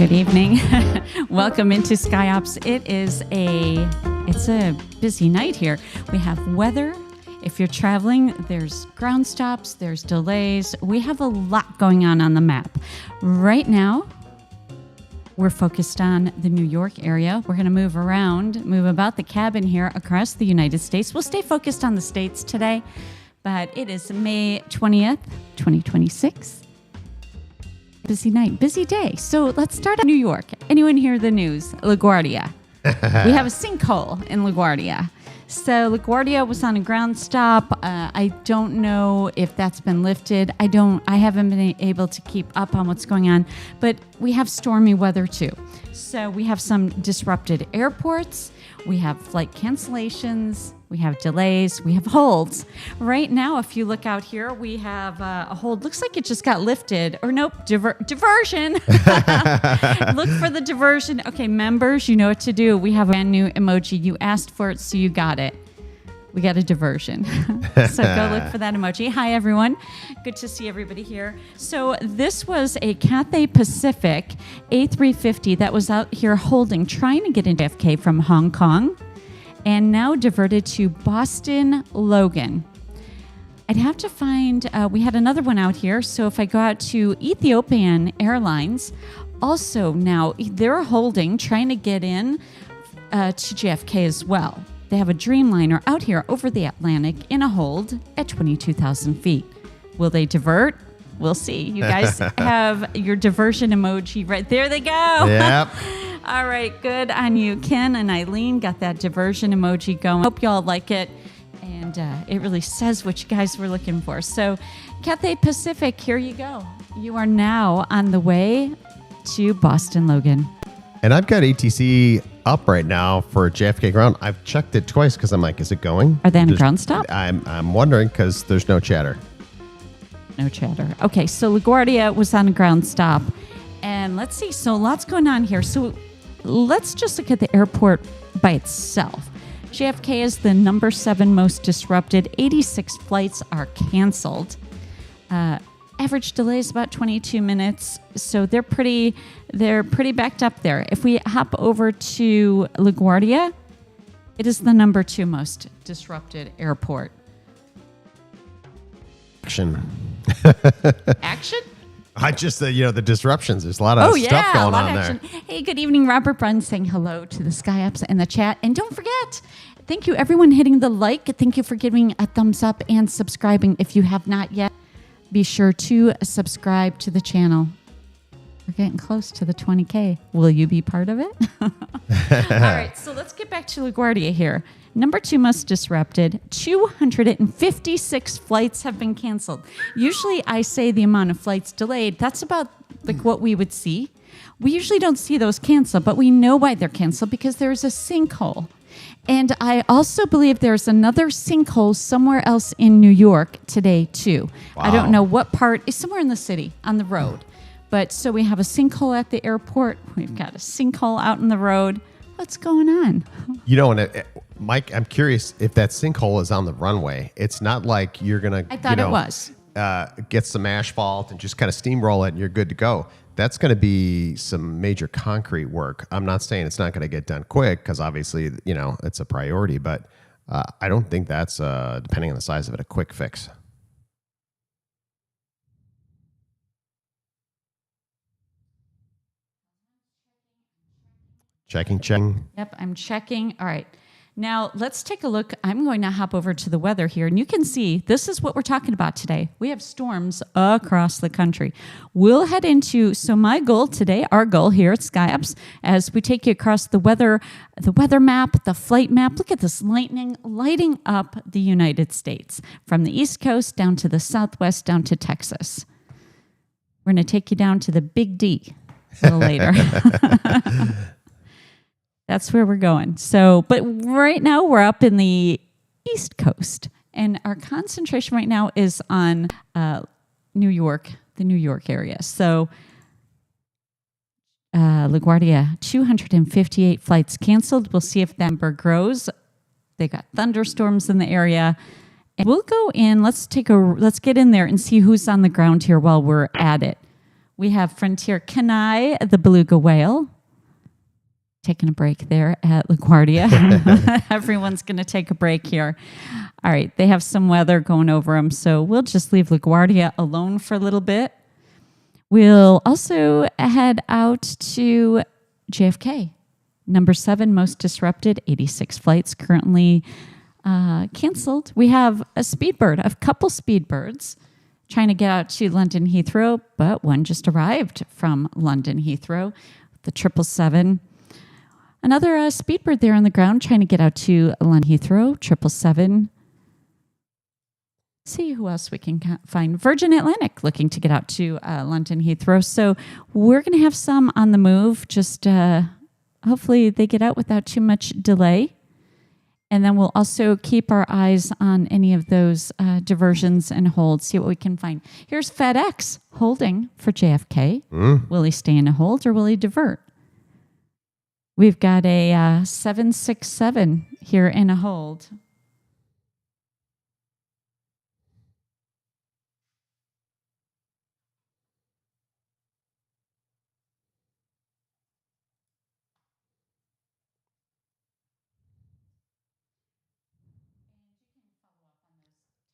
Good evening. Welcome into SkyOps. It's a busy night here. We have weather. If you're traveling, there's ground stops, there's delays. We have a lot going on the map. Right now, we're focused on the New York area. We're going to move about the cabin here across the United States. We'll stay focused on the States today, but it is May 20th, 2026. Busy night, busy day. So let's start on New York. Anyone hear the news? LaGuardia. We have a sinkhole in LaGuardia. So LaGuardia was on a ground stop. I don't know if that's been lifted. I haven't been able to keep up on what's going on, but we have stormy weather too. So we have some disrupted airports. We have flight cancellations. We have delays. We have holds. Right now, if you look out here, we have a hold. Looks like it just got lifted. Or nope, diversion. Look for the diversion. Okay, members, you know what to do. We have a brand new emoji. You asked for it, so you got it. We got a diversion. So go look for that emoji. Hi, everyone. Good to see everybody here. So this was a Cathay Pacific A350 that was out here trying to get into JFK from Hong Kong, and now diverted to Boston Logan. I'd have to find, we had another one out here. So if I go out to Ethiopian Airlines, also now they're trying to get in to JFK as well. They have a Dreamliner out here over the Atlantic in a hold at 22,000 feet. Will they divert? We'll see. You guys have your diversion emoji right there. They go. Yep. All right. Good on you. Ken and Eileen got that diversion emoji going. Hope y'all like it. And it really says what you guys were looking for. So Cathay Pacific, here you go. You are now on the way to Boston Logan. And I've got ATC up right now for JFK ground. I've checked it twice because I'm like, is it going? Are they on a ground stop? I'm wondering because there's no chatter. No chatter. Okay, so LaGuardia was on a ground stop. And let's see. So lots going on here. So let's just look at the airport by itself. JFK is the number 7 most disrupted. 86 flights are canceled. Average delay is about 22 minutes, so they're pretty backed up there. If we hop over to LaGuardia, it is the number 2 most disrupted airport. Action. Action? I just the disruptions. There's a lot of stuff going on there. Hey, good evening, Robert Brunn saying hello to the SkyOps and the chat. And don't forget, thank you everyone hitting the like. Thank you for giving a thumbs up and subscribing if you have not yet. Be sure to subscribe to the channel. We're getting close to the 20K. Will you be part of it? All right, so let's get back to LaGuardia here. Number 2 most disrupted. 256 flights have been canceled. Usually I say the amount of flights delayed. That's about like what we would see. We usually don't see those canceled, but we know why they're canceled because there's a sinkhole. And I also believe there's another sinkhole somewhere else in New York today, too. Wow. I don't know what part. It's somewhere in the city, on the road. But so we have a sinkhole at the airport. We've got a sinkhole out in the road. What's going on? Mike, I'm curious if that sinkhole is on the runway. It's not like you're going to, I thought it was. Get some asphalt and just kind of steamroll it and you're good to go. That's going to be some major concrete work. I'm not saying it's not going to get done quick because obviously, it's a priority, but I don't think that's, depending on the size of it, a quick fix. Checking. Yep, I'm checking. All right. Now, let's take a look. I'm going to hop over to the weather here, and you can see this is what we're talking about today. We have storms across the country. We'll head into, so my goal today, our goal here at SkyOps, as we take you across the weather map, the flight map. Look at this lightning lighting up the United States from the East Coast down to the Southwest, down to Texas. We're going to take you down to the Big D a little later. That's where we're going. So, but right now we're up in the East Coast, and our concentration right now is on New York, the New York area. So, LaGuardia, 258 flights canceled. We'll see if that number grows. They got thunderstorms in the area. And we'll go in. Let's get in there and see who's on the ground here while we're at it. We have Frontier Kenai, the beluga whale. Taking a break there at LaGuardia. Everyone's going to take a break here. All right, they have some weather going over them, so we'll just leave LaGuardia alone for a little bit. We'll also head out to JFK. Number 7 most disrupted, 86 flights currently canceled. We have a speedbird, a couple speedbirds trying to get out to London Heathrow, but one just arrived from London Heathrow, the 777. Another speedbird there on the ground trying to get out to London Heathrow, 777. See who else we can find. Virgin Atlantic looking to get out to London Heathrow. So we're going to have some on the move. Just hopefully they get out without too much delay. And then we'll also keep our eyes on any of those diversions and holds, see what we can find. Here's FedEx holding for JFK. Will he stay in a hold or will he divert? We've got a 767 here in a hold.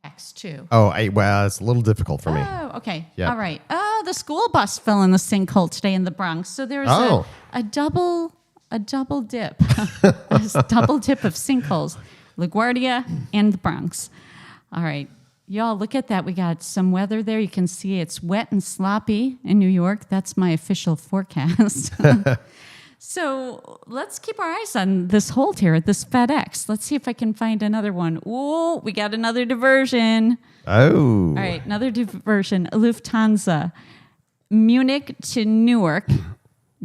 Text too. Oh, well, it's a little difficult for me. Oh, okay. Yep. All right. Oh, the school bus fell in the sinkhole today in the Bronx. So there's a double dip, a double dip of sinkholes, LaGuardia and the Bronx. All right. Y'all, look at that. We got some weather there. You can see it's wet and sloppy in New York. That's my official forecast. So let's keep our eyes on this hold here, this FedEx. Let's see if I can find another one. Oh, we got another diversion. Oh. All right, another diversion. Lufthansa, Munich to Newark,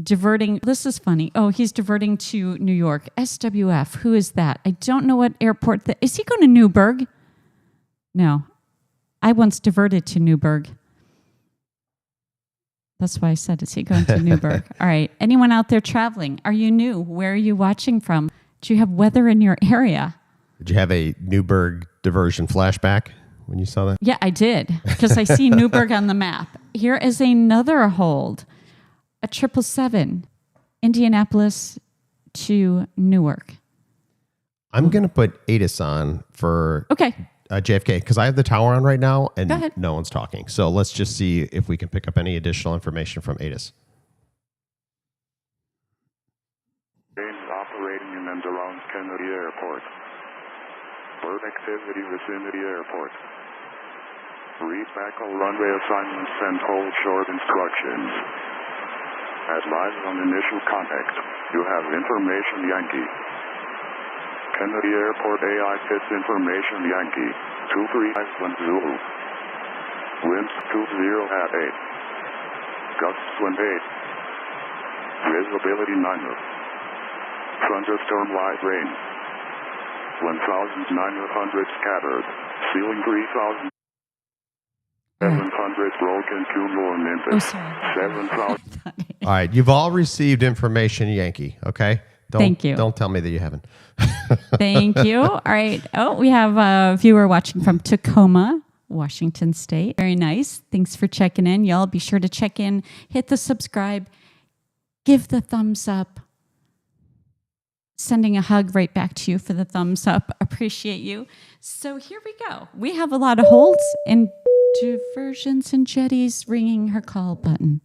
diverting. This is funny. Oh, he's diverting to New York. SWF, who is that? I don't know what airport. Is he going to Newburgh? No. I once diverted to Newburgh. That's why I said, is he going to Newburgh? All right. Anyone out there traveling? Are you new? Where are you watching from? Do you have weather in your area? Did you have a Newburgh diversion flashback when you saw that? Yeah, I did, because I see Newburgh on the map. Here is another hold, a 777, Indianapolis to Newark. I'm going to put ATC on for JFK because I have the tower on right now and no one's talking. So let's just see if we can pick up any additional information from ATC. Operating in and around Kennedy Airport. Bird activity vicinity airport. Read back all runway assignments and hold short instructions. Advise on initial contact. You have information Yankee. Kennedy Airport AI fits information Yankee. 235 Zulu. Winds 20 at 8. Gusts wind 8. Visibility 9. Thunderstorm light rain. 1,900 scattered. Ceiling 3,700 broken cumulonimbus. 7,000. All right. You've all received information Yankee. Okay. Thank you. Don't tell me that you haven't. Thank you. All right. Oh, we have a viewer watching from Tacoma, Washington State. Very nice. Thanks for checking in. Y'all be sure to check in, hit the subscribe, give the thumbs up. Sending a hug right back to you for the thumbs up. Appreciate you. So here we go. We have a lot of holds and diversions, and Jetty's ringing her call button.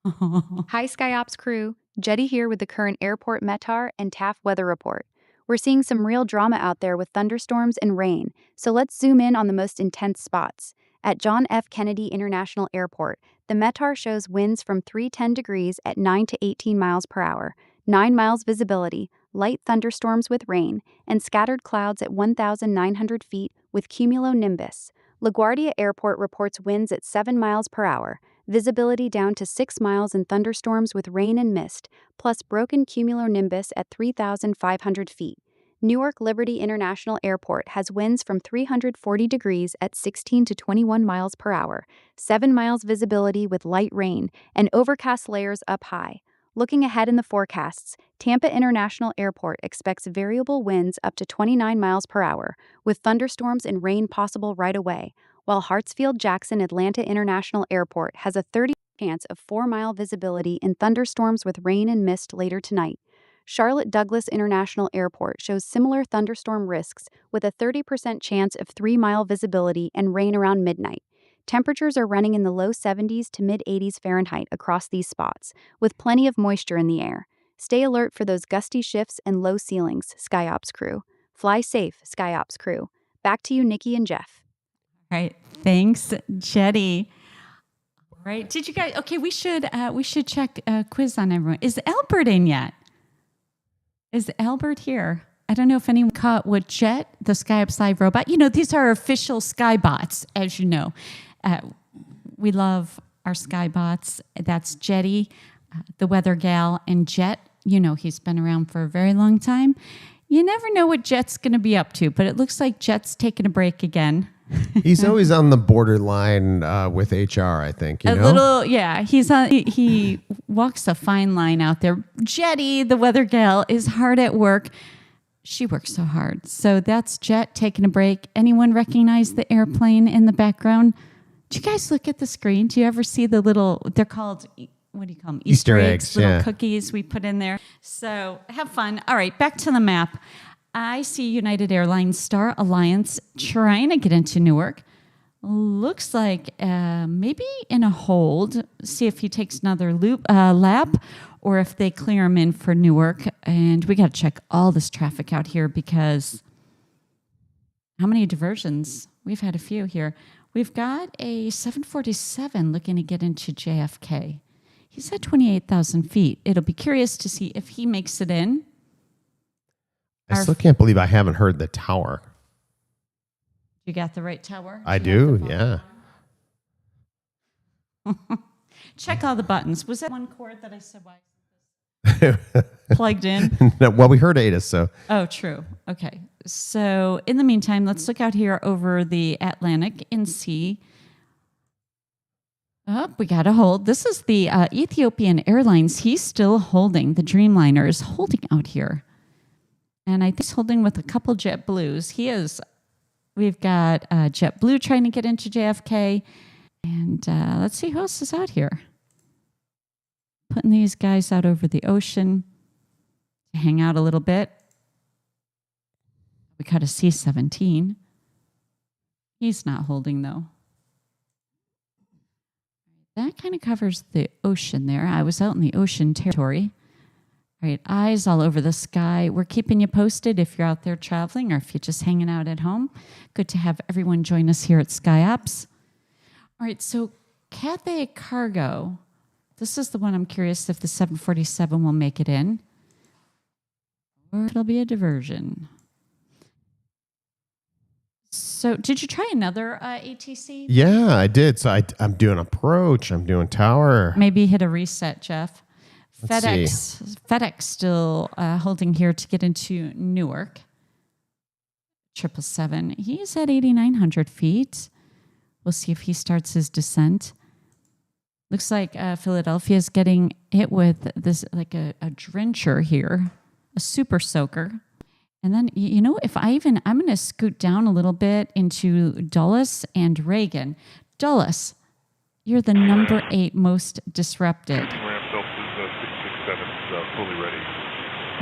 Hi, SkyOps crew. Jetty here with the current airport METAR and TAF weather report. We're seeing some real drama out there with thunderstorms and rain, so let's zoom in on the most intense spots. At John F. Kennedy International Airport, the METAR shows winds from 310 degrees at 9 to 18 miles per hour, 9 miles visibility, light thunderstorms with rain, and scattered clouds at 1,900 feet with cumulonimbus. LaGuardia Airport reports winds at 7 miles per hour, visibility down to 6 miles and thunderstorms with rain and mist, plus broken cumulonimbus at 3,500 feet. Newark Liberty International Airport has winds from 340 degrees at 16 to 21 miles per hour, 7 miles visibility with light rain, and overcast layers up high. Looking ahead in the forecasts, Tampa International Airport expects variable winds up to 29 miles per hour, with thunderstorms and rain possible right away, while Hartsfield-Jackson Atlanta International Airport has a 30 chance of 4-mile visibility in thunderstorms with rain and mist later tonight. Charlotte Douglas International Airport shows similar thunderstorm risks with a 30% chance of 3-mile visibility and rain around midnight. Temperatures are running in the low 70s to mid 80s Fahrenheit across these spots, with plenty of moisture in the air. Stay alert for those gusty shifts and low ceilings, SkyOps crew. Fly safe, SkyOps crew. Back to you, Nikki and Jeff. All right. Thanks, Jetty. All right. Did you guys? Okay, we should check a quiz on everyone. Is Albert in yet? Is Albert here? I don't know if anyone caught what Jet, the SkyOps Live robot. You know, these are official Skybots, as you know. We love our Skybots. That's Jetty, the weather gal, and Jet. You know, he's been around for a very long time. You never know what Jet's going to be up to, but it looks like Jet's taking a break again. He's always on the borderline with HR, I think. You know? Little, yeah. He walks a fine line out there. Jetty, the weather gal, is hard at work. She works so hard. So that's Jet taking a break. Anyone recognize the airplane in the background? Do you guys look at the screen? Do you ever see the little, they're called, what do you call them? Easter eggs, little yeah. cookies we put in there. So have fun. All right, back to the map. I see United Airlines Star Alliance trying to get into Newark. Looks like maybe in a hold. See if he takes another lap or if they clear him in for Newark. And we got to check all this traffic out here because how many diversions? We've had a few here. We've got a 747 looking to get into JFK. He's at 28,000 feet. It'll be curious to see if he makes it in. I still can't believe I haven't heard the tower. You got the right tower? I do, yeah. Check all the buttons. Was that one cord that I said why plugged in? No, well, we heard ATIS, so. Oh, true. Okay. So in the meantime, let's look out here over the Atlantic and see. Oh, we got to hold. This is the Ethiopian Airlines. He's still holding. The Dreamliner is holding out here. And I think he's holding with a couple JetBlues. He is. We've got JetBlue trying to get into JFK. And let's see who else is out here. Putting these guys out over the ocean to hang out a little bit. We got a C-17. He's not holding, though. That kind of covers the ocean there. I was out in the ocean territory. All right, eyes all over the sky. We're keeping you posted if you're out there traveling or if you're just hanging out at home. Good to have everyone join us here at SkyOps. All right, so Cathay Cargo. This is the one I'm curious if the 747 will make it in. Or it'll be a diversion. So did you try another ATC? Yeah, I did. So I'm doing approach. I'm doing tower. Maybe hit a reset, Jeff. FedEx still holding here to get into Newark. 777. He's at 8,900 feet. We'll see if he starts his descent. Looks like Philadelphia is getting hit with this, like a drencher here, a super soaker. And then, you know, I'm going to scoot down a little bit into Dulles and Reagan. Dulles, you're the number 8 most disrupted. Fully ready.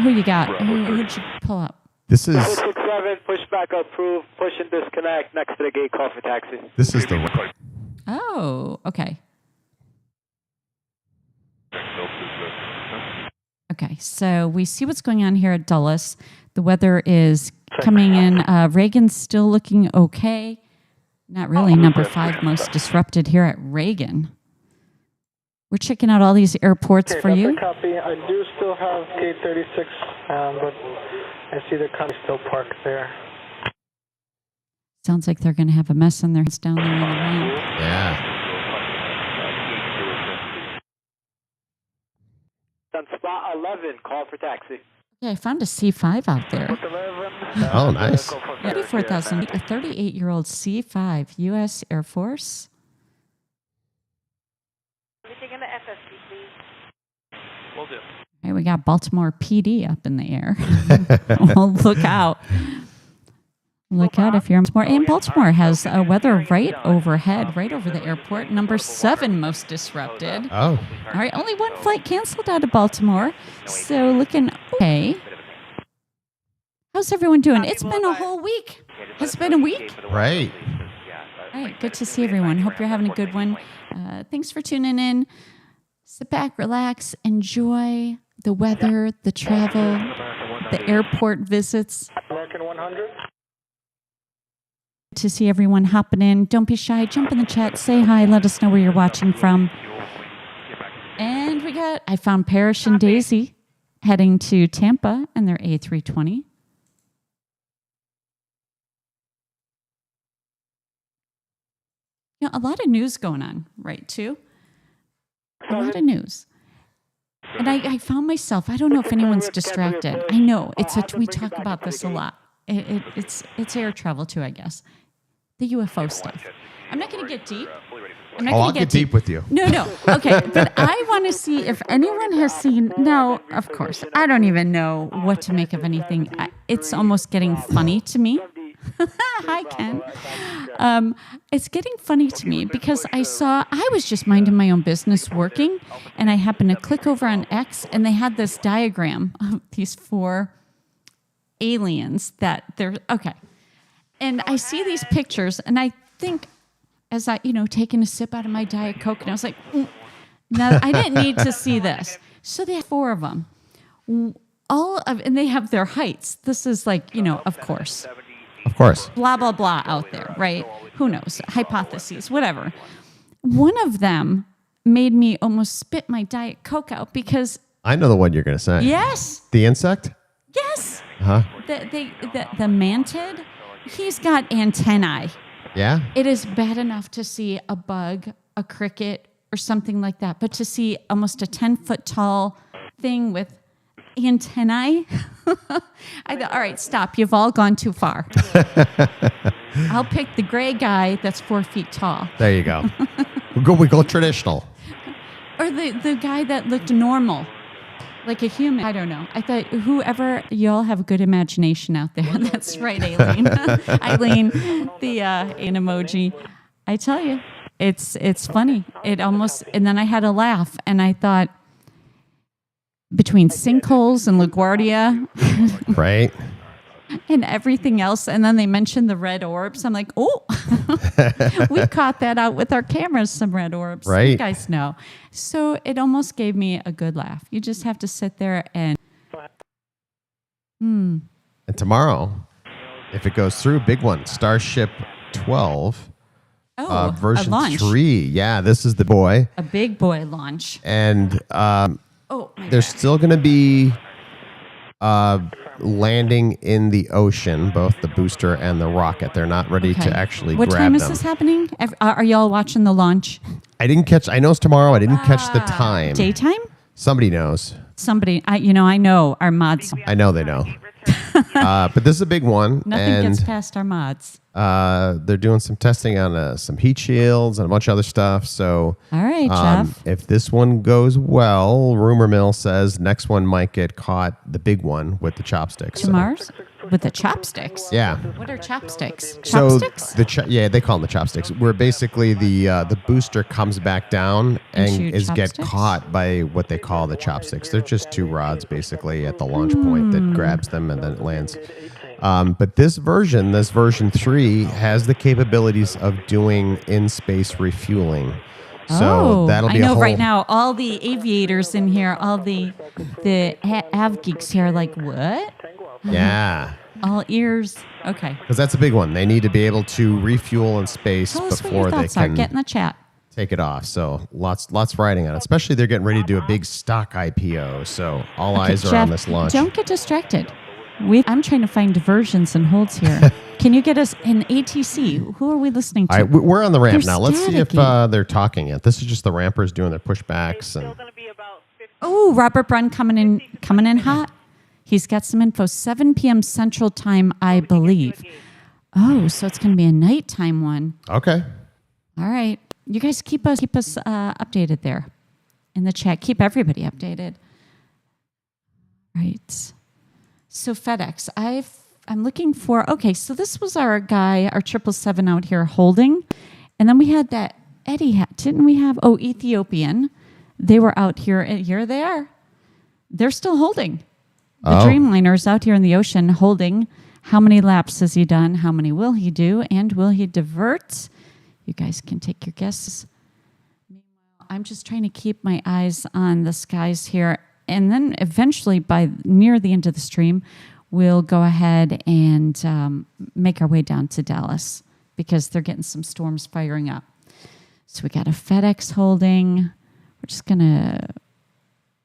Who you got? Who'd you pull up? This is 667, push back approved, push and disconnect, next to the gate, call for taxi. This is the. Oh, okay. Okay, so we see what's going on here at Dulles. The weather is coming in. Reagan's still looking okay. Not really number 5 most disrupted here at Reagan. We're checking out all these airports for you. Copy. I do still have gate 36, but I see the company still parked there. Sounds like they're going to have a mess on their hands down there on the ramp. Yeah. On spot 11, call for taxi. Yeah, I found a C5 out there. Oh, nice. 34,000, a 38-year-old C5, U.S. Air Force. Anything in the FSC, please? Will do. All right, we got Baltimore PD up in the air. Well, look out. Look out if you're in Baltimore. And Baltimore has weather right overhead, right over the airport. Number 7 most disrupted. Oh. All right, only one flight canceled out of Baltimore. So looking okay. How's everyone doing? It's been a whole week. Has it been a week? Right. All right, good to see everyone. Hope you're having a good one. Thanks for tuning in. Sit back, relax, enjoy the weather, the travel, the airport visits. American 100. To see everyone hopping in. Don't be shy. Jump in the chat. Say hi. Let us know where you're watching from. And I found Parrish and Daisy heading to Tampa and their A320. You know, a lot of news going on, right, too? A lot of news. And I found myself, I don't know if anyone's distracted. I know, we talk about this a lot. It's air travel, too, I guess. The UFO stuff. I'm not going to get deep. I'll get deep with you. No. Okay. But I want to see if anyone has seen. No, of course. I don't even know what to make of anything. It's almost getting funny to me. Hi, Ken. It's getting funny to me because I was just minding my own business working, and I happened to click over on X, and they had this diagram of these 4 aliens that they're, okay. And I see these pictures, and I think, as I, taking a sip out of my Diet Coke, and I was like, no, I didn't need to see this. So they have 4 of them. And they have their heights. This is like, of course. Of course. Blah, blah, blah out there, right? Who knows? Hypotheses, whatever. One of them made me almost spit my Diet Coke out because... I know the one you're going to say. Yes. The insect? Yes. Uh-huh. The mantid, he's got antennae. Yeah? It is bad enough to see a bug, a cricket, or something like that, but to see almost a 10-foot tall thing with antennae, I thought, all right, stop. You've all gone too far. I'll pick the gray guy that's 4 feet tall. There you go. we go traditional. Or the guy that looked normal, like a human. I don't know. I thought whoever, y'all have a good imagination out there. That's right, Aileen. Eileen, the an emoji. I tell you, it's funny. And then I had a laugh, and I thought, between sinkholes and LaGuardia, right, and everything else, and then they mentioned the red orbs. I'm like, oh, we caught that out with our cameras. Some red orbs, right? You guys know. So it almost gave me a good laugh. You just have to sit there and. And tomorrow, if it goes through, big one, Starship 12. Version 3. Yeah, this is the boy. A big boy launch. And there's still going to be landing in the ocean, both the booster and the rocket. They're not ready to actually grab them. What time is this happening? Are y'all watching the launch? I know it's tomorrow. I didn't catch the time. Daytime? Somebody knows. I know our mods. I know they know. But this is a big one. Nothing gets past our mods. They're doing some testing on some heat shields and a bunch of other stuff. So, all right, Jeff. If this one goes well, rumor mill says next one might get caught, the big one with the chopsticks. Tomorrow's with the chopsticks. Yeah. What are chopsticks? Chopsticks? So they call them the chopsticks. Where basically the booster comes back down and get caught by what they call the chopsticks. They're just 2 rods basically at the launch point that grabs them and then it lands. But this version 3, has the capabilities of doing in-space refueling. So that'll be right now, all the aviators in here, all the av geeks here are like, what? Yeah. All ears. Okay. Because that's a big one. They need to be able to refuel in space before they can get in the chat. Take it off. So lots riding on it. Especially they're getting ready to do a big stock IPO. So all eyes are on this launch. Don't get distracted. I'm trying to find diversions and holds here. Can you get us an ATC? Who are we listening to? All right, we're on the ramp now. Let's see if staticky. they're talking yet. This is just the rampers doing their pushbacks. Oh, Robert Brunn coming in hot. He's got some info. 7 p.m. Central Time, I believe. Oh, so it's going to be a nighttime one. Okay. All right. You guys keep us updated there in the chat. Keep everybody updated. Right. So FedEx, I I'm looking for, okay, so this was our guy, our 777 out here holding. And then we had that Etihad, didn't we have? Oh, Ethiopian. They were out here, and here they are. They're still holding. The Dreamliner's out here in the ocean holding. How many laps has he done? How many will he do? And will he divert? You guys can take your guesses. Meanwhile, I'm just trying to keep my eyes on the skies here. And then eventually, by near the end of the stream, we'll go ahead and make our way down to Dallas because they're getting some storms firing up. So we got a FedEx holding. We're just going to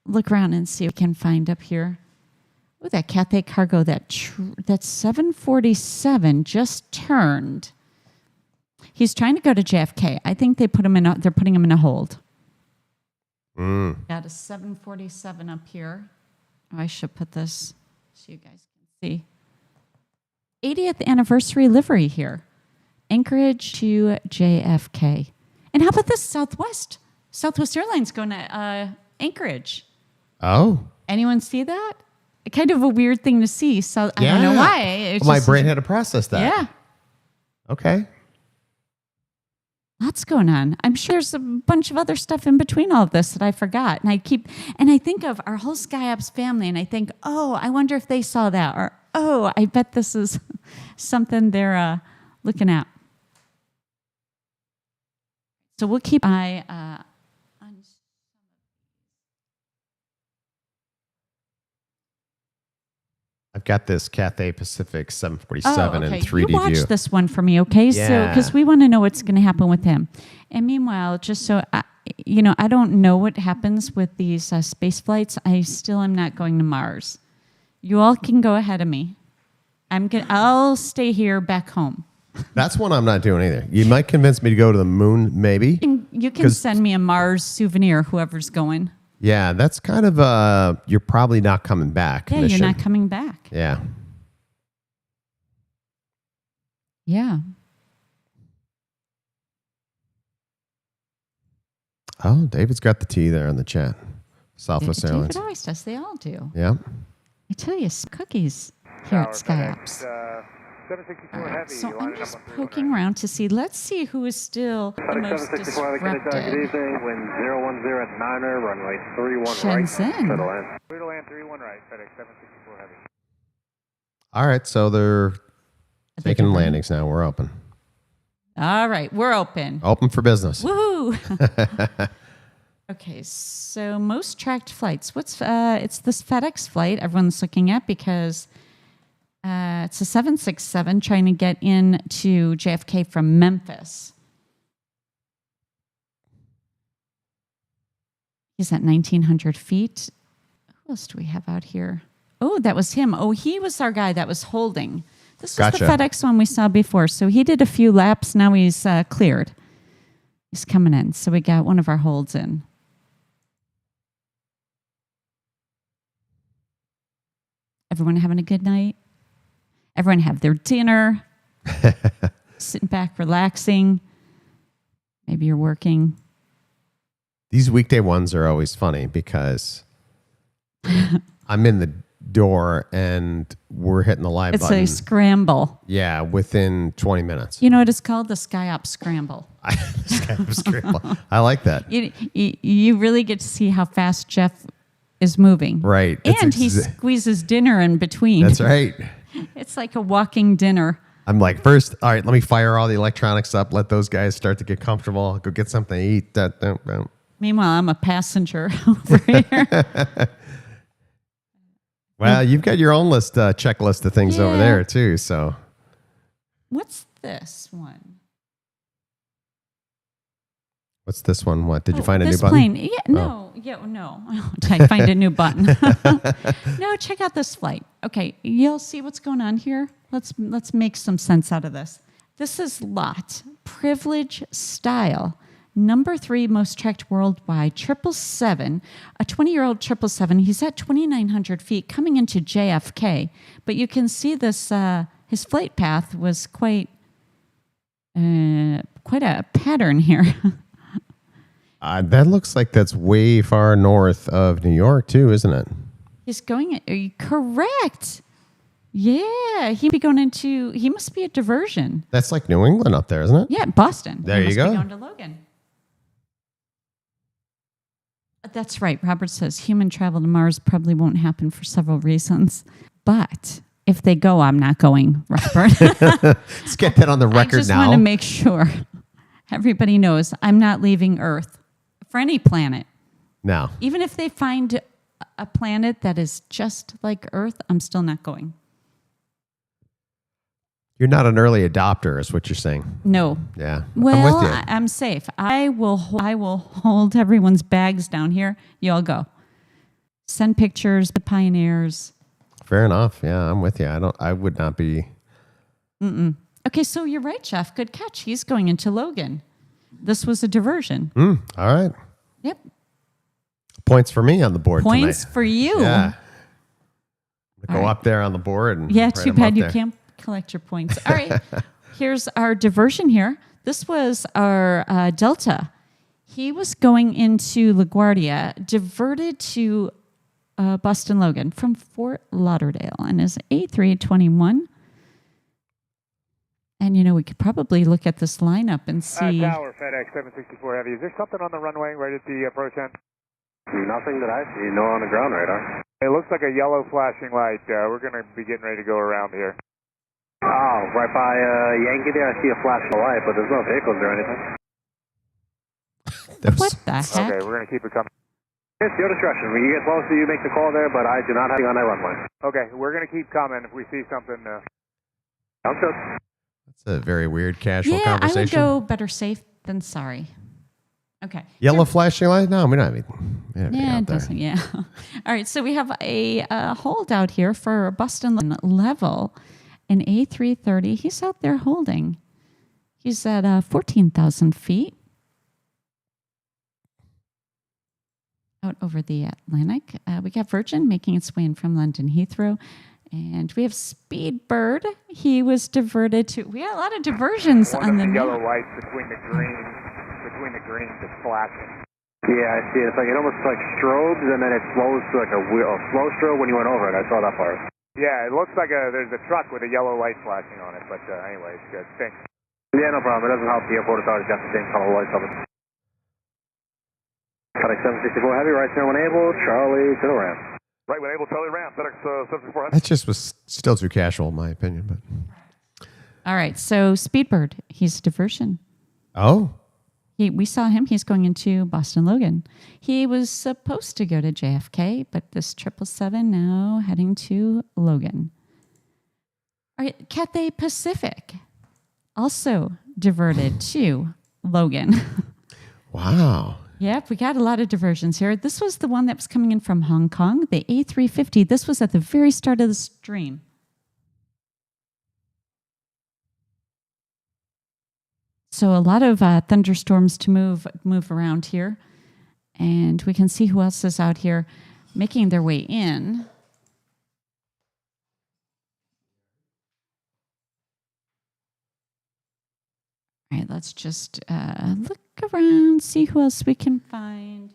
look around and see what we can find up here. Oh, that Cathay Cargo, that 747 just turned. He's trying to go to JFK. I think they're putting him in a hold. Got a 747 up here. Oh, I should put this so you guys can see. 80th anniversary livery here. Anchorage to JFK. And how about this? Southwest Airlines going to Anchorage. Oh. Anyone see that? Kind of a weird thing to see. So I don't know why. It's my brain had to process that. Yeah. Okay. Lots going on. I'm sure there's a bunch of other stuff in between all of this that I forgot. And I think of our whole SkyOps family and I think, oh, I wonder if they saw that. Or, oh, I bet this is something they're looking at. So we'll keep an eye on. I've got this Cathay Pacific 747 in 3D you watch view. this one for me, okay? Yeah. So, because we want to know what's going to happen with him. And meanwhile, just so I don't know what happens with these space flights. I still am not going to Mars. You all can go ahead of me. I'll stay here back home. That's one I'm not doing either. You might convince me to go to the moon, maybe. You can send me a Mars souvenir, whoever's going. Yeah, that's kind of you're probably not coming back. Yeah, mission. you're not coming back. Yeah. Yeah. Oh, David's got the tea there in the chat. Southwest Airlines. David always does. They all do. Yeah. I tell you, cookies here at SkyOps. 764 heavy. So I'm just poking around to see. Let's see who is still the most disrupted. Good evening. Wind 010 at 9er, runway 31 Shenzhen. right. Shuttle land. Clear land 31 right. FedEx 764 heavy. All right, so they're taking landings now. We're open. All right, we're open. Open for business. Woohoo! Okay, so most tracked flights. It's this FedEx flight everyone's looking at because it's a 767 trying to get into JFK from Memphis. He's at 1,900 feet. Who else do we have out here? Oh, that was him. Oh, he was our guy that was holding. This was the FedEx one we saw before. So he did a few laps. Now he's cleared. He's coming in. So we got one of our holds in. Everyone having a good night? Everyone have their dinner? Sitting back, relaxing? Maybe you're working. These weekday ones are always funny because I'm in the door and we're hitting the live button. It's a scramble. Yeah, within 20 minutes. You know what it's called? The SkyOps scramble. SkyOps scramble. I like that. You really get to see how fast Jeff is moving. Right. And he squeezes dinner in between. That's right. It's like a walking dinner. I'm like, first, all right, let me fire all the electronics up. Let those guys start to get comfortable. I'll go get something to eat. Meanwhile, I'm a passenger over here. Well, you've got your own checklist of things over there, too. So, what's this one? What's this one? What? Did you find a new this button? Plane. Yeah, no. Did I find a new button? No, check out this flight. Okay, you'll see what's going on here. Let's make some sense out of this. This is LOT, privilege style. Number 3 most tracked worldwide, 777, a 20-year-old 777. He's at 2,900 feet coming into JFK. But you can see this, his flight path was quite a pattern here. That looks like that's way far north of New York, too, isn't it? He's going, correct. Yeah, he must be a diversion. That's like New England up there, isn't it? Yeah, Boston. There He you must be go. going to Logan. That's right. Robert says human travel to Mars probably won't happen for several reasons. But if they go, I'm not going, Robert. Let's get that on the I record just now. want to make sure everybody knows I'm not leaving Earth for any planet. No. Even if they find a planet that is just like Earth, I'm still not going. You're not an early adopter, is what you're saying. No. Yeah. Well, I'm with you. I'm safe. I will hold everyone's bags down here. You all go. Send pictures, the pioneers. Fair enough. Yeah, I'm with you. I would not be. Okay, so you're right, Jeff. Good catch. He's going into Logan. This was a diversion. All right. Yep. Points for me on the board Points tonight. for you. Yeah. Go All right. up there on the board. And Yeah, write too them bad up you there. can't collect your points. All right. Here's our diversion here. This was our Delta. He was going into LaGuardia, diverted to Boston Logan from Fort Lauderdale and is A321. And, we could probably look at this lineup and see. Tower, FedEx 764 Heavy. Is there something on the runway right at the approach end? Nothing that I see. No on the ground radar. It looks like a yellow flashing light. We're going to be getting ready to go around here. Oh, right by Yankee there. I see a flashing light, but there's no vehicles or anything. What the heck? Okay, we're going to keep it coming. It's your discretion. When you get closer, you make the call there, but I do not have you on that runway. Okay, we're going to keep coming if we see something. Sounds good. That's a very weird casual Yeah, I would conversation. go better safe than sorry. Okay. Yellow flashing light? No, we don't have anything. We don't have anything Yeah, out it there. doesn't. Yeah. All right. So we have a holdout here for Boston level, an A330. He's out there holding. He's at 14,000 feet out over the Atlantic. We got Virgin making its way in from London Heathrow. And we have Speedbird. He was diverted to. We got a lot of diversions One on of the the yellow map. lights between the greens is flashing. Yeah, I see it. It's like it almost like strobes, and then it slows to like a slow strobe when you went over it. I saw that part. Yeah, it looks like there's a truck with a yellow light flashing on it, but anyway, it's good. Thanks. Yeah, no problem. It doesn't help. The airport authority's got the same color lights on it. FedEx 764 Heavy, right there when able. Charlie to the ramp. Right, when able, Charlie ramp. FedEx 764 Heavy. That just was still too casual, in my opinion. But All right. So Speedbird, he's a diversion. oh, We saw him. He's going into Boston Logan. He was supposed to go to JFK, but this 777 now heading to Logan. All right, Cathay Pacific also diverted to Logan. wow. Yep, we got a lot of diversions here. This was the one that was coming in from Hong Kong, the A350. This was at the very start of the stream. So a lot of thunderstorms to move around here. And we can see who else is out here making their way in. All right, let's just look around, see who else we can find.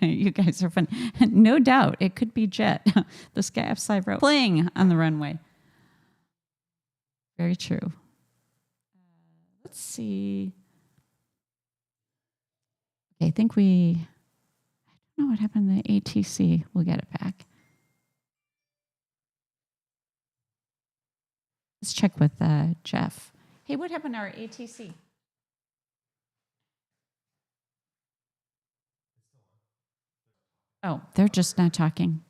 You guys are fun. No doubt, it could be Jet, the SkyOps Live Road, playing on the runway. Very true. Let's see. Okay, I don't know what happened to the ATC. We'll get it back. Let's check with Jeff. Hey, what happened to our ATC? Oh, they're just not talking.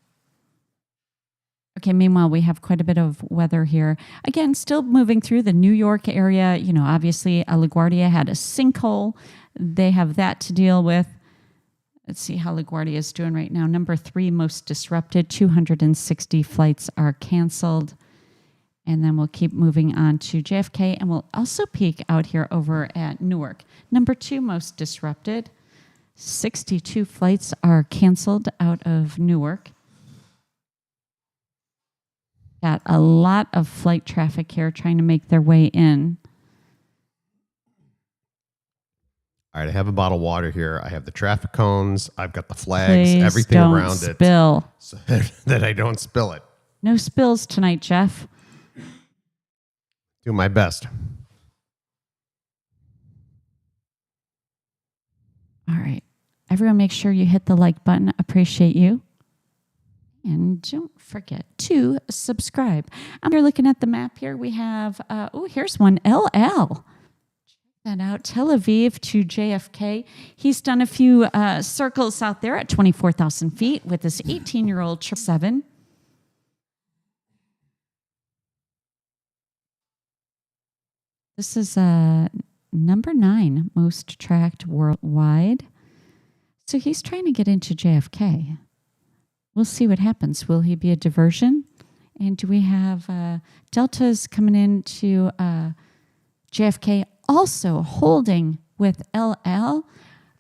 Okay, meanwhile, we have quite a bit of weather here. Again, still moving through the New York area. Obviously, LaGuardia had a sinkhole. They have that to deal with. Let's see how LaGuardia is doing right now. Number 3 most disrupted. 260 flights are canceled. And then we'll keep moving on to JFK. And we'll also peek out here over at Newark. Number 2 most disrupted. 62 flights are canceled out of Newark. Got a lot of flight traffic here trying to make their way in. All right, I have a bottle of water here. I have the traffic cones. I've got the flags, Please everything don't around spill. it, so that I don't spill it. No spills tonight, Jeff. Do my best. All right. Everyone make sure you hit the like button. Appreciate you. And don't forget to subscribe. I'm here looking at the map here. We have, here's one, LL. Check that out, Tel Aviv to JFK. He's done a few circles out there at 24,000 feet with his 18-year-old 777. This is number 9 most tracked worldwide. So he's trying to get into JFK. We'll see what happens. Will he be a diversion? And do we have Deltas coming into JFK also holding with LL?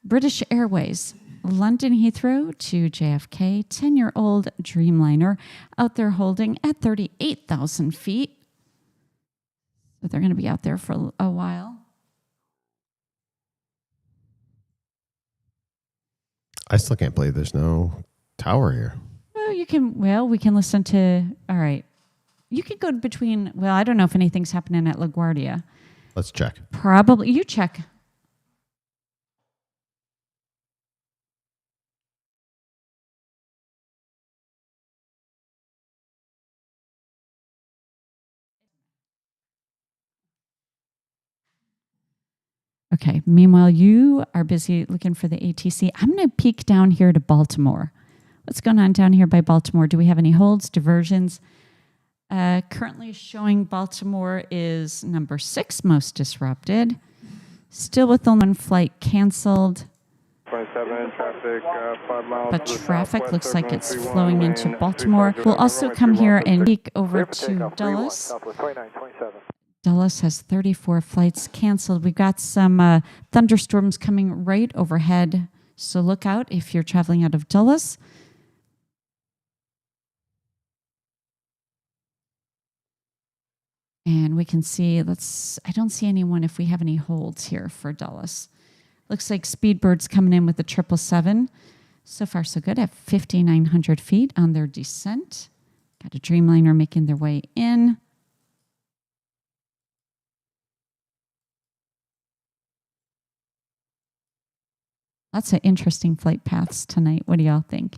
British Airways, London Heathrow to JFK, 10-year-old Dreamliner out there holding at 38,000 feet. So they're going to be out there for a while. I still can't believe there's no tower here. Well, we can listen to, all right. You could go between, well, I don't know if anything's happening at LaGuardia. Let's check. Probably, you check. Okay, meanwhile, you are busy looking for the ATC. I'm going to peek down here to Baltimore. What's going on down here by Baltimore? Do we have any holds, diversions? Currently showing Baltimore is number 6 most disrupted. Still with only one flight canceled. 27, traffic, 5 miles. But traffic looks like it's flowing into Baltimore. We'll also come here and peek over to Dulles. Dulles has 34 flights canceled. We've got some thunderstorms coming right overhead. So look out if you're traveling out of Dulles. And we can see, I don't see anyone if we have any holds here for Dulles. Looks like Speedbird's coming in with the 777. So far, so good at 5,900 feet on their descent. Got a Dreamliner making their way in. Lots of interesting flight paths tonight. What do y'all think?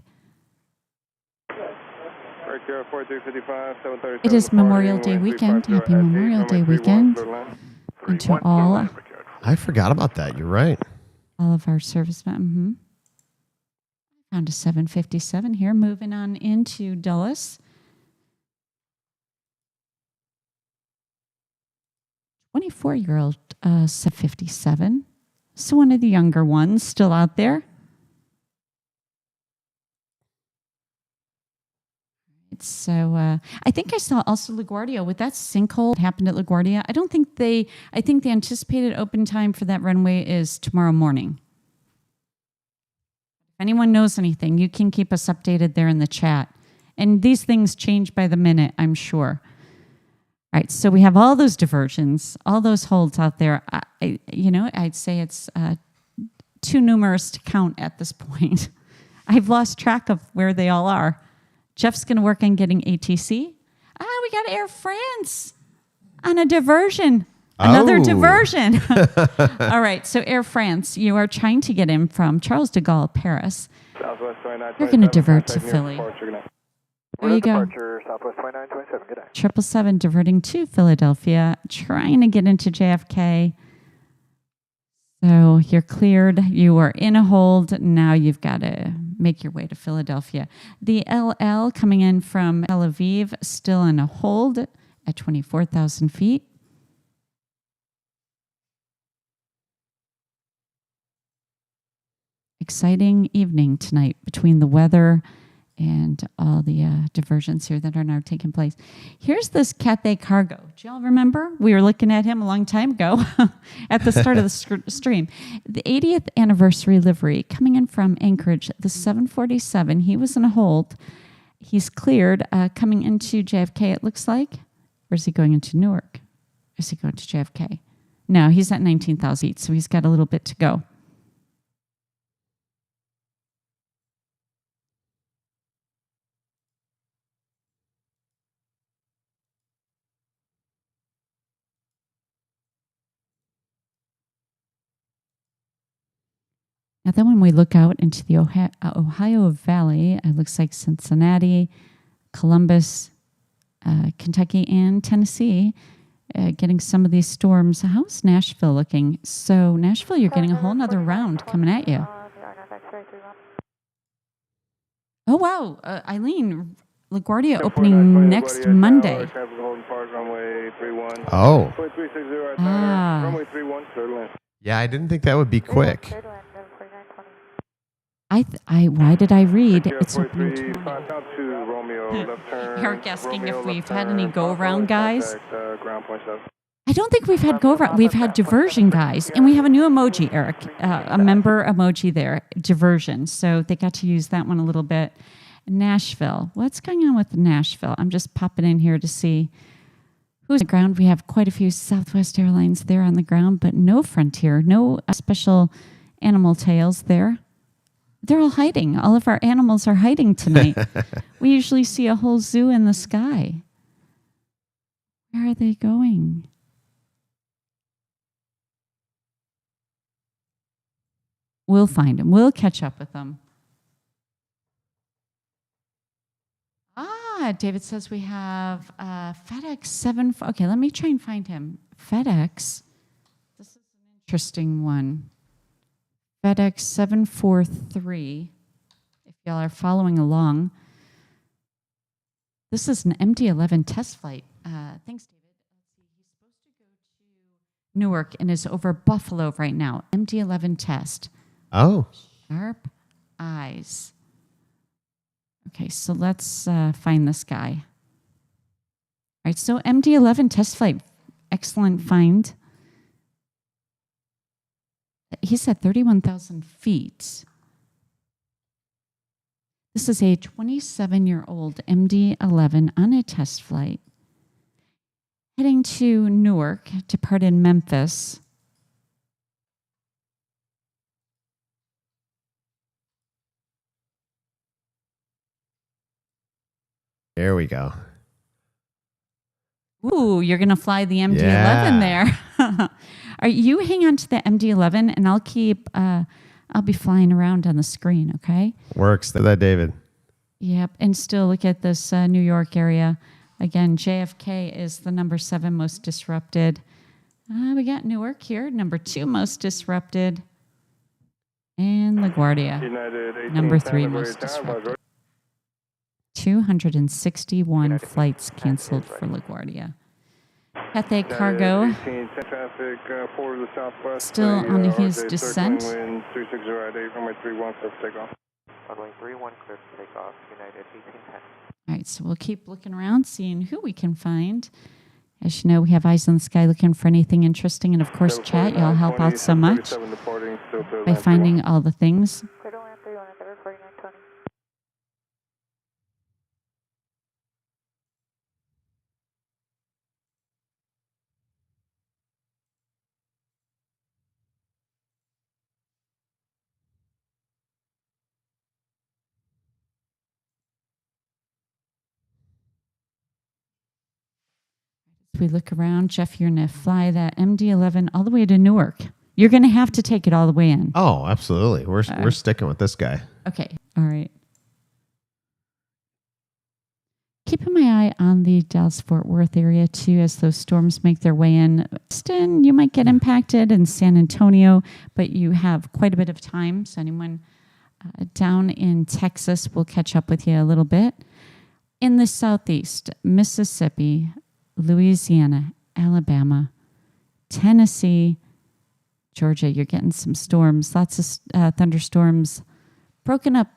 It is Memorial Day weekend. Happy Memorial Day weekend. And to all. I forgot about that. You're right. All of our servicemen. Found a 757 here. Moving on into Dulles. 24-year-old 757. So one of the younger ones still out there. So I think I saw also LaGuardia with that sinkhole that happened at LaGuardia. I think the anticipated open time for that runway is tomorrow morning. If anyone knows anything, you can keep us updated there in the chat. And these things change by the minute, I'm sure. All right, so we have all those diversions, all those holds out there. I'd say it's too numerous to count at this point. I've lost track of where they all are. Jeff's going to work on getting ATC. We got Air France on a diversion. Another diversion. All right, so Air France, you are trying to get in from Charles de Gaulle, Paris. You're going to divert to Philly. There you go. Southwest 2927, good day. 777 diverting to Philadelphia, trying to get into JFK. So you're cleared. You are in a hold. Now you've got to make your way to Philadelphia. The LL coming in from Tel Aviv, still in a hold at 24,000 feet. Exciting evening tonight between the weather and all the diversions here that are now taking place. Here's this Cathay Cargo. Do y'all remember? We were looking at him a long time ago at the start of the stream. The 80th anniversary livery coming in from Anchorage, the 747. He was in a hold. He's cleared coming into JFK, it looks like. Or is he going into Newark? Or is he going to JFK? No, he's at 19,000 feet, so he's got a little bit to go. Now then when we look out into the Ohio Valley, it looks like Cincinnati, Columbus, Kentucky, and Tennessee getting some of these storms. How's Nashville looking? So Nashville, you're getting a whole nother round coming at you. Oh, wow. Eileen, LaGuardia opening next Monday. Oh. Ah. Yeah, I didn't think that would be quick. Why did I read it's opening tomorrow? Eric asking if we've had any go-around guys. I don't think we've had go-around. We've had diversion guys. And we have a new emoji, Eric, a member emoji there, diversion. So they got to use that one a little bit. Nashville. What's going on with Nashville? I'm just popping in here to see who's on the ground. We have quite a few Southwest Airlines there on the ground, but no Frontier, no special animal tails there. They're all hiding. All of our animals are hiding tonight. We usually see a whole zoo in the sky. Where are they going? We'll find them. We'll catch up with them. David says we have FedEx 7. Okay, let me try and find him. FedEx. This is an interesting one. FedEx 743. If y'all are following along. This is an MD-11 test flight. Thanks, David. He's supposed to go to Newark and is over Buffalo right now. MD-11 test. Oh. Sharp eyes. Okay, so let's find this guy. All right, so MD-11 test flight, excellent find. He's at 31,000 feet. This is a 27-year-old MD-11 on a test flight, heading to Newark, depart in Memphis. There we go. Ooh, you're going to fly the MD-11 there. All right, you hang on to the MD-11, and I'll be flying around on the screen, okay? Works. That, David. Yep, and still look at this New York area. Again, JFK is the number 7 most disrupted. We got Newark here, number 2 most disrupted. And LaGuardia, number 3 most disrupted. 261 flights canceled for LaGuardia. Cathay Cargo still on his descent. Runway 31 clear for takeoff. Runway 31 clear for takeoff. United 1810. All right, so we'll keep looking around, seeing who we can find. As you know, we have eyes in the sky looking for anything interesting. And of course, chat, y'all help out so much by finding all the things. We look around. Jeff, you're going to fly that MD-11 all the way to Newark. You're going to have to take it all the way in. Oh, absolutely. We're sticking with this guy. Okay. All right. Keeping my eye on the Dallas-Fort Worth area, too, as those storms make their way in. Austin, you might get impacted, in San Antonio, but you have quite a bit of time. So anyone down in Texas will catch up with you a little bit. In the southeast, Mississippi, Louisiana, Alabama, Tennessee, Georgia, you're getting some storms, lots of thunderstorms, broken up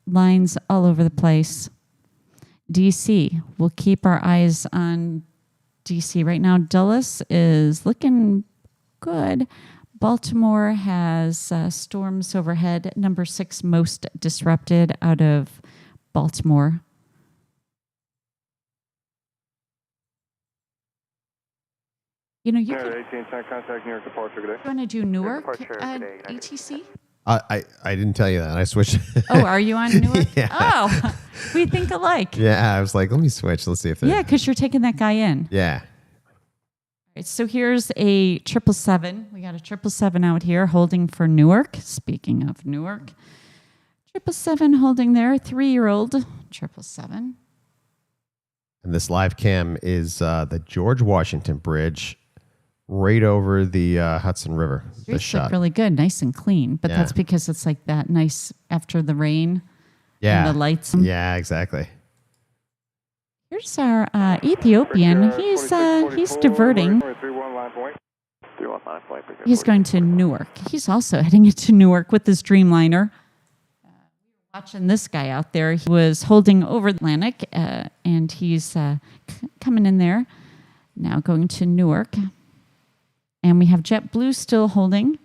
lines all over the place. DC, we'll keep our eyes on DC right now. Dulles is looking good. Baltimore has storms overhead, number 6 most disrupted out of Baltimore. You know, you want to do Newark ATC? I didn't tell you that. I switched. Oh, are you on Newark? Yeah. Oh, we think alike. Yeah, I was like, let me switch. Let's see if they're... Yeah, because you're taking that guy in. Yeah. right, so here's a 777. We got a 777 out here holding for Newark. Speaking of Newark, 777 holding there, 3-year-old 777. And this live cam is the George Washington Bridge right over the Hudson River. This Streets look shot. really good, nice and clean. But Yeah. that's because it's like that nice after the rain Yeah. and the lights. Yeah, exactly. Here's our Ethiopian. He's diverting. 3-1 line point. 3-1 line point. He's going to Newark. He's also heading into Newark with his Dreamliner. Watching this guy out there. He was holding over the Atlantic, and he's coming in there. Now going to Newark. And we have JetBlue still holding.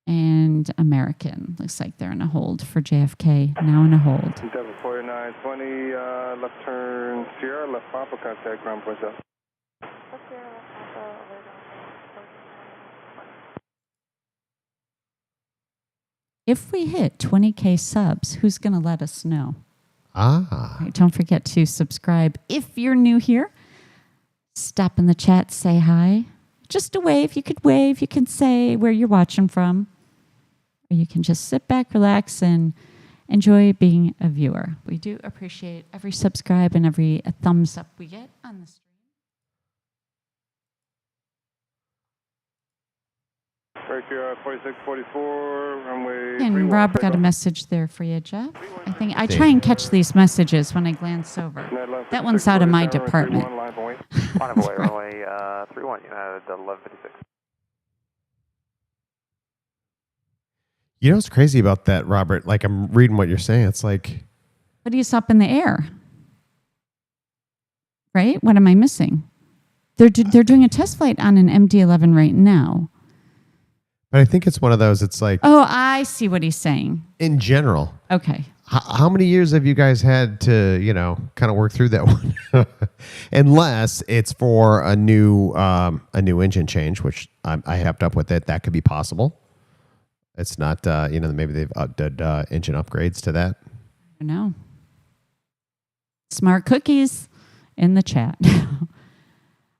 And American. Looks like they're in a hold for JFK. Now in a hold. 4920, left turn Sierra, left Papa, contact ground point up. If we hit 20K subs, who's going to let us know? Ah. Right, don't forget to subscribe. If you're new here, stop in the chat, say hi. Just a wave. You could wave. You can say where you're watching from. Or you can just sit back, relax, and enjoy being a viewer. We do appreciate every subscribe and every thumbs up we get on the stream. Right here, 4644, runway. And Robert got a message there for you, Jeff. I think I try and catch these messages when I glance over. That one's out of my department. Runway 31, United 1156. You know what's crazy about that, Robert? Like, I'm reading what you're saying. It's like, But he's up in the air. Right? What am I missing? They're doing a test flight on an MD-11 right now. but I think it's one of those, it's like, Oh, I see what he's saying. in general, Okay. how many years have you guys had to, kind of work through that one? Unless it's for a new engine change, which I happed up with it. That could be possible. It's not, maybe they've did engine upgrades to that. I don't know. Smart cookies in the chat. All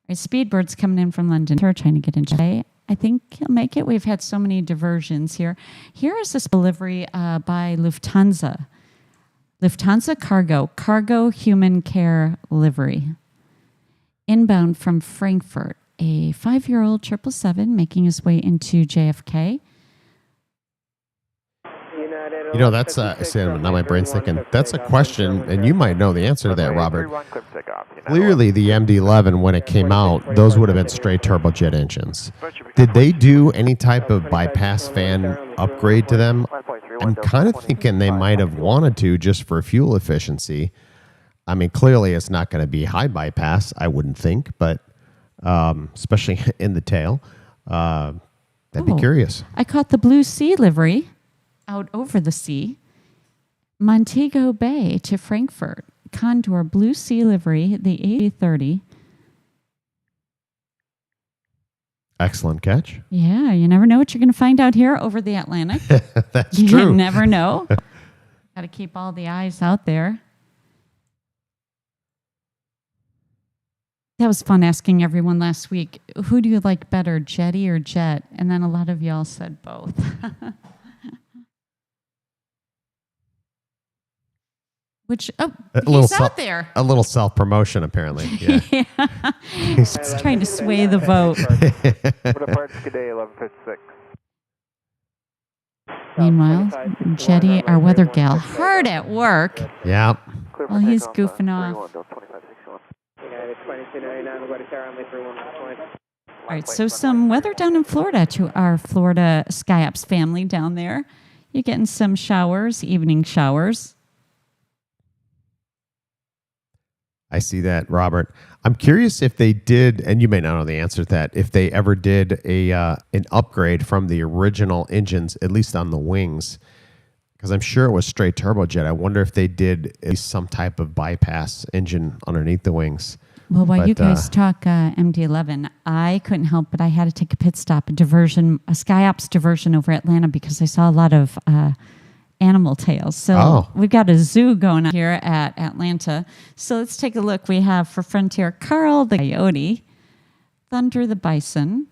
right, Speedbird's coming in from London. We're trying to get in today. I think he'll make it. We've had so many diversions here. Here is this delivery by Lufthansa. Lufthansa Cargo Human Care Livery. Inbound from Frankfurt. A 5-year-old 777 making his way into JFK. That's now my brain's thinking, that's a question, and you might know the answer to that, Robert. Clearly, the MD-11, when it came out, those would have been straight turbojet engines. Did they do any type of bypass fan upgrade to them? I'm kind of thinking they might have wanted to just for fuel efficiency. I mean, clearly it's not going to be high bypass, I wouldn't think, but especially in the tail. That'd be curious. I caught the Blue Sea livery out over the sea. Montego Bay to Frankfurt. Condor Blue Sea livery, the A330. Excellent catch. Yeah, you never know what you're going to find out here over the Atlantic. That's You true. never know. Got to keep all the eyes out there. That was fun asking everyone last week, who do you like better, Jetty or Jet? And then a lot of y'all said both. Which, he's out there. A little self-promotion, apparently. Yeah. Yeah. He's trying to sway the vote. Today, 1156. Meanwhile, Jetty, our weather gal, hard at work. Yeah. Well, he's goofing off. All right, so some weather down in Florida to our Florida SkyOps family down there. You're getting some showers, evening showers. I see that, Robert. I'm curious if they did, and you may not know the answer to that, if they ever did an upgrade from the original engines, at least on the wings, because I'm sure it was straight turbojet. I wonder if they did at least some type of bypass engine underneath the wings. Well, while you guys talk MD-11, I couldn't help but I had to take a pit stop, a SkyOps diversion over Atlanta because I saw a lot of animal tails. So we've got a zoo going on here at Atlanta. So let's take a look. We have for Frontier Carl the coyote. Thunder the Bison.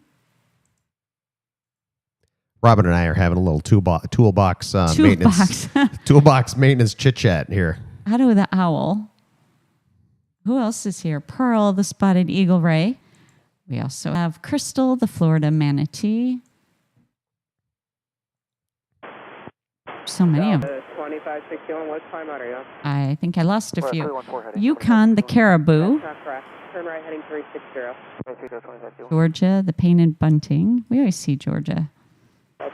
Robin and I are having a little toolbox maintenance toolbox maintenance chit chat here. Otto the Owl. Who else is here? Pearl the Spotted Eagle Ray. We also have Crystal the Florida Manatee. So many of them. 2561, what's time out, are you? I think I lost a few. Yukon the Caribou. Turn right heading 360. Georgia the Painted Bunting. We always see Georgia.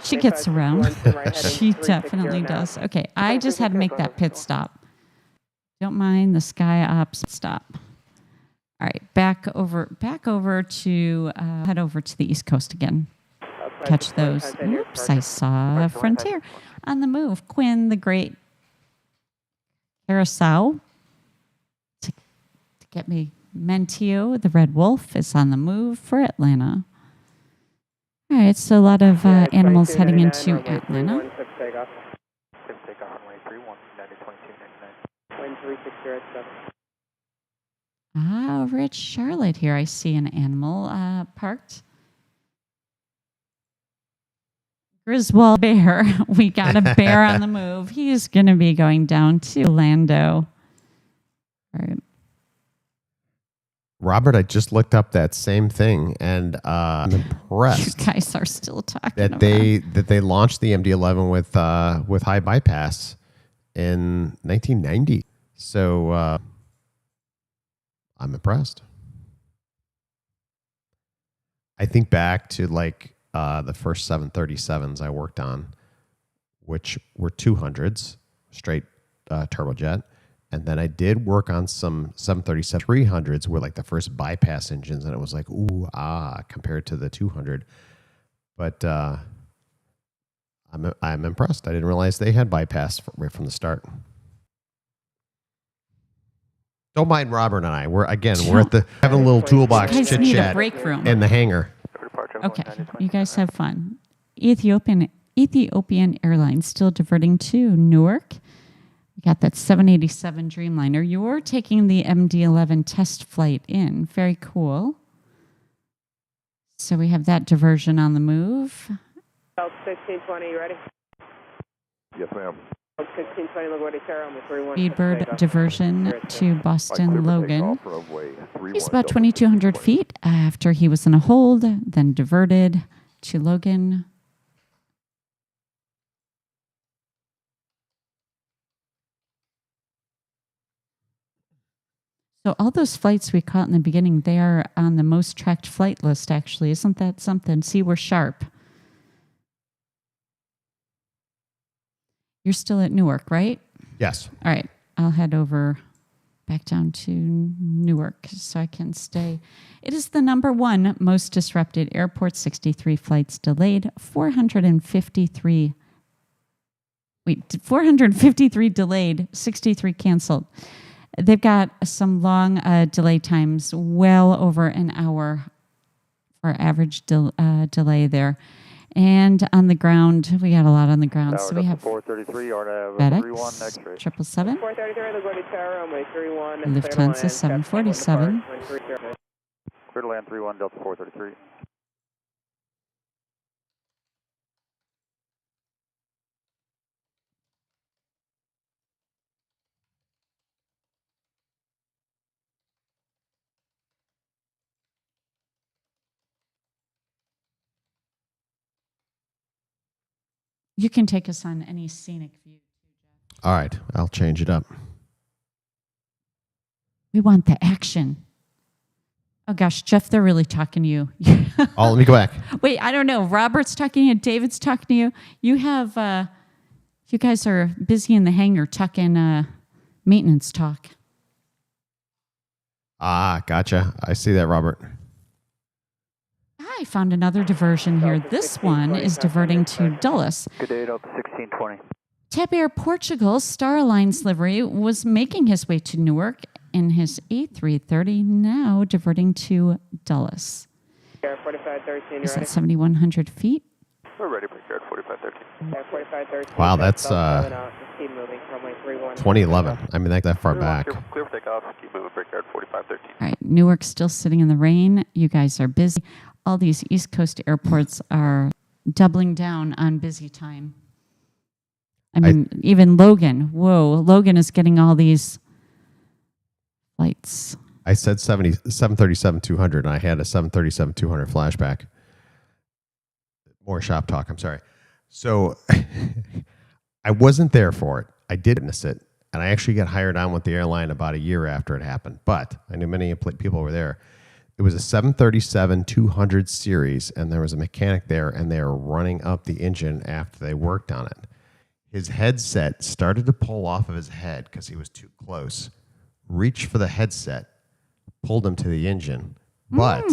She gets around. She definitely does. Okay, I just had to make that pit stop. Don't mind the SkyOps stop. All right, back over to head over to the East Coast again. Catch those. Oops, I saw Frontier on the move. Quinn the Great Carousel to get me. Mentio the Red Wolf is on the move for Atlanta. All right, so a lot of animals heading into Atlanta. Over at Charlotte here, I see an animal parked. Griswold Bear. We got a bear on the move. He's going to be going down to Orlando. All right. Robert, I just looked up that same thing, and I'm impressed. You guys are still talking that they launched the MD-11 with high bypass in 1990. So I'm impressed. I think back to like the first 737s I worked on, which were 200s, straight turbojet. And then I did work on some 737 300s were like the first bypass engines, and it was like, ooh, compared to the 200. But I'm impressed. I didn't realize they had bypass right from the start. Don't mind Robert and I. We're at the having a little toolbox chit chat break room in the hangar. Okay, you guys have fun. Ethiopian Airlines still diverting to Newark. We got that 787 Dreamliner. You're taking the MD-11 test flight in. Very cool. So we have that diversion on the move. 1620, you ready? Yes, ma'am. 1620, LaGuardia Terra, 31. Speedbird diversion to Boston Logan. He's about 2,200 feet after he was in a hold, then diverted to Logan. So all those flights we caught in the beginning, they are on the most tracked flight list, actually. Isn't that something? See, we're sharp. You're still at Newark, right? Yes. All right. I'll head over back down to Newark so I can stay. It is the #1 most disrupted airport, 63 flights delayed, 453 delayed, 63 canceled. They've got some long delay times, well over an hour for average delay there. And on the ground, we got a lot on the ground. So we have FedEx, 777, Lufthansa 747, Clear to land 31, Delta 433. You can take us on any scenic view. All right. I'll change it up. We want the action. Oh, gosh, Jeff, they're really talking to you. Oh, let me go back. Wait, I don't know. Robert's talking to you. David's talking to you. You have, you guys are busy in the hangar talking maintenance talk. Gotcha. I see that, Robert. I found another diversion here. This one is diverting to Dulles. Good day, Delta 1620. TAP Air Portugal Star Alliance livery was making his way to Newark in his A330, now diverting to Dulles. Air 4513, Is that 7,100 feet? We're ready for Air 4513. Air 4513. Wow, that's keep moving. Runway 31. 2011. I mean, that far back. Clear for takeoff. Keep moving. Brickyard 4513. All right, Newark's still sitting in the rain. You guys are busy. All these East Coast airports are doubling down on busy time. I mean, even Logan. Whoa, Logan is getting all these flights. I said 737-200, and I had a 737-200 flashback. More shop talk, I'm sorry. So I wasn't there for it. I did witness it, and I actually got hired on with the airline about a year after it happened. But I knew many people were there. It was a 737-200 series, and there was a mechanic there, and they were running up the engine after they worked on it. His headset started to pull off of his head because he was too close. Reached for the headset, pulled him to the engine. But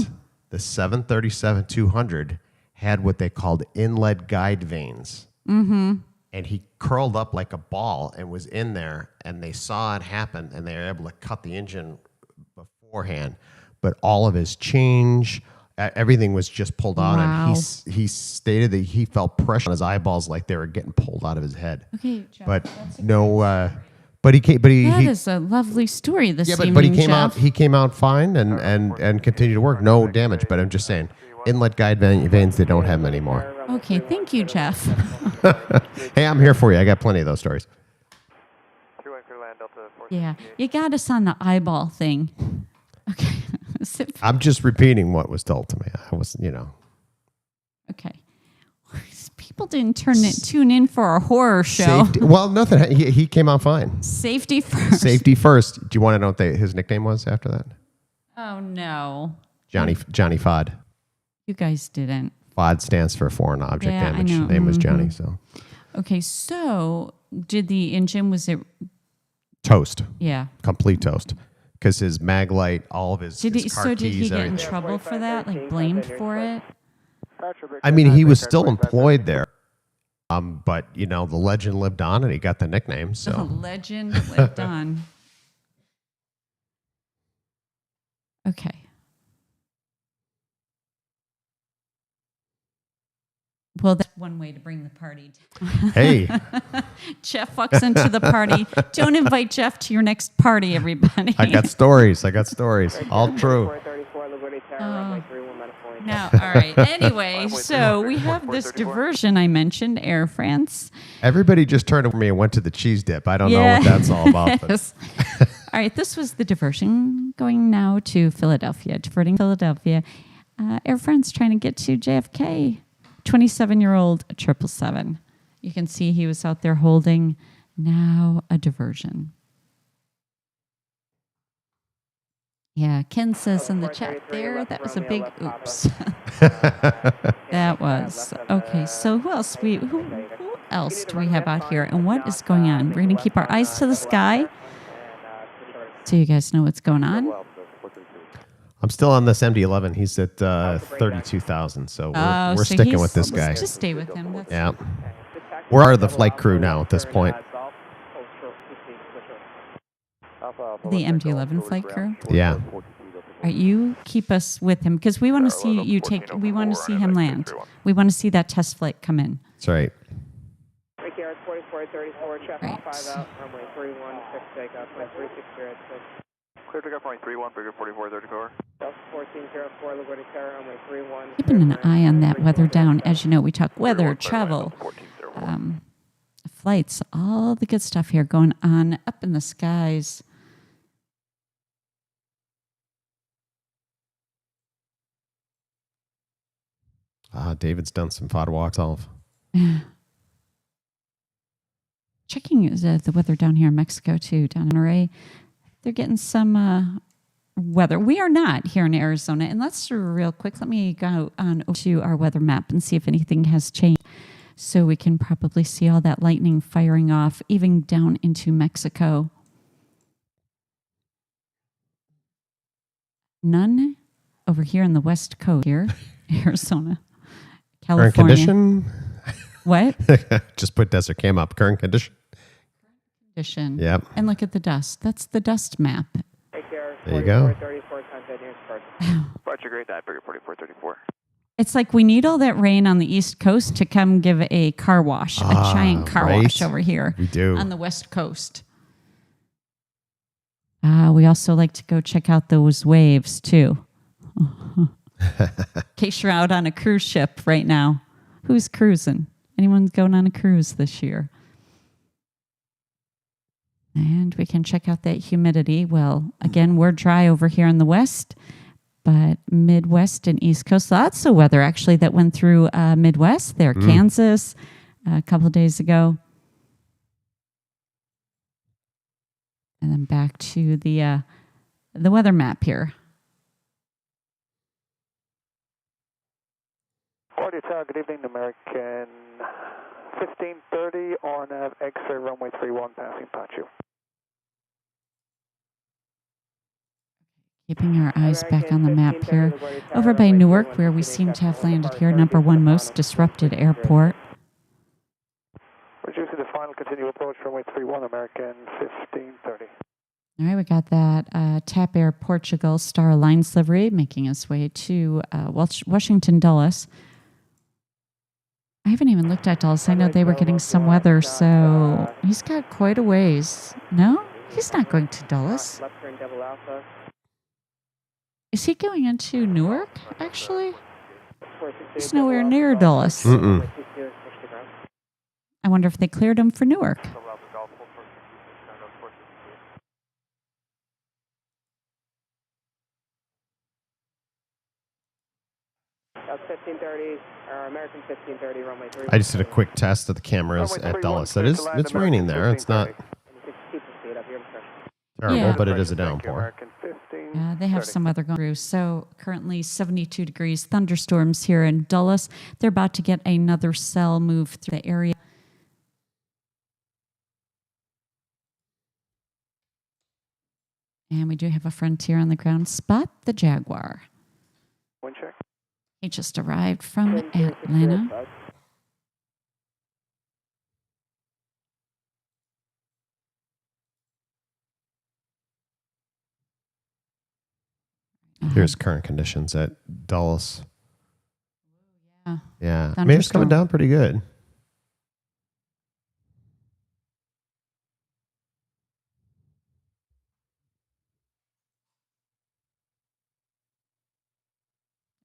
the 737-200 had what they called inlet guide vanes. Mm-hmm. And he curled up like a ball and was in there, and they saw it happen, and they were able to cut the engine beforehand. But all of his change, everything was just pulled out. Wow. And he stated that he felt pressure on his eyeballs like they were getting pulled out of his head. Okay, Jeff, but that's a no... But he came. But That he is a lovely story this evening, but he came Jeff. out. He came out fine and continued to work. No damage. But I'm just saying, inlet guide vanes, they don't have them anymore. Okay, thank you, Jeff. Hey, I'm here for you. I got plenty of those stories. Yeah, you got us on the eyeball thing. Okay. I'm just repeating what was told to me. I was, Okay. People didn't tune in for a horror show. Safety, well, nothing. He came out fine. Safety first. Safety first. Do you want to know what his nickname was after that? Oh, no. Johnny Fod. You guys didn't. FOD stands for foreign object damage. I know. Name was Johnny. So. Okay, so did the engine, was it? Toast. Yeah. Complete toast. Because his mag light, all of his car keys, did he get in everything. trouble for that? Like blamed for it? I mean, he was still employed there. But, the legend lived on and he got the nickname. So. The legend lived on. Okay. Well, that's one way to bring the party down. Hey. Jeff walks into the party. Don't invite Jeff to your next party, everybody. I got stories. All true. Now, all right. Anyway, so we have this diversion I mentioned, Air France. Everybody just turned over me and went to the cheese dip. I don't know what that's all about. But. All right. This was the diversion going now to Philadelphia, diverting Philadelphia. Air France trying to get to JFK. 27-year-old 777. You can see he was out there holding now a diversion. Yeah, Ken says in the chat there, that was a big oops. That was. Okay, so who else do we have out here? And what is going on? We're going to keep our eyes to the sky so you guys know what's going on. I'm still on this MD-11. He's at 32,000, so we're sticking with this guy. Just stay with him. That's yeah. We're part of the flight crew now at this point. The MD-11 flight crew? Yeah. All right, you keep us with him because we want to see we want to see him land. We want to see that test flight come in. That's right. Right. Clear to go runway 31, Brigger 4434. Keeping an eye on that weather down. As you know, we talk weather, travel, flights, all the good stuff here going on up in the skies. David's done some FOD walks off. Checking the weather down here in Mexico, too, down in Array. They're getting some weather. We are not here in Arizona. And let's do real quick. Let me go on to our weather map and see if anything has changed. So we can probably see all that lightning firing off, even down into Mexico. None over here on the west coast here, Arizona, California. Current condition? What? Just put desert cam up. Current condition? Condition. Yep. And look at the dust. That's the dust map. There you go. Roger, great night, Brigger 4434. It's like we need all that rain on the East Coast to come give a car wash, a giant car wash over here. We do. On the West Coast. We also like to go check out those waves too. In case you're out on a cruise ship right now. Who's cruising? Anyone going on a cruise this year? And we can check out that humidity. Well, again, we're dry over here in the West, but Midwest and East Coast, lots of weather actually that went through Midwest there, Kansas a couple of days ago. And then back to the weather map here. Good evening, American 1530 RNAV X-ray runway 31 passing Pachu. Keeping our eyes back on the map here. Over by Newark, where we seem to have landed here, number one most disrupted airport. Reducing the final continue approach runway 31 American 1530. All right, we got that TAP Air Portugal Star Alliance livery making its way to Washington Dulles. I haven't even looked at Dulles. I know they were getting some weather, so he's got quite a ways. No, he's not going to Dulles. Is he going into Newark, actually? He's nowhere near Dulles. I wonder if they cleared him for Newark. That's 1530, American 1530, runway 3. I just did a quick test of the cameras at Dulles. It's raining there. It's not terrible, but it is a downpour. Yeah, they have some weather going through. So currently 72 degrees, thunderstorms here in Dulles. They're about to get another cell move through the area. And we do have a Frontier on the ground. Spot the Jaguar. Wind check. He just arrived from Atlanta. Here's current conditions at Dulles. Yeah. I mean, it's coming down pretty good.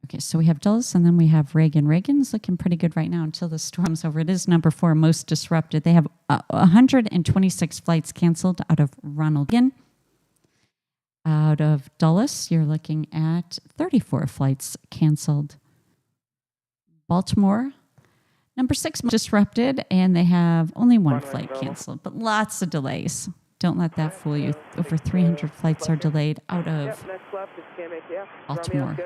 Okay, so we have Dulles, and then we have Reagan. Reagan's looking pretty good right now until the storm's over. It is number 4 most disrupted. They have 126 flights canceled out of Ronald Reagan. Out of Dulles, you're looking at 34 flights canceled. Baltimore, number 6 most disrupted, and they have only 1 flight canceled, but lots of delays. Don't let that fool you. Over 300 flights are delayed out of Baltimore.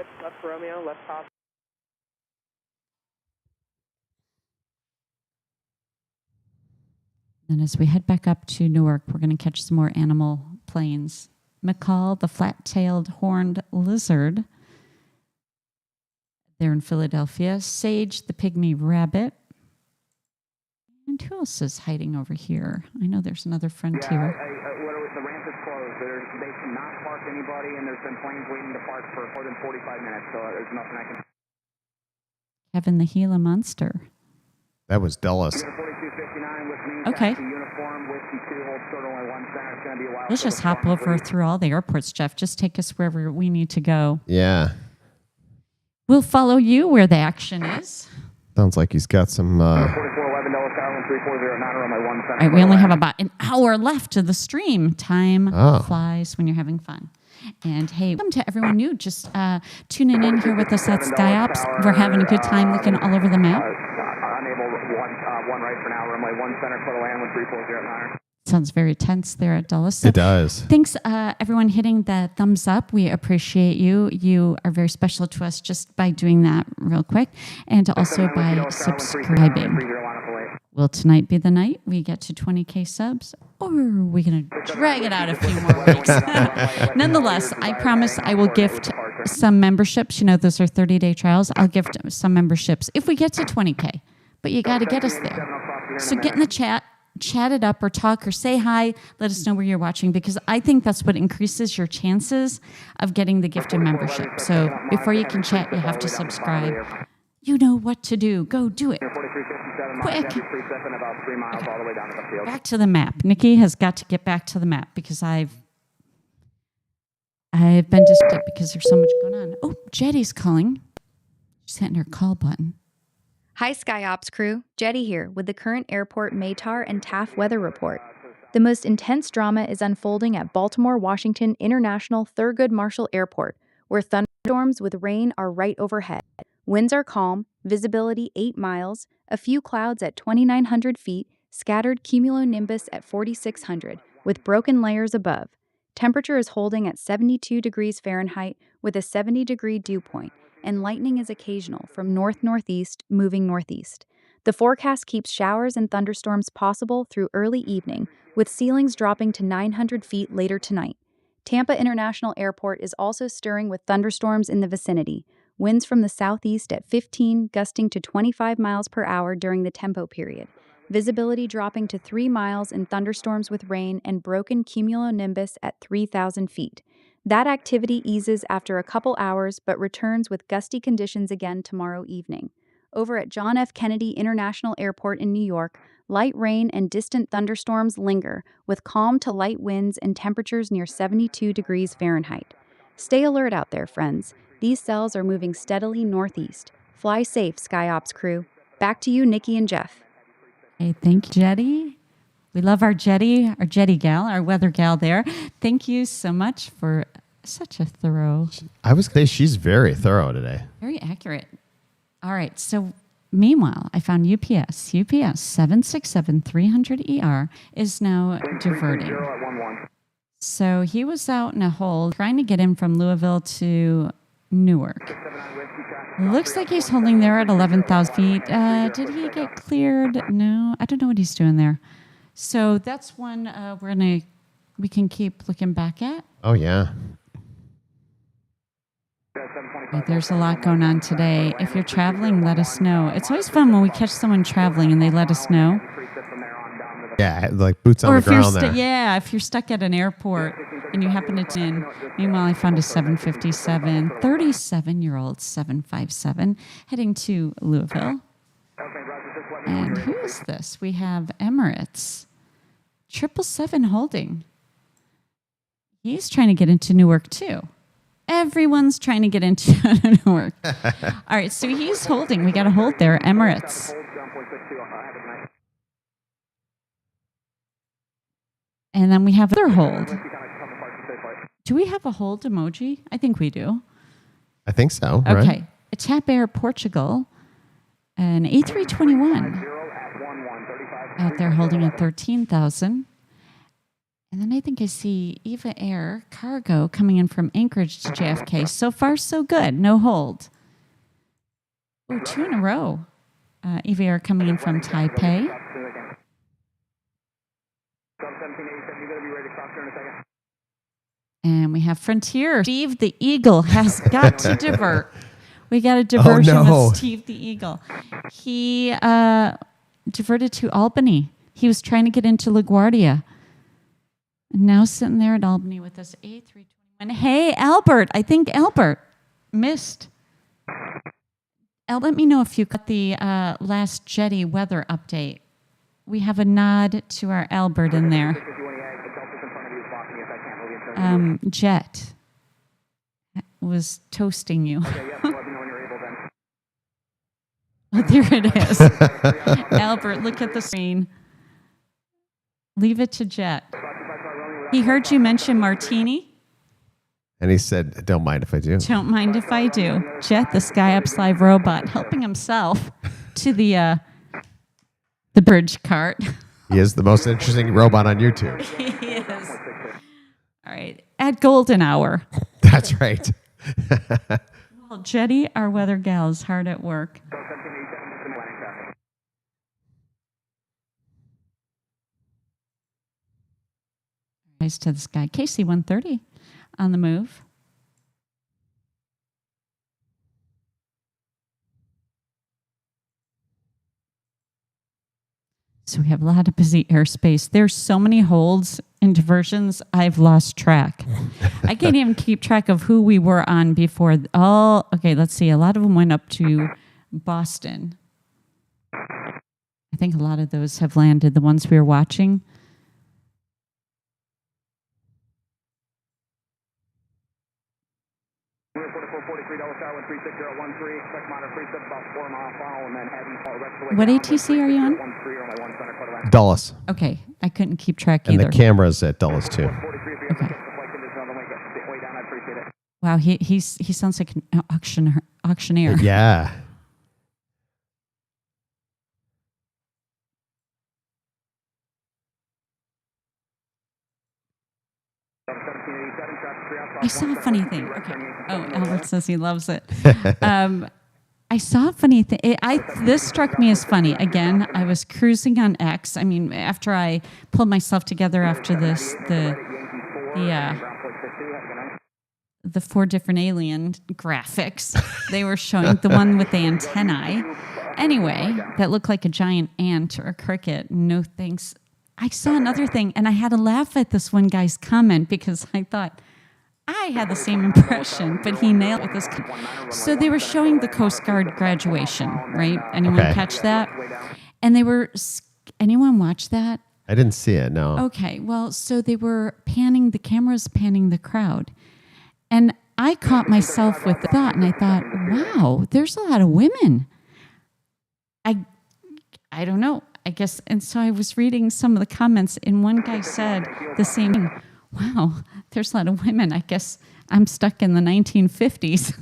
And as we head back up to Newark, we're going to catch some more animal planes. McCall, the flat-tailed horned lizard. They're in Philadelphia. Sage, the pygmy rabbit. And who else is hiding over here? I know there's another Frontier. The ramp is closed. They cannot park anybody, and there's been planes waiting to park for more than 45 minutes, so there's nothing I can... Kevin the Gila Monster. That was Dulles. Okay. We'll just hop over through all the airports, Jeff. Just take us wherever we need to go. Yeah. We'll follow you where the action is. Sounds like he's got some... All right, we only have about an hour left of the stream. Time flies when you're having fun. And hey, welcome to everyone new. Just tuning in here with us at SkyOps. We're having a good time looking all over the map. Unable one right for now. Runway 1 center, clear to land with 340 at Niner. Sounds very tense there at Dulles. So it does. Thanks, everyone, hitting the thumbs up. We appreciate you. You are very special to us just by doing that real quick, and also by subscribing. Will tonight be the night we get to 20K subs, or are we going to drag it out a few more weeks? Nonetheless, I promise I will gift some memberships. You know, those are 30-day trials. I'll gift some memberships if we get to 20K, but you got to get us there. So get in the chat. Chat it up or talk or say hi. Let us know where you're watching, because I think that's what increases your chances of getting the gifted membership. So before you can chat, you have to subscribe. You know what to do. Go do it. 4357 Quick. precip about 3 miles all the way down to the field. Back to the map. Nikki has got to get back to the map because I've been distracted because there's so much going on. Oh, Jetty's calling. She's hitting her call button. Hi, SkyOps crew. Jetty here with the current airport METAR and TAF weather report. The most intense drama is unfolding at Baltimore Washington International Thurgood Marshall Airport, where thunderstorms with rain are right overhead. Winds are calm, visibility 8 miles, a few clouds at 2,900 feet, scattered cumulonimbus at 4,600, with broken layers above. Temperature is holding at 72 degrees Fahrenheit with a 70-degree dew point, and lightning is occasional from north-northeast moving northeast. The forecast keeps showers and thunderstorms possible through early evening, with ceilings dropping to 900 feet later tonight. Tampa International Airport is also stirring with thunderstorms in the vicinity. Winds from the southeast at 15, gusting to 25 miles per hour during the tempo period. Visibility dropping to 3 miles in thunderstorms with rain and broken cumulonimbus at 3,000 feet. That activity eases after a couple hours but returns with gusty conditions again tomorrow evening. Over at John F. Kennedy International Airport in New York, light rain and distant thunderstorms linger, with calm to light winds and temperatures near 72 degrees Fahrenheit. Stay alert out there, friends. These cells are moving steadily northeast. Fly safe, SkyOps crew. Back to you, Nikki and Jeff. Hey, thank you, Jetty. We love our Jetty gal, our weather gal there. Thank you so much for such a thorough. I was going to say she's very thorough today. Very accurate. All right. So meanwhile, I found UPS 767-300ER is now diverting. So he was out in a hole trying to get in from Louisville to Newark. Looks like he's holding there at 11,000 feet. Did he get cleared? No, I don't know what he's doing there. So that's one we can keep looking back at. Oh, yeah. There's a lot going on today. If you're traveling, let us know. It's always fun when we catch someone traveling and they let us know. Yeah, like boots on the ground there. Yeah, if you're stuck at an airport and you happen to tune in. Meanwhile, I found a 757, 37-year-old 757 heading to Louisville. And who is this? We have Emirates. 777 holding. He's trying to get into Newark too. Everyone's trying to get into Newark. All right, so he's holding. We got to hold there, Emirates. And then we have another hold. Do we have a hold emoji? I think we do. I think so. Okay. Right? A TAP Air Portugal, an A321 out there holding at 13,000. And then I think I see Eva Air Cargo coming in from Anchorage to JFK. So far, so good. No hold. Oh, 2 in a row. Eva Air coming in from Taipei. And we have Frontier. Steve the Eagle has got to divert. We got a diversion with Steve the Eagle. He diverted to Albany. He was trying to get into LaGuardia. And now sitting there at Albany with this A321. Hey, Albert. I think Albert missed. Let me know if you got the last Jetty weather update. We have a nod to our Albert in there. Jet was toasting you. Oh, there it is. Albert, look at the screen. Leave it to Jet. He heard you mention martini. And he said, don't mind if I do. Don't mind if I do. Jet, the SkyOps Live robot, helping himself to the bridge cart. He is the most interesting robot on YouTube. He is. All right. At golden hour. That's right. Well, Jetty, our weather gal, is hard at work. Rise to the sky. KC-130 on the move. So we have a lot of busy airspace. There's so many holds and diversions, I've lost track. I can't even keep track of who we were on before. Okay, let's see. A lot of them went up to Boston. I think a lot of those have landed, the ones we were watching. What ATC are you on? Dulles. Okay, I couldn't keep track And either. the camera's at Dulles too. Okay. Wow, he sounds like an auctioneer. Yeah. I saw a funny thing. Okay. Oh, Albert says he loves it. I saw a funny thing. This struck me as funny. Again, I was cruising on X. I mean, after I pulled myself together after this, the 4 different alien graphics, they were showing the one with the antennae. Anyway, that looked like a giant ant or a cricket. No thanks. I saw another thing, and I had to laugh at this one guy's comment because I thought, I had the same impression, but he nailed it with this. So they were showing the Coast Guard graduation, right? Anyone catch that? And anyone watch that? I didn't see it, no. Okay, well, so they were the cameras panning the crowd. And I caught myself with the thought, and I thought, wow, there's a lot of women. I don't know, I guess. And so I was reading some of the comments, and one guy said the same thing. Wow, there's a lot of women. I guess I'm stuck in the 1950s.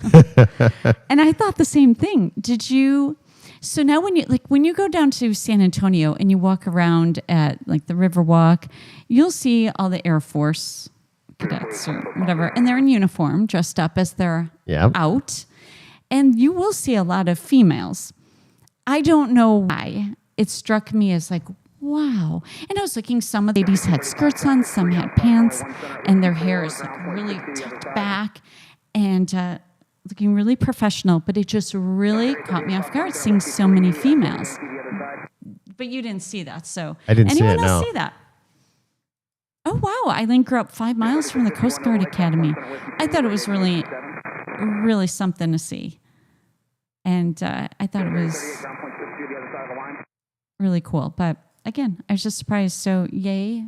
And I thought the same thing. So now when you go down to San Antonio and you walk around at like the Riverwalk, you'll see all the Air Force cadets or whatever, and they're in uniform, dressed up as they're out. And you will see a lot of females. I don't know why. It struck me as like, wow. And I was looking, some of the ladies had skirts on, some had pants, and their hair is like really tucked back and looking really professional, but it just really caught me off guard seeing so many females. But you didn't see that, so. I didn't see it, anyone else no. see that? Oh, wow. Eileen grew up 5 miles from the Coast Guard Academy. I thought it was really, really something to see. And I thought it was really cool. But again, I was just surprised. So, yay,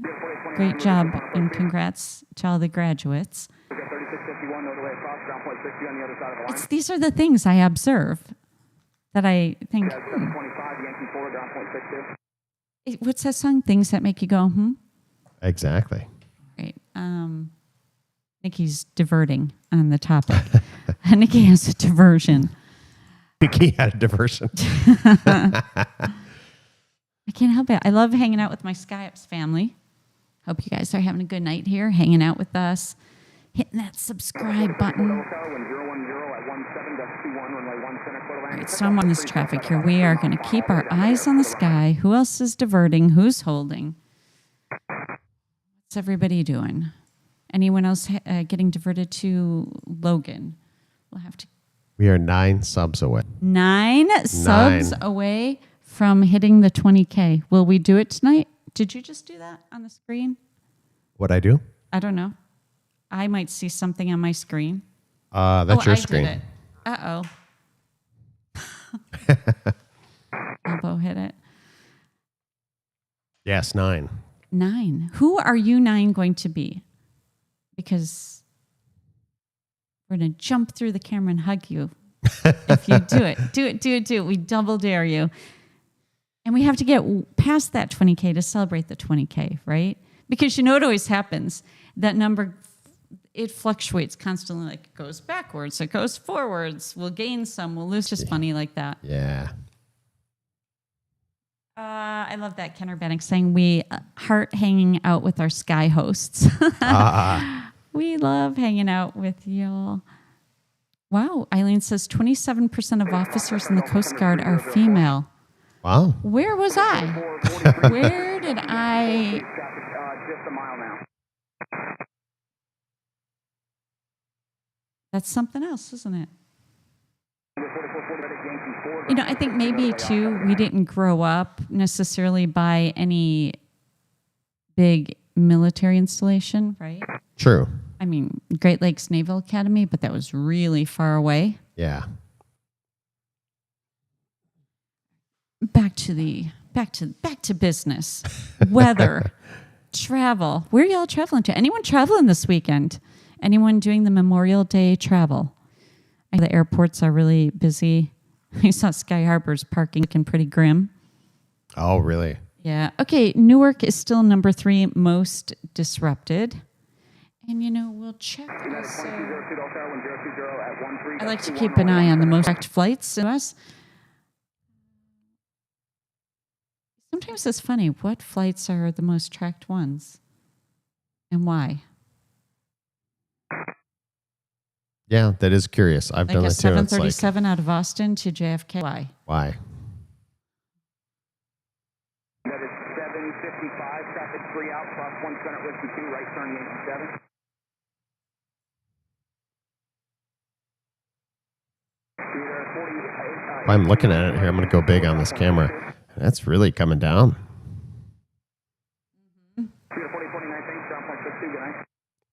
great job, and congrats to all the graduates. These are the things I observe that I think, What's that song? Things that make you go, Exactly. Right. Nikki's diverting on the topic. Nikki has a diversion. Nikki had a diversion. I can't help it. I love hanging out with my SkyOps family. Hope you guys are having a good night here, hanging out with us, hitting that subscribe button. All right, so I'm on this traffic here. We are going to keep our eyes on the sky. Who else is diverting? Who's holding? What's everybody doing? Anyone else getting diverted to Logan? We'll have to. We are 9 subs away. 9 subs away from hitting the 20K. Will we do it tonight? Did you just do that on the screen? What'd I do? I don't know. I might see something on my screen. That's your screen. Did it. Uh-oh. Elbow hit it. Yes, 9. 9. Who are you 9 going to be? Because we're going to jump through the camera and hug you if you do it. Do it. We double dare you. And we have to get past that 20K to celebrate the 20K, right? Because you know what always happens? That number, it fluctuates constantly. Like it goes backwards, it goes forwards. We'll gain some, we'll lose. Just funny like that. Yeah. I love that Kenner Bannock saying we heart hanging out with our Sky hosts. We love hanging out with y'all. Wow, Eileen says 27% of officers in the Coast Guard are female. Wow. Where was I? Where did I? Just a mile now. That's something else, isn't it? You know, I think maybe, too, we didn't grow up necessarily by any big military installation, right? True. I mean, Great Lakes Naval Academy, but that was really far away. Yeah. back to business. Weather, travel. Where are y'all traveling to? Anyone traveling this weekend? Anyone doing the Memorial Day travel? I know the airports are really busy. I saw Sky Harbor's parking looking pretty grim. Oh, really? Yeah. Okay. Newark is still number 3 most disrupted. And, we'll check. I like to keep an eye on the most direct flights in us. Sometimes it's funny. What flights are the most tracked ones? And why? Yeah, that is curious. I've done that too. 737 out of Austin to JFK. Why? Why? That is 755, traffic 3 out, cross 1 center, whiskey 2, right turn Yankee 7. If I'm looking at it here, I'm going to go big on this camera. That's really coming down.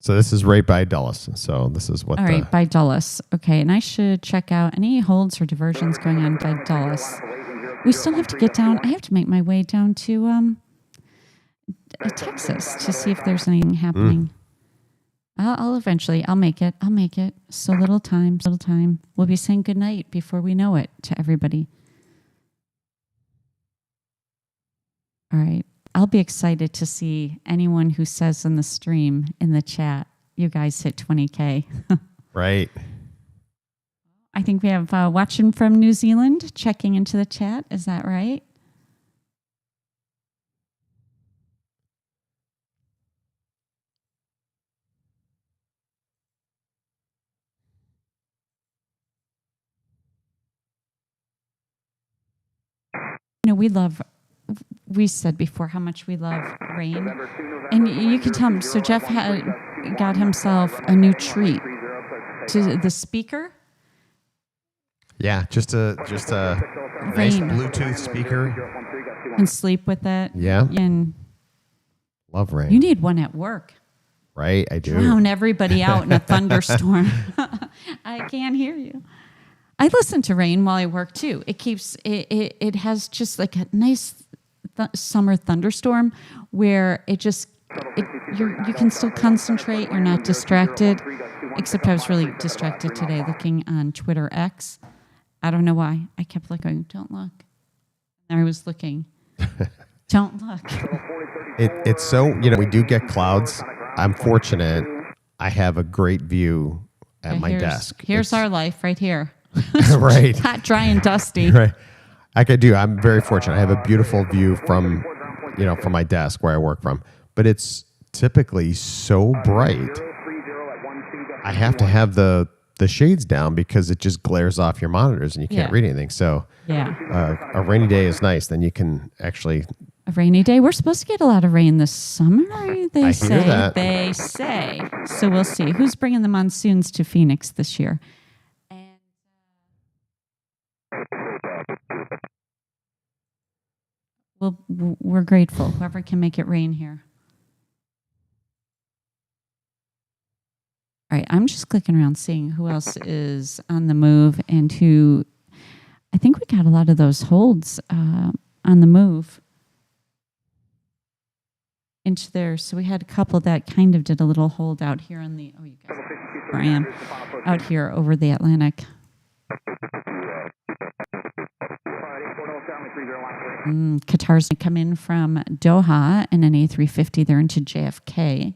So this is right by Dulles. So this is what. All right, by Dulles. Okay, and I should check out any holds or diversions going on by Dulles. We still have to get down. I have to make my way down to Texas to see if there's anything happening. I'll eventually. I'll make it. So little time. We'll be saying goodnight before we know it to everybody. All right. I'll be excited to see anyone who says in the stream, in the chat, you guys hit 20K. Right. I think we have watching from New Zealand checking into the chat. Is that right? We said before how much we love rain. And you can tell him. So Jeff got himself a new treat. To the speaker? Yeah, just a nice Bluetooth speaker. And sleep with it. Yeah. And love rain. You need one at work. Right, I do. Drown everybody out in a thunderstorm. I can't hear you. I listen to rain while I work too. It keeps it has just like a nice summer thunderstorm where you can still concentrate. You're not distracted. Except I was really distracted today looking on Twitter X. I don't know why. I kept looking. Don't look. And I was looking. Don't look. It's so we do get clouds. I'm fortunate. I have a great view at my desk. Here's our life right here. Right. Hot, dry, and dusty. Right. I'm very fortunate. I have a beautiful view from my desk where I work from. But it's typically so bright. I have to have the shades down because it just glares off your monitors and you can't read anything. So a rainy day is nice. Then you can actually... A rainy day? We're supposed to get a lot of rain this summer, They say. So we'll see. Who's bringing the monsoons to Phoenix this year? Well, we're grateful. Whoever can make it rain here. All right, I'm just clicking around seeing who else is on the move and who... I think we got a lot of those holds on the move into there. So we had a couple that kind of did a little hold out here on the... Oh, you guys... Where I am. Out here over the Atlantic. Qatar's going to come in from Doha in an A350 there into JFK.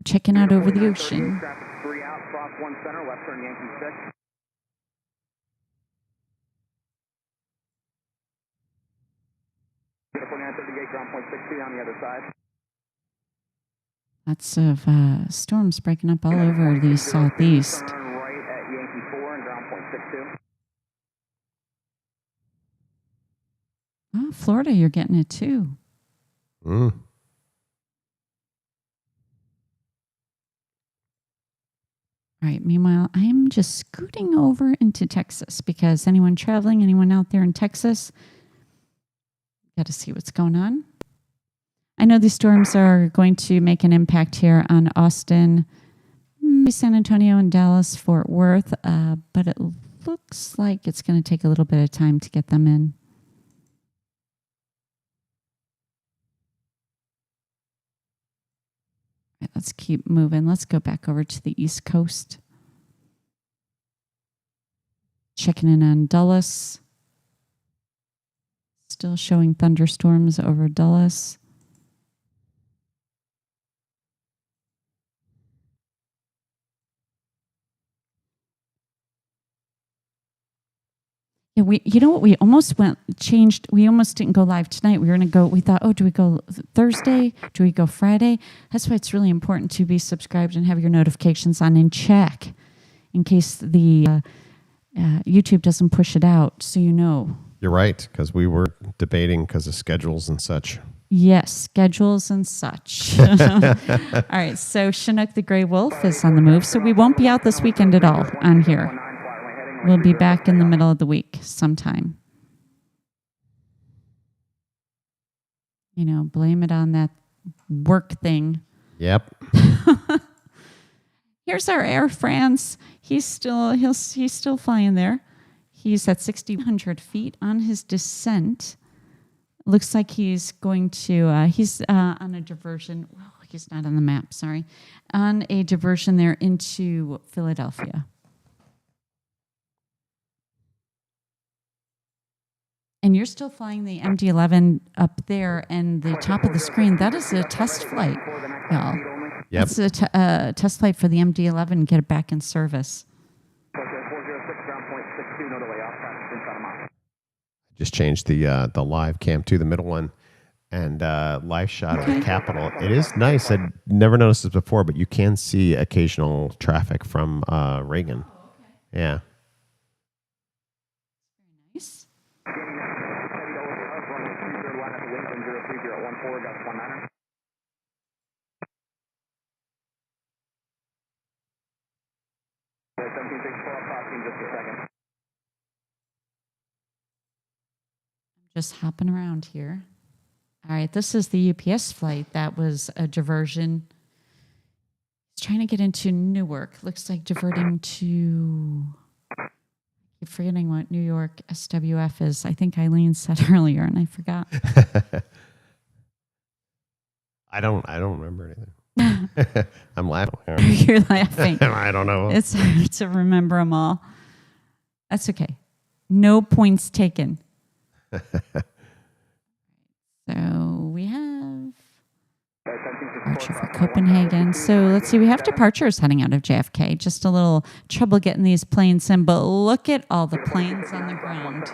Checking out over the ocean. 3 out, cross 1 center, left turn Yankee 6. Get a 4938, ground point 60 on the other side. Lots of storms breaking up all over the southeast. Turn right at Yankee 4 and ground point 62. Oh, Florida, you're getting it too. Mm. All right. Meanwhile, I am just scooting over into Texas because anyone traveling, anyone out there in Texas, got to see what's going on. I know these storms are going to make an impact here on Austin, San Antonio, and Dallas, Fort Worth, but it looks like it's going to take a little bit of time to get them in. Let's keep moving. Let's go back over to the East Coast. Checking in on Dulles. Still showing thunderstorms over Dulles. Yeah, you know what? We almost changed. We almost didn't go live tonight. We were going to go. We thought, oh, do we go Thursday? Do we go Friday? That's why it's really important to be subscribed and have your notifications on and check in case the YouTube doesn't push it out, so you know. You're right, because we were debating because of schedules and such. Yes, schedules and such. All right, so Chinook the Gray Wolf is on the move, so we won't be out this weekend at all on here. We'll be back in the middle of the week sometime. You know, blame it on that work thing. Yep. Here's our Air France. He's still flying there. He's at 6,100 feet on his descent. Looks like he's going to, he's on a diversion. Oh, he's not on the map, sorry. On a diversion there into Philadelphia. And you're still flying the MD-11 up there, and the top of the screen, that is a test flight, y'all. Yep. That's a test flight for the MD-11, get it back in service. Just changed the live cam to the middle one, and live shot of the Capitol. It is nice. I'd never noticed this before, but you can see occasional traffic from Reagan. Oh, okay. Yeah. Very nice. Just hopping around here. All right, this is the UPS flight. That was a diversion. It's trying to get into Newark. Looks like diverting to... I keep forgetting what New York SWF is. I think Eileen said earlier, and I forgot. I don't remember anything. I'm laughing. You're laughing. I don't know. It's hard to remember them all. That's okay. No points taken. So we have departure for Copenhagen. So let's see, we have departures heading out of JFK. Just a little trouble getting these planes in, but look at all the planes on the ground.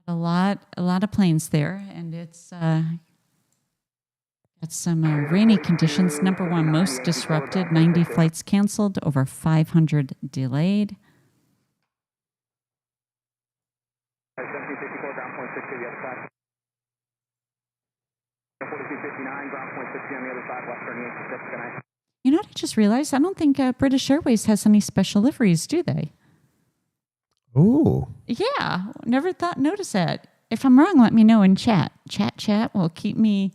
A lot of planes there, and it's got some rainy conditions. Number one, most disrupted, 90 flights canceled, over 500 delayed. You know what I just realized? I don't think British Airways has any special liveries, do they? Ooh. Yeah, never noticed that. If I'm wrong, let me know in chat. Chat will keep me,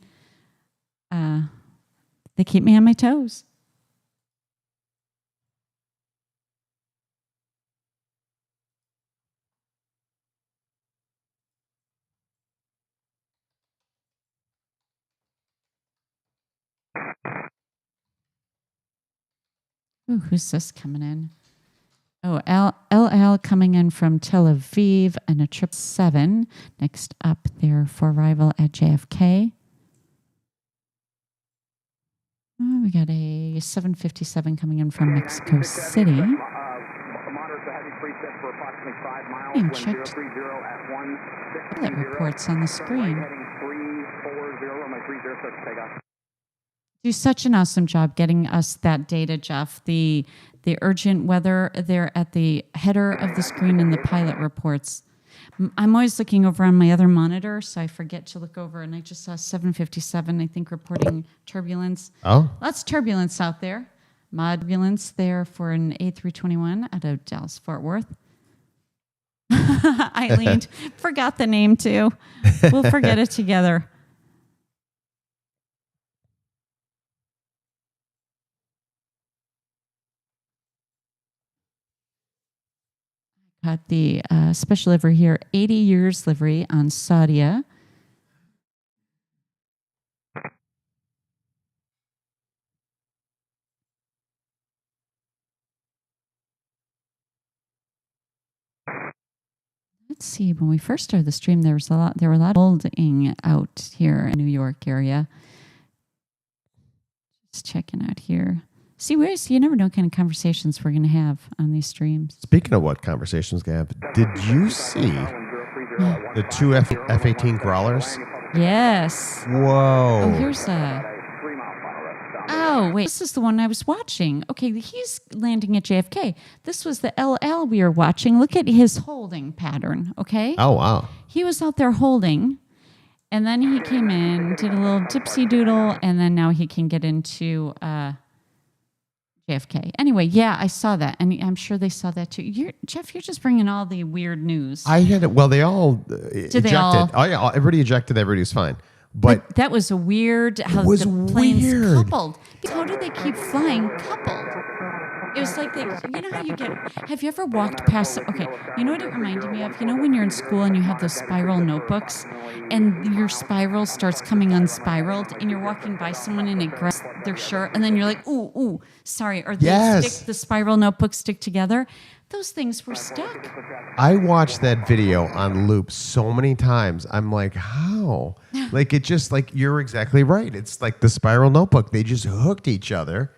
they keep me on my toes. Ooh, who's this coming in? Oh, LL coming in from Tel Aviv and a 777. Next up there for arrival at JFK. Oh, we got a 757 coming in from Mexico City. And checked pilot reports on the screen. Do such an awesome job getting us that data, Jeff. The urgent weather there at the header of the screen and the pilot reports. I'm always looking over on my other monitor, so I forget to look over. And I just saw 757, I think, reporting turbulence. Oh. Lots of turbulence out there. Mod turbulence there for an A321 out of Dallas-Fort Worth. Eileen forgot the name, too. We'll forget it together. Got the special livery here, 80 years livery on Saudia. Let's see. When we first started the stream, there were a lot of holding out here in New York area. Just checking out here. See, you never know what kind of conversations we're going to have on these streams. Speaking of what conversations, Gab, did you see the two F-18 Growlers? Yes. Whoa. Oh, here's a... Oh, wait. This is the one I was watching. Okay, he's landing at JFK. This was the LL we were watching. Look at his holding pattern, okay? Oh, wow. He was out there holding, and then he came in, did a little dipsy doodle, and then now he can get into JFK. Anyway, yeah, I saw that, and I'm sure they saw that too. Jeff, you're just bringing all the weird news. I had it. Well, they all ejected. They all? Oh, yeah. Everybody ejected. Everybody was fine. But that was a weird how the planes coupled. How do they keep flying coupled? It was like you know how you get. Have you ever walked past? Okay, you know what it reminded me of? You know when you're in school and you have those spiral notebooks, and your spiral starts coming unspiraled, and you're walking by someone and it grabs their shirt, and then you're like, ooh, sorry, or the spiral notebooks stick together. Those things were stuck. I watched that video on loop so many times. I'm like, how? Like, it just, like, you're exactly right. It's like the spiral notebook. They just hooked each other,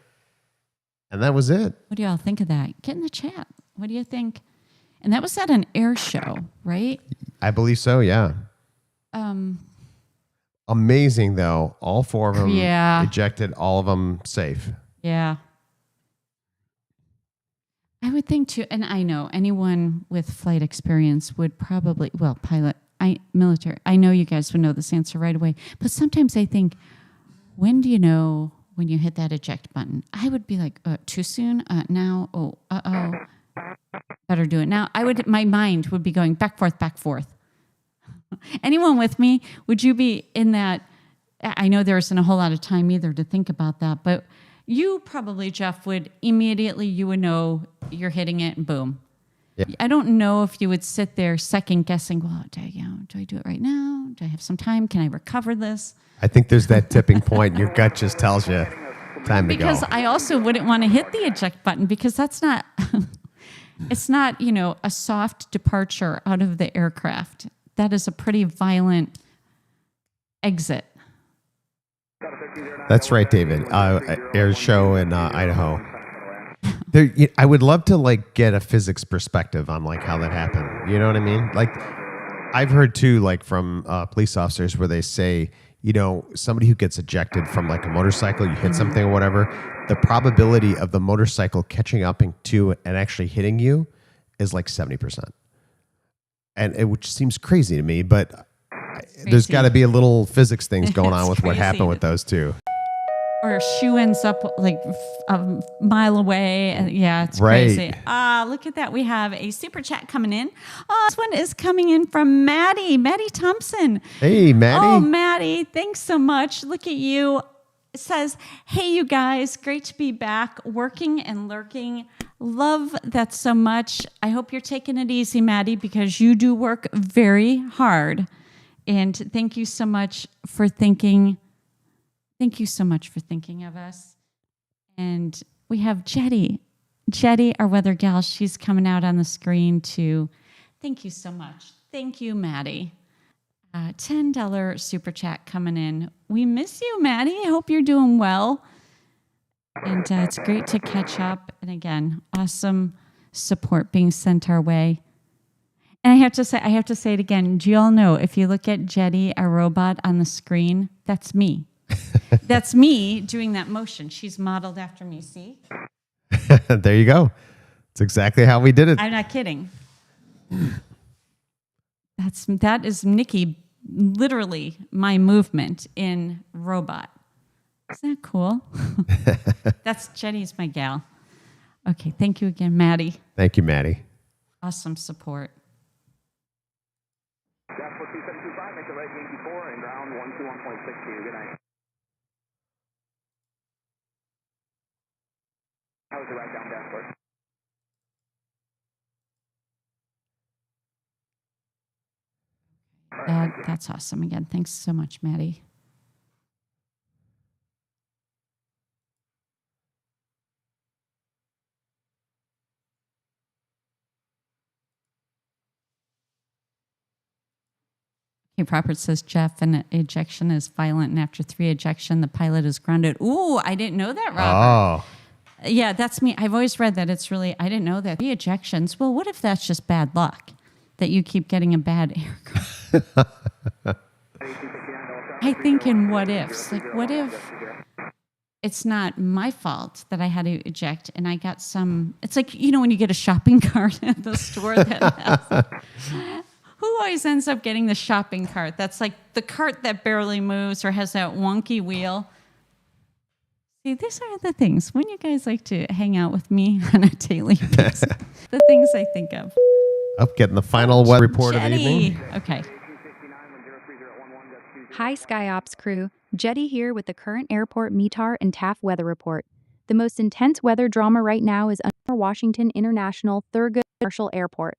and that was it. What do y'all think of that? Get in the chat. What do you think? And that was at an air show, right? I believe so, yeah. Amazing, though. All four of them ejected, all of them safe. Yeah. I would think too, and I know anyone with flight experience would probably, pilot, military, I know you guys would know this answer right away, but sometimes I think, when do you know when you hit that eject button? I would be like, too soon? Now? Better do it now. My mind would be going back, forth. Anyone with me, would you be in that? I know there isn't a whole lot of time either to think about that, but you probably, Jeff, would know you're hitting it and boom. Yep. I don't know if you would sit there second guessing, well, do I do it right now? Do I have some time? Can I recover this? I think there's that tipping point. Your gut just tells you time to go. Because I also wouldn't want to hit the eject button because that's not, it's not, a soft departure out of the aircraft. That is a pretty violent exit. That's right, David. Air show in Idaho. I would love to get a physics perspective on how that happened. You know what I mean? I've heard too, from police officers where they say, somebody who gets ejected from a motorcycle, you hit something or whatever, the probability of the motorcycle catching up and actually hitting you is 70%. And which seems crazy to me, but there's got to be a little physics things going on with what happened with those two. Or a shoe ends up a mile away. And yeah, it's crazy. Look at that. We have a super chat coming in. Oh, this one is coming in from Maddie Thompson. Hey, Maddie. Oh, Maddie, thanks so much. Look at you. It says, hey, you guys, great to be back working and lurking. Love that so much. I hope you're taking it easy, Maddie, because you do work very hard. And thank you so much for thinking. Thank you so much for thinking of us. And we have Jetty, our weather gal. She's coming out on the screen too. Thank you so much. Thank you, Maddie. $10 super chat coming in. We miss you, Maddie. I hope you're doing well. And it's great to catch up. And again, awesome support being sent our way. And I have to say it again. Do you all know, if you look at Jetty, our robot on the screen, that's me. That's me doing that motion. She's modeled after me, see? There you go. It's exactly how we did it. I'm not kidding. That is Nikki, literally my movement in robot. Isn't that cool? That's Jenny's my gal. Okay, thank you again, Maddie. Thank you, Maddie. Awesome support. Dashboard 2725, make the right Yankee 4 and ground 121.62. Good night. How was the ride down dashboard? That's awesome again. Thanks so much, Maddie. Cape Robert says, Jeff, an ejection is violent, and after 3 ejection, the pilot is grounded. Ooh, I didn't know that, Robert. Oh. Yeah, that's me. I've always read that it's really, I didn't know that. 3 ejections. Well, what if that's just bad luck? That you keep getting a bad aircraft? I think in what ifs. Like, what if it's not my fault that I had to eject and I got some, it's like, you know, when you get a shopping cart at the store that has, who always ends up getting the shopping cart? That's like the cart that barely moves or has that wonky wheel. See, these are the things. When you guys like to hang out with me on a daily basis, the things I think of. Up, getting the final weather report of the evening. Okay. Hi, SkyOps crew. Jetty here with the current airport METAR and TAF weather report. The most intense weather drama right now is under Washington International Thurgood Marshall Airport.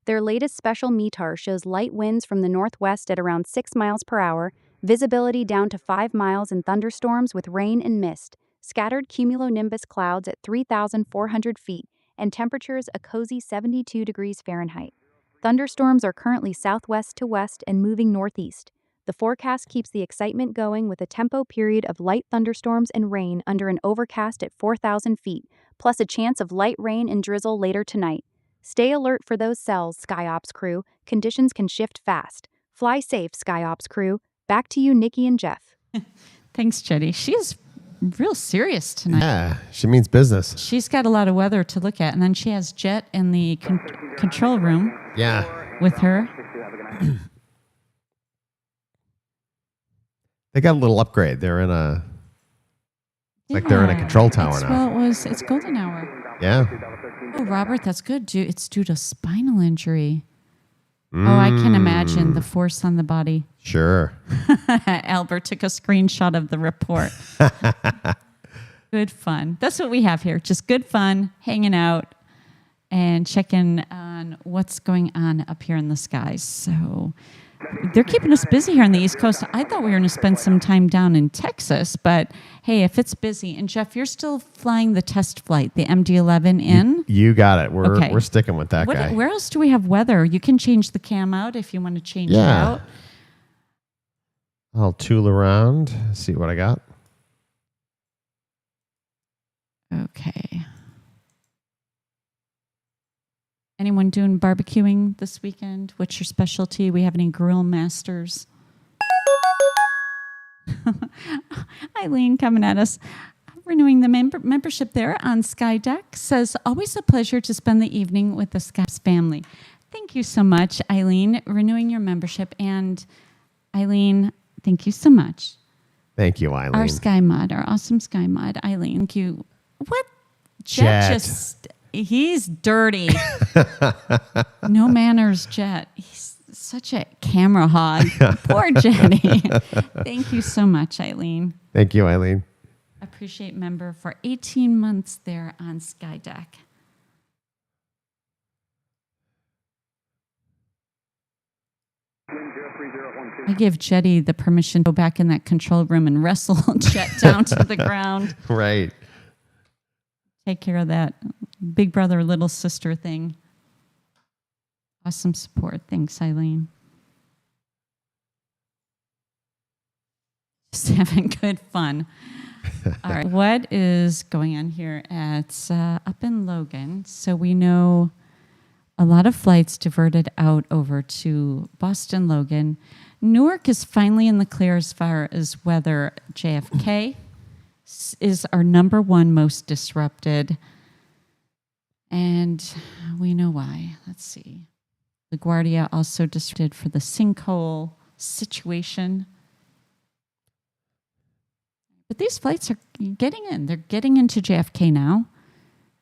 Their latest special METAR shows light winds from the northwest at around 6 miles per hour, visibility down to 5 miles, and thunderstorms with rain and mist, scattered cumulonimbus clouds at 3,400 feet, and temperatures a cozy 72 degrees Fahrenheit. Thunderstorms are currently southwest to west and moving northeast. The forecast keeps the excitement going with a tempo period of light thunderstorms and rain under an overcast at 4,000 feet, plus a chance of light rain and drizzle later tonight. Stay alert for those cells, SkyOps crew. Conditions can shift fast. Fly safe, SkyOps crew. Back to you, Nikki and Jeff. Thanks, Jetty. She is real serious tonight. Yeah, she means business. She's got a lot of weather to look at, and then she has Jet in the control room. Yeah. With her. They got a little upgrade. They're in a, like they're in a control tower now. Well, it's golden hour. Yeah. Oh, Robert, that's good. It's due to spinal injury. Oh, I can imagine the force on the body. Sure. Albert took a screenshot of the report. Good fun. That's what we have here. Just good fun, hanging out, and checking on what's going on up here in the skies. So they're keeping us busy here on the East Coast. I thought we were going to spend some time down in Texas, but hey, if it's busy, and Jeff, you're still flying the test flight, the MD-11 in? You got it. We're sticking with that guy. Where else do we have weather? You can change the cam out if you want to change it out. I'll tool around, see what I got. Okay. Anyone doing barbecuing this weekend? What's your specialty? We have any grill masters? Eileen coming at us. Renewing the membership there on Skydeck. Says, always a pleasure to spend the evening with the SkyOps family. Thank you so much, Eileen, renewing your membership. And Eileen, thank you so much. Thank you, Eileen. Our Sky Mod, our awesome Sky Mod. Eileen, thank you. What? Jet. He's dirty. No manners, Jet. He's such a camera hog. Poor Jetty. Thank you so much, Eileen. Thank you, Eileen. Appreciate member for 18 months there on Skydeck. I give Jetty the permission to go back in that control room and wrestle Jet down to the ground. Right. Take care of that big brother, little sister thing. Awesome support. Thanks, Eileen. Just having good fun. All right. What is going on here at up in Logan? So we know a lot of flights diverted out over to Boston Logan. Newark is finally in the clear as far as weather. JFK is our number one most disrupted. And we know why. Let's see. LaGuardia also disrupted for the sinkhole situation. But these flights are getting in. They're getting into JFK now.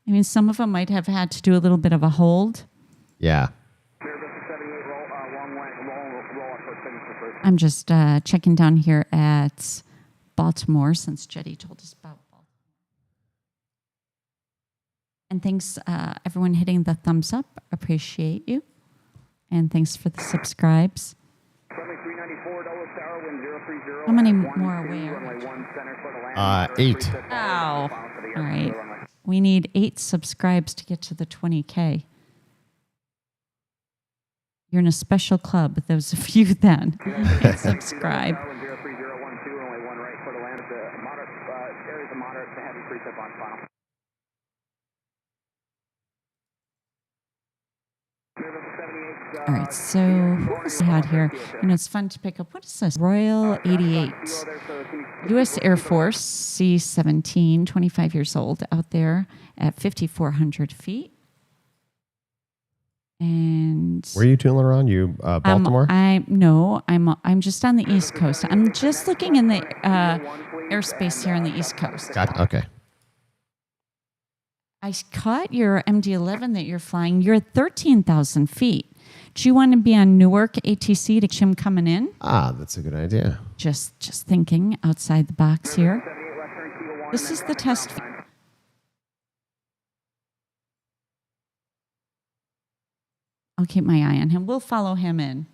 I mean, some of them might have had to do a little bit of a hold. Yeah. I'm just checking down here at Baltimore since Jetty told us about Baltimore. And thanks, everyone hitting the thumbs up. Appreciate you. And thanks for the subscribes. How many more away are we? 8. Ow. All right. We need 8 subscribes to get to the 20K. You're in a special club, those of you that subscribe. All right, so what else we had here? You know, it's fun to pick up. What is this? Royal 88. U.S. Air Force C-17, 25 years old, out there at 5,400 feet. And where are you tooling around? You Baltimore? I'm just on the East Coast. I'm just looking in the airspace here on the East Coast. Got it. Okay. I caught your MD-11 that you're flying. You're at 13,000 feet. Do you want to be on Newark ATC to Chim coming in? Ah, that's a good idea. Just thinking outside the box here. This is the test. I'll keep my eye on him. We'll follow him in.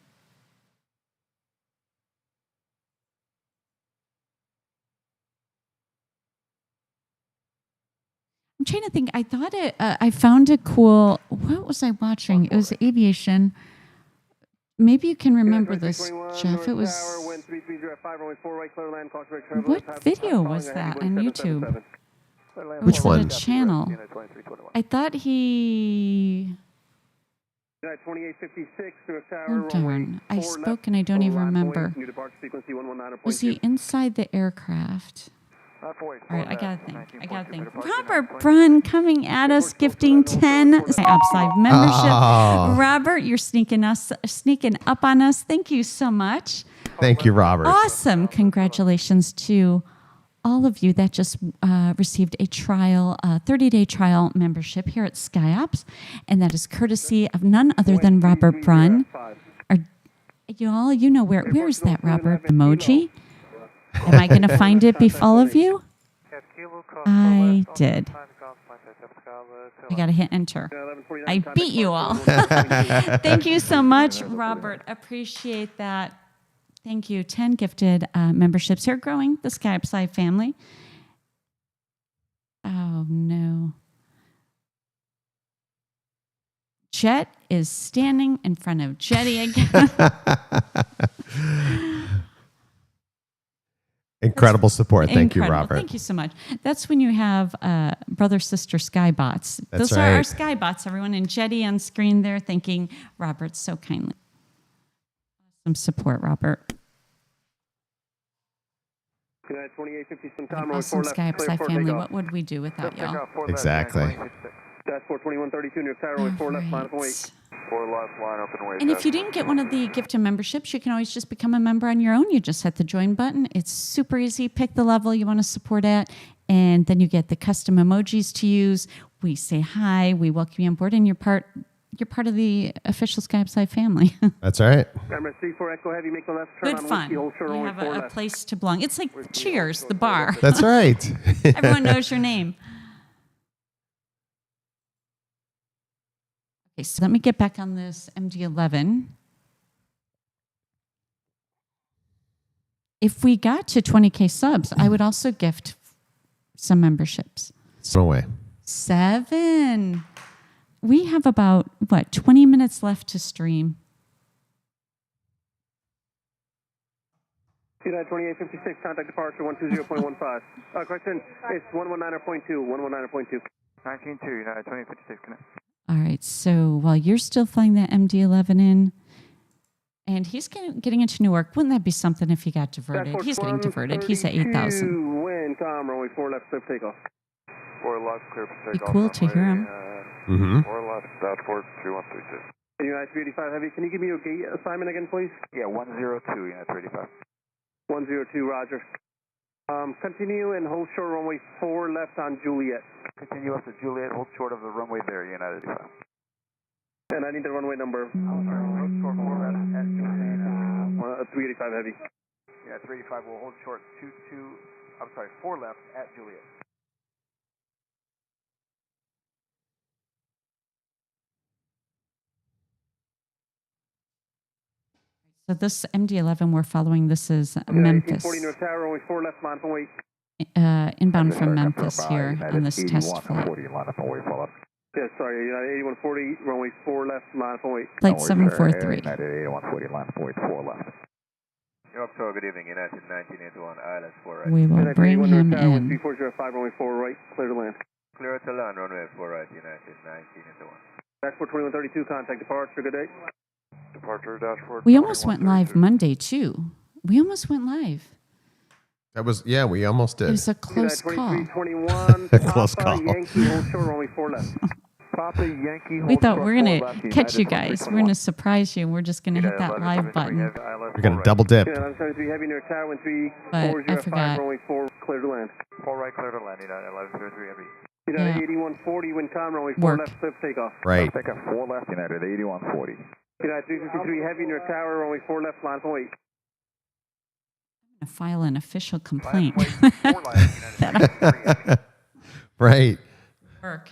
I'm trying to think. I thought I found it cool. What was I watching? It was Aviation. Maybe you can remember this, Jeff. It was. What video was that on YouTube? Which one? A channel. I thought he. Oh, darn. I spoke and I don't even remember. Was he inside the aircraft? All right, I gotta think. Robert Brunn coming at us, gifting 10 SkyOps Live membership. Oh. Robert, you're sneaking up on us. Thank you so much. Thank you, Robert. Awesome. Congratulations to all of you that just received a trial, 30-day trial membership here at SkyOps, and that is courtesy of none other than Robert Brunn. You know where is that, Robert? Emoji? Am I going to find it before all of you? I did. I got to hit enter. I beat you all. Thank you so much, Robert. Appreciate that. Thank you. 10 gifted memberships here, growing the SkyOps Live family. Oh, no. Jet is standing in front of Jetty again. Incredible support. Thank you, Robert. Thank you so much. That's when you have brother-sister Skybots. That's Those right. are our Skybots, everyone. And Jetty on screen there thanking Robert so kindly. Some support, Robert. Awesome SkyOps Live family. What would we do without y'all? Exactly. Dashboard 2132, New York Tower, runway 4 left, line up and wait. 4 left, line up and wait. And if you didn't get one of the gifted memberships, you can always just become a member on your own. You just hit the join button. It's super easy. Pick the level you want to support at, and then you get the custom emojis to use. We say hi. We welcome you on board, and you're part of the official SkyOps Live family. That's right. Good fun. You have a place to belong. It's like Cheers, the bar. That's right. Everyone knows your name. Okay, so let me get back on this MD-11. If we got to 20K subs, I would also gift some memberships. No way. 7. We have about, 20 minutes left to stream. United 2856, contact departure 120.15. Question, it's 119.2, 119.2. 19.2, United 2856, connect. All right, so while you're still flying that MD-11 in, and he's getting into Newark, wouldn't that be something if he got diverted? He's getting diverted. He's at 8,000. Wind, com, runway 4 left, clear takeoff. 4 left, clear for Be takeoff. cool to hear him. 4 left, dashboard 3132. United 385 Heavy, can you give me your gate assignment again, please? Yeah, 102, United 385. 102, roger. Continue and hold short runway 4 left on Juliet. Continue up to Juliet, hold short of the runway there, United 385. And I need the runway number. Hold short 4 left at Juliet. 385 Heavy. Yeah, 385 will hold short 4 left at Juliet. So this MD-11 we're following, this is Memphis. 40 North Tower, runway 4 left, line up and wait. Inbound from Memphis here on this test flight. Yeah, sorry, United 8140, runway 4 left, line 08. Flight 743. United 8140, line 4 left. New York, good evening, United 1981, Islands 4 right. We will bring him in. 3405, runway 4 right, clear to land. Clear to land, runway 4 right, United 1981. Dashboard 2132, contact departure, good day. Departure dashboard. We almost went live Monday, too. We almost went live. That was, yeah, we almost It did. was a close call. 2321, Close Papa, call. Yankee, hold short, runway 4 left. Papa Yankee. We thought we're going to catch you guys. We're going to surprise you, and we're just going to hit that live button. We're going to double dip. 1173 heavy near tower, But 13405, I forgot. runway 4, clear to land. 4 right, clear to land, United 1133 heavy. United Yeah. 8140, wind calm, runway 4 Work. left, clear for takeoff. Right. Take a 4 left, United 8140. United 353 heavy near tower, runway 4 left, line 08. To file an official complaint. Right. Work.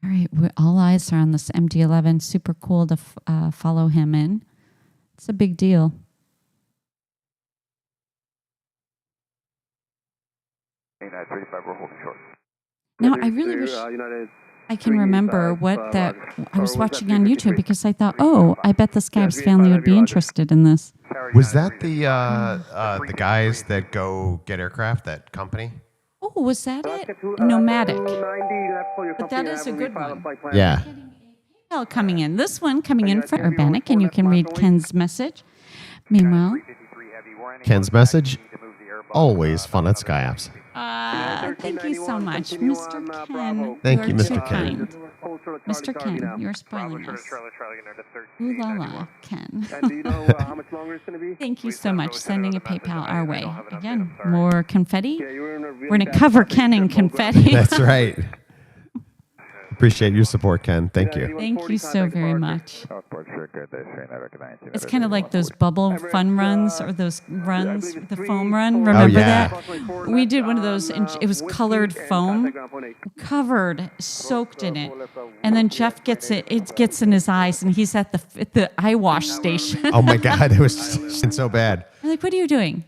All right, all eyes are on this MD-11. Super cool to follow him in. It's a big deal. United 35, we're holding short. Now, I really wish I can remember what that I was watching on YouTube because I thought, oh, I bet the SkyOps family would be interested in this. Was that the guys that go get aircraft, that company? Oh, was that it? Nomadic. But that is a good one. Yeah. Well, coming in. This one coming in from Urbanic, and you can read Ken's message. Meanwhile, Ken's message, always fun at SkyOps. thank you so much, Mr. Ken. Thank you, are Mr. too Ken. kind. Mr. Ken, you're spoiling us. Ooh la la, Ken. And do you know how much longer it's going to be? Thank you so much. Sending a PayPal our way. Again, more confetti. Yeah, you were in a We're going to cover Ken in confetti. That's right. Appreciate your support, Ken. Thank you. Thank you so very much. It's kind of like those bubble fun runs or those runs, the foam run. Remember yeah. that? We did one of those, and it was colored foam, covered, soaked in it. And then Jeff gets it gets in his eyes, and he's at the eye wash station. Oh my God, it was so bad. I'm like, what are you doing?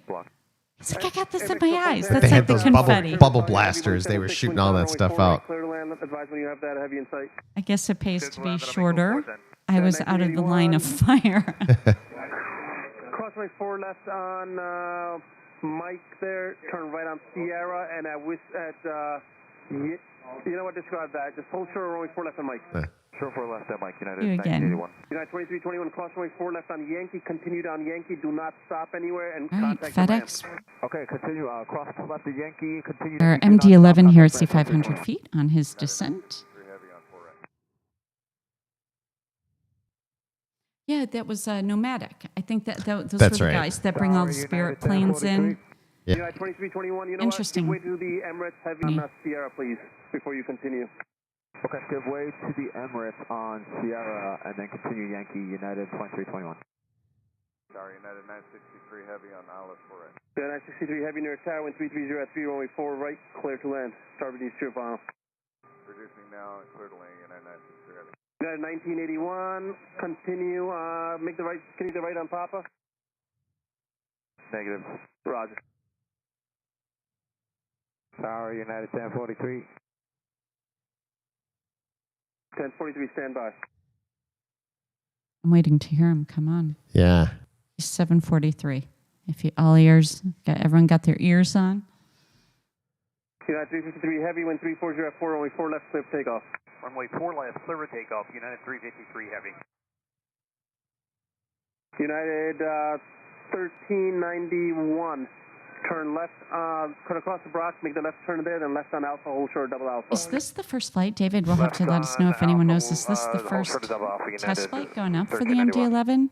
He's like, I got this in my eyes. That's They like had the those confetti. bubble blasters. They were shooting all that stuff out. I guess it pays to be shorter. I was out of the line of fire. Crossway 4 left on Mike there. Turn right on Sierra, and you know what? Discard that. Just hold short runway 4 left on Mike. Short 4 left, Mike, United You again. 1981. United 2321, cross runway 4 left on Yankee. Continue down Yankee. Do not stop anywhere and All right, contact the ramp. FedEx. Okay, continue. Cross left to Yankee. Continue. Our MD-11 here at C500 feet on his descent. Yeah, that was Nomadic. I think that those That's were the right. guys that bring all the Spirit planes in. Yeah. United 2321, you know Interesting. what? Give way to the Emirates heavy on Sierra, please, before you continue. Okay, give way to the Emirates on Sierra, and then continue Yankee United 2321. Sorry, United 963 heavy on Alice 4 right. Yeah, 963 heavy near tower, wind 330 at 3, runway 4 right, clear to land. Starboard east trip on. Reducing now, clear to land, United 963 heavy. United 1981, continue, make the right, can you the right on Papa? Negative. Roger. Tower United 1043. 1043, stand by. I'm waiting to hear him come on. Yeah. He's 743. If you all ears, everyone got their ears on. United 353 heavy, wind 340 at 4, runway 4 left, clear for takeoff. Runway 4 left, clear for takeoff, United 353 heavy. United 1391, turn left, cut across the Brock, make the left turn there, then left on Alpha, hold short, double Alpha. Is this the first flight? David will have to let us know if anyone knows. Is this the first test flight going up for the MD-11?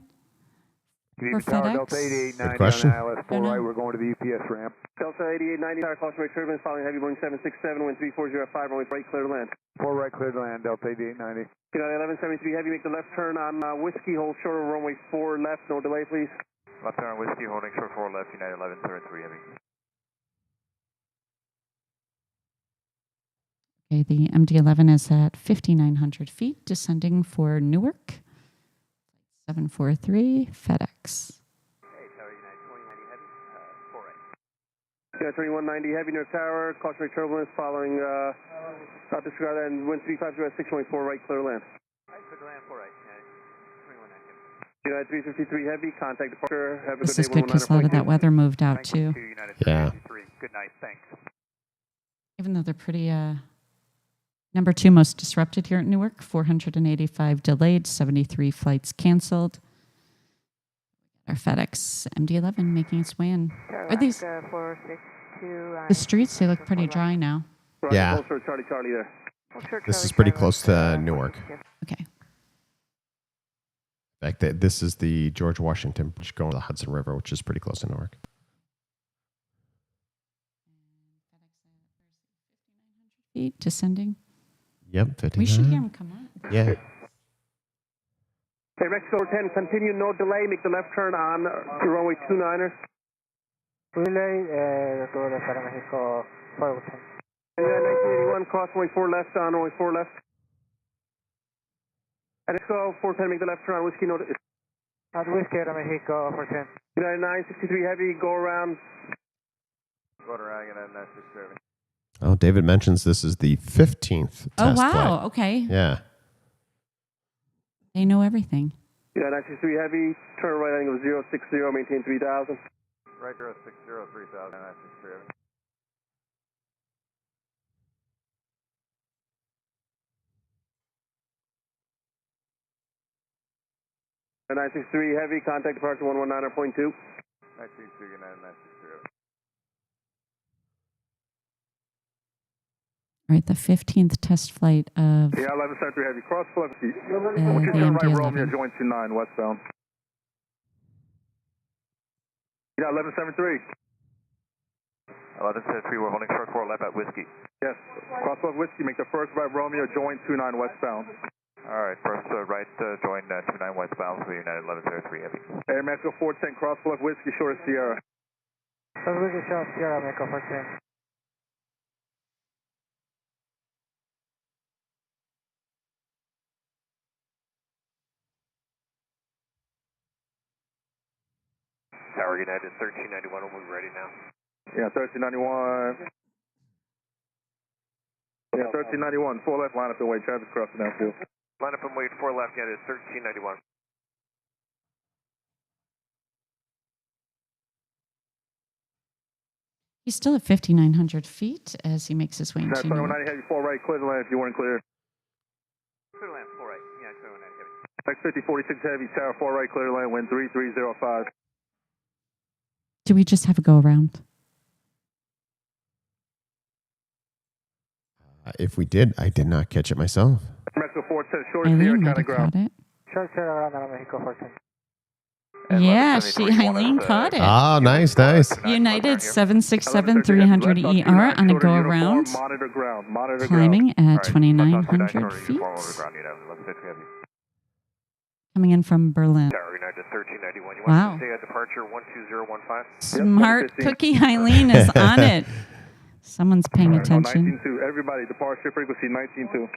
For FedEx? Good question. Don't know. We're going to the UPS ramp. Delta 8890, tower cross rate turbulence, following heavy Boeing 767, wind 340 at 5, runway right, clear to land. 4 right, clear to land, Delta 8890. United 1173 heavy, make the left turn on Whiskey, hold short, runway 4 left, no delay, please. Left turn Whiskey, holding short 4 left, United 1173 heavy. Okay, the MD-11 is at 5,900 feet, descending for Newark. 743 FedEx. Yeah, 2190 heavy near tower, cautionary turbulence following, disregard that, and wind 350 at 624 right, clear land. Right, clear land, 4 right. 2190. United 353 heavy, contact departure, have a This good is day, good because a lot of that weather moved out too. United Yeah. 353. Good night, thanks. Even though they're pretty, number 2 most disrupted here at Newark, 485 delayed, 73 flights canceled. Our FedEx MD-11 making its way in. Are these the streets? They look pretty dry now. Yeah. Charlie, Charlie there. This is pretty close to Newark. Okay. In fact, this is the George Washington Bridge going to the Hudson River, which is pretty close to Newark. Feet descending. Yep, 59. We should hear them come on. Yeah. Hey, Mexico 10, continue, no delay, make the left turn on runway 29er. Relay, go to Para Mexico, 410. Yeah, 1981, cross runway 4 left on runway 4 left. And let's go 410, make the left turn on whiskey, no. At Whiskey, Para Mexico, 410. United 963 heavy, go around. Go around, United 963. Oh, David mentions this is the 15th test Oh, wow. flight. Okay. Yeah. They know everything. Yeah, 963 heavy, turn right, I think it was 060, maintain 3000. Right, 060, 3000, 963. 963 heavy, contact departure 119.2. 963, United 963. All right, the 15th test flight of Yeah, 1173 heavy, cross left. the Turn right, Romeo, MD-11. join 29 westbound. Yeah, 1173. 1173, we're holding short 4 left at Whiskey. Yes, cross left whiskey, make the first right, Romeo, join 29 westbound. All right, first right, join 29 westbound for United 1173 heavy. Air Mexico 410, cross left whiskey, short of Sierra. Whiskey, short Sierra, Mexico, 410. Tower United 1391, we'll move ready now. Yeah, 1391. Yeah, 1391, 4 left, line up and wait, traffic crossing downfield. Line up and wait, 4 left, United 1391. He's still at 5,900 feet as he makes his way into That's Newark. 2190 heavy, 4 right, clear the land if you weren't clear. Clear land, 4 right, yeah, 2190 heavy. X5046 heavy, tower 4 right, clear the land, wind 3305. Do we just have a go around? If we did, I did not catch it myself. Mexico 410, short of Sierra, Eileen might county have ground. caught it. Short Sierra, Para Mexico, 410. Yeah, Eileen caught it. Ah, nice, nice. United 767 300 ER on a go around, Monitor ground, monitor climbing at Alright, 2,900 feet. uniform over ground, United 1173 heavy. Coming in from Berlin. Tower United 1391, you Wow. want to stay at departure 12015? Smart cookie Eileen is on it. Someone's paying attention. 19.2, everybody, departure frequency 19.2.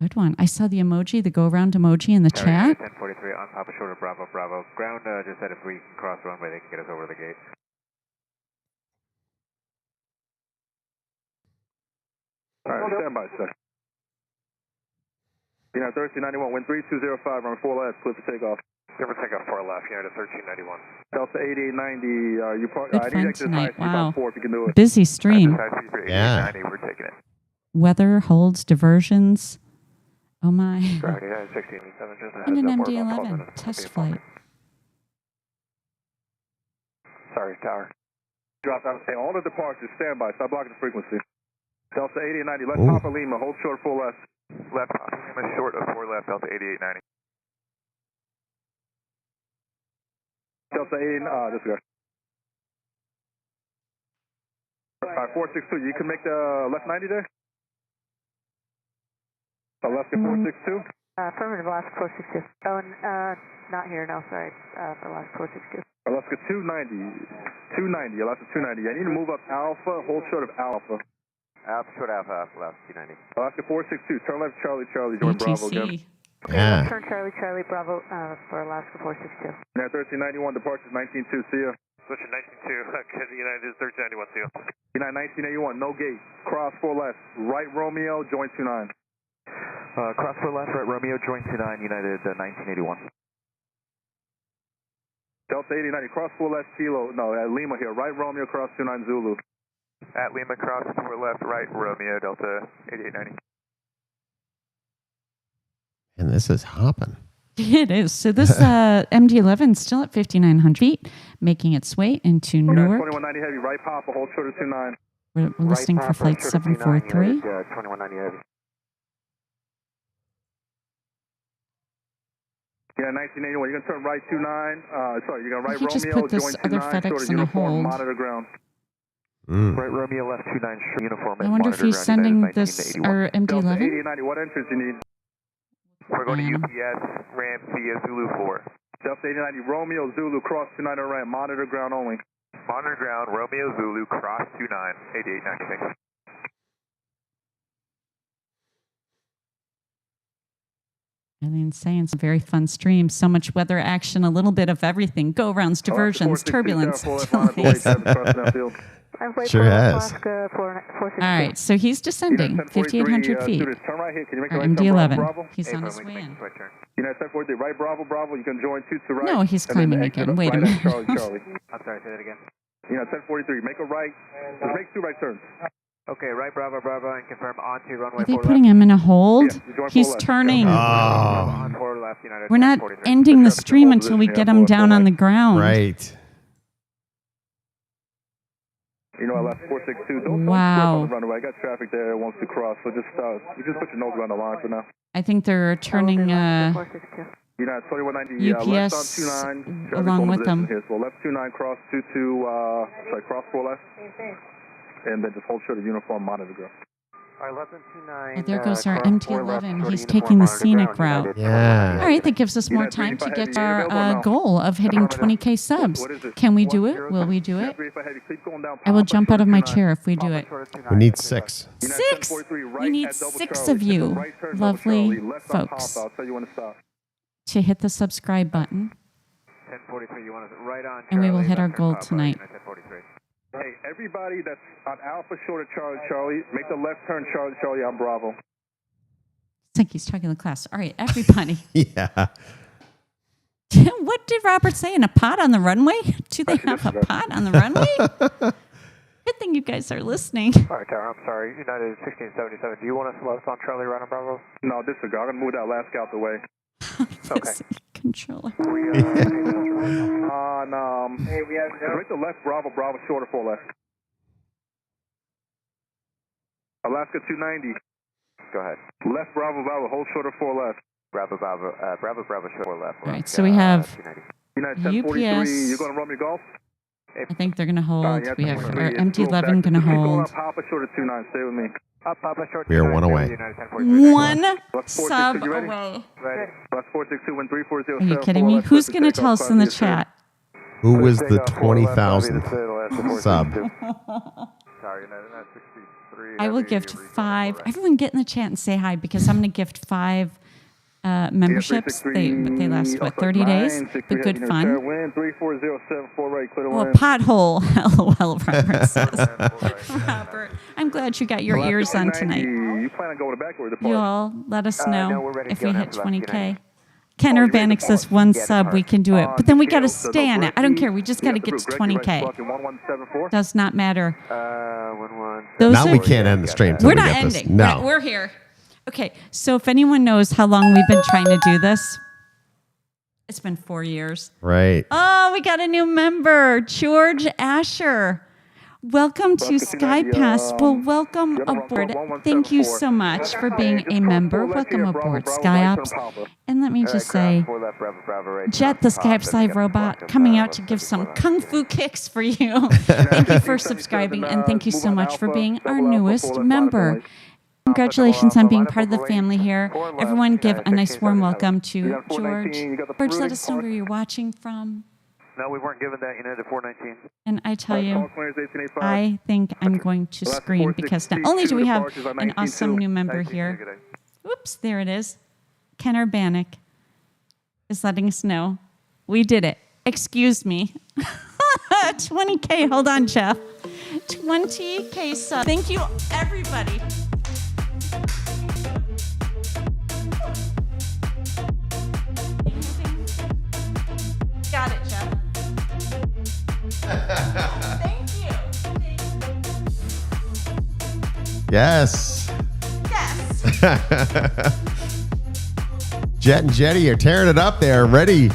Good one. I saw the emoji, the go around emoji in the chat. 1043 on Papa Shorter, Bravo, Bravo. Ground just said if we can cross the runway, they can get us over the gate. All right, stand by, sir. United 1391, wind 3205, run 4 left, clear for takeoff. Clear for takeoff 4 left, United 1391. Delta 8890, you part. Good I fun need exit tonight. high Wow. 4 if you can do it. Busy stream. Yeah. We're taking it. Weather holds diversions. Oh my. Sorry, United 1687, just a And an heads up, we're about 12 MD-11 minutes. test flight. Sorry, tower. Drop down, say all the departures, stand by, stop blocking the frequency. Delta 8890, left Ooh. Papa Lima, hold short 4 left. Left, Lima short of 4 left, Delta 8890. Delta 88, disregard. 462, you can make the left 90 there? Alaska 462? Affirmative, Alaska 462. Oh, not here, no, sorry, for Alaska 462. Alaska 290, Alaska 290. I need to move up Alpha, hold short of Alpha. Alpha, short Alpha, Alaska 290. Alaska 462, turn left Charlie, Charlie, join Bravo again. ATC. Yeah. Turn Charlie, Charlie, Bravo for Alaska 462. United 1391, departure 192, see ya. Switching 19-2, United 1391, see you. United 1981, no gate. Cross 4 left. Right Romeo, join 29. Cross 4 left, right Romeo, join 29, United 1981. Delta 8090, cross 4 left, Kilo. No, at Lima here. Right Romeo, cross 29 Zulu. At Lima, cross 4 left, right Romeo, Delta 8890. And this is hopping. It is. So this MD-11 is still at 5,900 feet, making its way into Newark. 2190 heavy, right Papa, hold short of 29. We're listening for flight 743. 2190 heavy. Yeah, 1981. You're gonna turn right 29. Sorry, you're gonna right He just Romeo, put this join other 29, FedEx short of in a uniform, hold. monitor ground. Right Romeo, left 29, uniform. I wonder if he's sending this, our Delta MD-11. 8890, what entrance you need? We're going to UPS, ramp via Zulu 4. Delta 8090, Romeo, Zulu, cross 29 on ramp, monitor ground only. Monitor ground, Romeo, Zulu, cross 29, 8896. Eileen's saying it's a very fun stream. So much weather action, a little bit of everything. Go-rounds, diversions, turbulence, delays. Sure has. All right, so he's descending 5,800 feet. Turn right here. Can you make a Our right turn, MD-11. Bravo? He's on his way in. United 743, right Bravo, Bravo. You can join 2 to right. No, he's and then climbing exit again. Wait a right minute. at Charlie, Charlie. I'm sorry, say that again. United 743, make a right. Just make 2 right turns. Okay, right Bravo, Bravo, and confirm onto runway Are they 4 putting left. him in a hold? Yeah, you join He's 4 left. turning. On 4 left, United We're not 1043. ending the stream until we get him down on the ground. Right. You know, I left 462. Don't Wow. on the runway. I got traffic there that wants to cross, so just you just put your nose around the line for now. I think they're turning United 2190 left on UPS 29. Traffic along on with them. Here. So left 29, cross 22, cross 4 left. And then just hold short of uniform, monitor ground. All right, left 29. Oh, there goes our cross 4 left, MD-11. short He's of taking the uniform, scenic monitor route. ground, Yeah. All right, that gives us more time to get to our goal of hitting 20K subs. Can we do it? Will we do it? I will jump out of my chair if we do it. We need 6. 6! We need 6 of you, lovely folks, I'll tell you when to stop. to hit the subscribe button, 1043, you want us right on and we will Charlie, hit our left goal turn Papa, tonight. United 1043. Hey, everybody that's on Alpha short of Charlie, Charlie, make the left turn, Charlie, Charlie, on Bravo. It's like he's talking to the class. All right, everybody. Yeah. What did Robert say? In a pot on the runway? Do they have a pot on the runway? Good thing you guys are listening. All right, Tower, I'm sorry. United 1677, do you want us left on Charlie right on Bravo? No, disregard. I'm going to move that last out the way. This controller. On, make the left Bravo, Bravo, short of 4 left. Alaska 290. Go ahead. Left Bravo, Bravo, hold short of 4 left. Bravo, Bravo, Bravo, Bravo, short 4 left. All right, so we have 290. United 1043, UPS. you're going to run me golf? I think they're going to hold. Yeah, We have 1043, our it's MD-11 going to Just keep going hold. up, Papa short of 29, stay with me. Up, Papa, short We are 29, one away. United 1043. One Left 462, sub you ready? away. Ready. Left 462, wind 3407. Are you kidding me? Who's going to tell us in the chat? Who was the Take off 4 left, obviously, 20,000th the last sub? 462. Sorry, United 963. I will gift 5. Everyone get in the chat and say hi because I'm going to gift 5 memberships. They last, what, 30 days? But good fun. Wind 34074 right, clear to Oh, a wind. pothole. LOL, Robert says. Robert, I'm glad you got your ears on tonight. You plan on going back or the You park? all let us no, know we're ready to if go we now hit for left 20K. United. Ken Oh, you ready Urbanic to says park? 1 Yeah, sub, park. we can do it. But then we got to Scale, stay on it. I don't care. We just got to Yeah, get to Greg, right 20K. squawk in 1174. Does not matter. 11. Those Now are- we can't end the stream till We're we not get this. ending. No. We're here. Okay, so if anyone knows how long we've been trying to do this, it's been 4 years. Right. Oh, we got a new member, George Asher. Welcome to SkyPass. Well, welcome aboard. Thank you so much for being a member. Welcome aboard, SkyOps. And let me just say, 4 left, Bravo, Bravo, right. Jet, the SkyOps Live robot, coming out to give some kung fu kicks for you. Thank you for subscribing, and thank you so much for being our newest member. Congratulations on being part of the family here. Everyone give a nice warm welcome to George. George, let us know where you're watching from. No, we weren't given that. United 419. And I tell you, I think I'm going to scream because not only do we have an awesome new member here. Oops, there it is. Ken Urbanic is letting us know we did it. Excuse me. 20K. Hold on, Jeff. 20K sub. Thank you, everybody. Got it, Jeff. Thank you. Yes. Yes. Jet and Jetty are tearing it up there. Ready.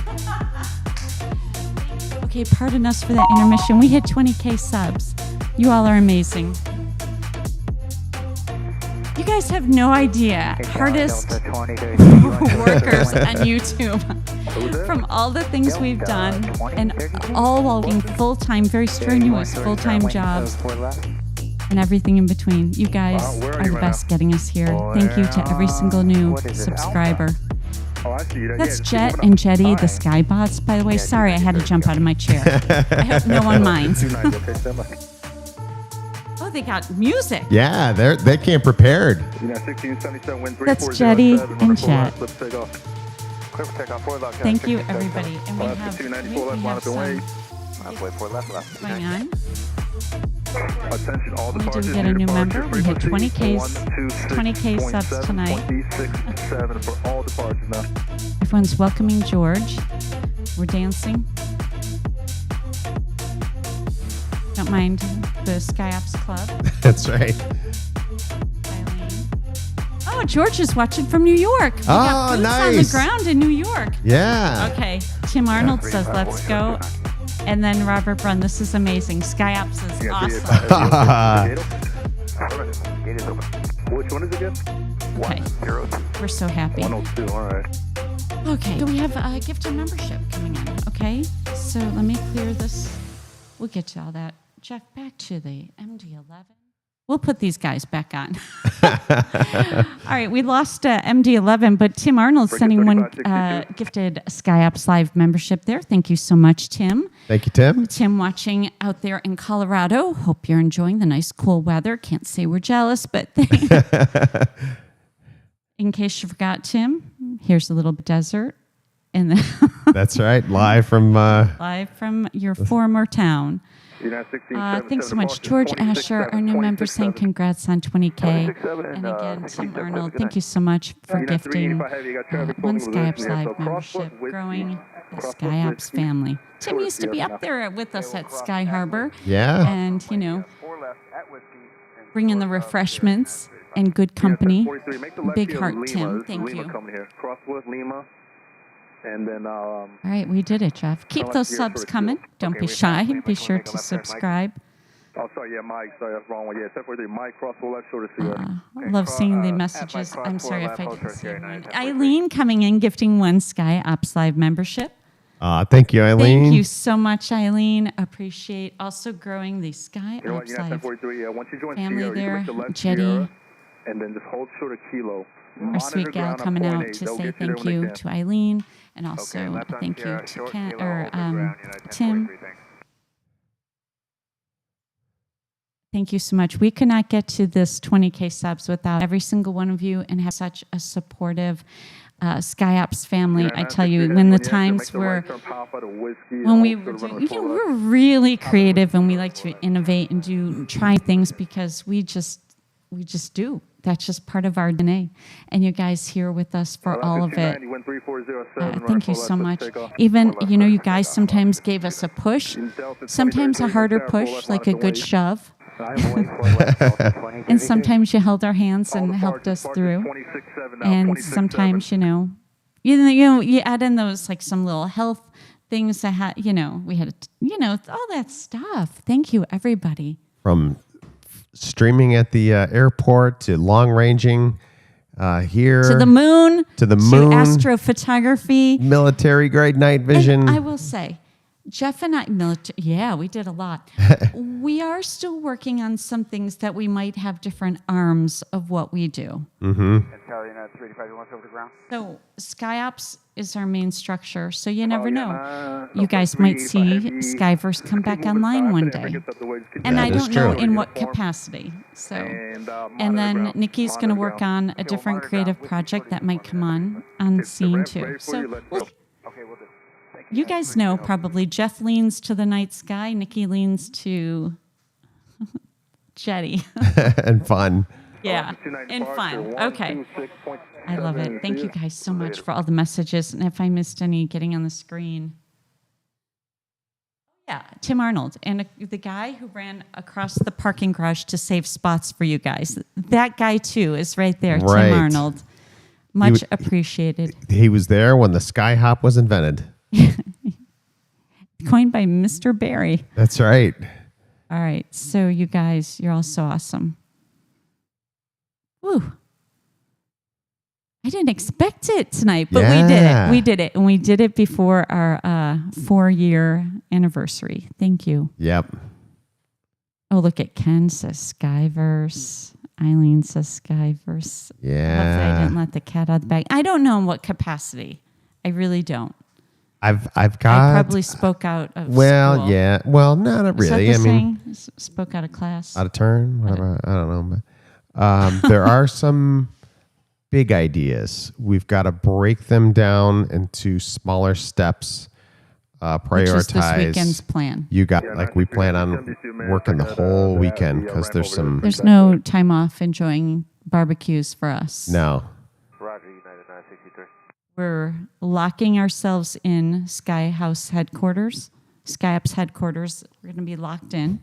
Okay, pardon us for that intermission. We hit 20K subs. You all are amazing. You guys have no idea. Hardest workers on YouTube. From all the things we've done, and all while being full-time, very strenuous full-time jobs, and everything in between. You guys are the best getting us here. Thank you to every single new subscriber. That's Jet and Jetty, the Skybots, by the way. Sorry, I had to jump out of my chair. I hope no one minds. Oh, they got music. Yeah, they came prepared. That's Jetty and Jet. Thank you, everybody. And we have some going on. Attention, all We did get a new member. We hit 20K subs tonight. for all departures now. Everyone's welcoming George. We're dancing. Don't mind the SkyOps Club. That's right. Eileen. Oh, George is watching from New York. We got boots on the ground in New York. Yeah. Okay. Tim Arnold says, let's go. And then Robert Brunn, this is amazing. SkyOps is awesome. Which one is it again? Okay. 102. We're so happy. 102, all right. Okay. So we have a gift of membership coming in. Okay. So let me clear this. We'll get to all that. Jeff, back to the MD-11. We'll put these guys back on. All right, we lost MD-11, but Tim Arnold's sending one gifted SkyOps Live membership there. Thank you so much, Tim. Thank you, Tim. Tim watching out there in Colorado. Hope you're enjoying the nice, cool weather. Can't say we're jealous, but in case you forgot, Tim, here's a little desert. And That's right, live from your former town. Thanks so much. George Asher, our new member, saying congrats on 20K. And again, Tim Arnold, thank you so much for gifting one SkyOps Live membership, growing the SkyOps family. Tim used to be up there with us at Sky Harbor. Yeah. And, bringing the refreshments and good company. Big heart, Tim. Thank you. And then, all right, we did it, Jeff. Keep those subs coming. Don't be shy. Be sure to subscribe. Oh, sorry, yeah, Mike. Sorry, that's the wrong one. Yeah, 743, Mike, cross full left shoulder Sierra. Love seeing the messages. I'm sorry if I didn't see everyone. Eileen coming in, gifting one SkyOps Live membership. Thank you, Eileen. Thank you so much, Eileen. Appreciate also growing the SkyOps Live family there. Jetty. And then just hold short of kilo. Our sweet gal coming out to say thank you to Eileen, and also thank you to Tim. Thank you so much. We could not get to this 20K subs without every single one of you, and have such a supportive SkyOps family. I tell you, when the times were when we were doing, we're really creative, and we like to innovate and try things because we just do. That's just part of our DNA. And you guys here with us for all of it. Thank you so much. Even, you guys sometimes gave us a push, sometimes a harder push, like a good shove. And sometimes you held our hands and helped us through. And sometimes, you add in those, like some little health things that had, we had, all that stuff. Thank you, everybody. From streaming at the airport to long ranging here to the moon to astrophotography, military grade night vision. And I will say, Jeff and I, we did a lot. We are still working on some things that we might have different arms of what we do. Mm-hmm. 385, you want us over the ground? So SkyOps is our main structure, so you never know. You guys might see Skyverse come back online one day. And I don't know in what capacity. So, and then Nikki's going to work on a different creative project that might come on scene too. So you guys know probably Jeff leans to the night sky, Nikki leans to Jetty. And fun. Yeah, and fun. Okay. I love it. Thank you guys so much for all the messages. And if I missed any getting on the screen. Yeah, Tim Arnold and the guy who ran across the parking garage to save spots for you guys. That guy, too, is right there, right. Tim Arnold. Much appreciated. He was there when the Skyhop was invented. Coined by Mr. Barry. That's right. All right. So you guys, you're all so awesome. Woo. I didn't expect it tonight, but we did it. We did it. And we did it before our 4-year anniversary. Thank you. Yep. Oh, look at Ken says Skyverse. Eileen says Skyverse. Yeah. Hopefully I didn't let the cat out of the bag. I don't know in what capacity. I really don't. I've got. I probably spoke out of school. Yeah. Well, no, not really. Is that the saying? Spoke out of class. Out of turn. Whatever. I don't know. But there are some big ideas. We've got to break them down into smaller steps. Prioritize. Which is this weekend's plan. You got we plan on working the whole weekend because there's no time off enjoying barbecues for us. No. Roger, United 963. We're locking ourselves in SkyOps headquarters. We're going to be locked in.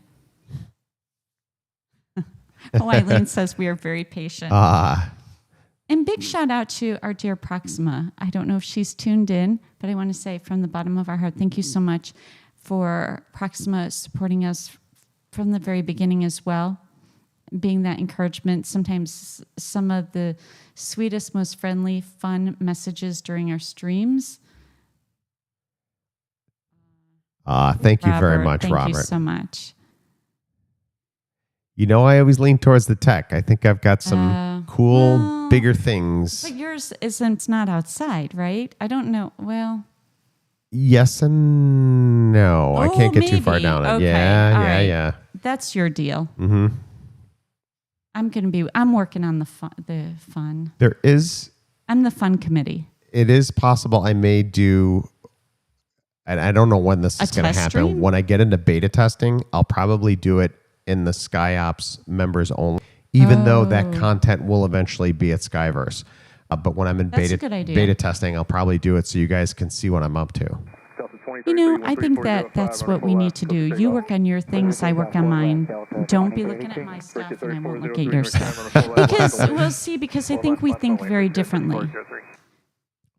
Eileen says we are very patient. And big shout out to our dear Proxima. I don't know if she's tuned in, but I want to say from the bottom of our heart, thank you so much for Proxima supporting us from the very beginning as well, being that encouragement. Sometimes some of the sweetest, most friendly, fun messages during our streams. Thank you very much, Robert. Thank you so much. You know, I always lean towards the tech. I think I've got some cool, bigger things. But yours it's not outside, right? I don't know. Well, yes and no. I can't get too far down it. Okay. Yeah. That's your deal. Mm-hmm. I'm working on the fun. There is. I'm the fun committee. It is possible I may do, and I don't know when this is going to happen. Stream? When I get into beta testing, I'll probably do it in the SkyOps members only, even though that content will eventually be at Skyverse. But when I'm in beta testing, I'll probably do it so you guys can see what I'm up to. You know, I think that's what we need to do. You work on your things, I work on mine. Don't be looking at my stuff, and I won't look at your stuff. Because I think we think very differently.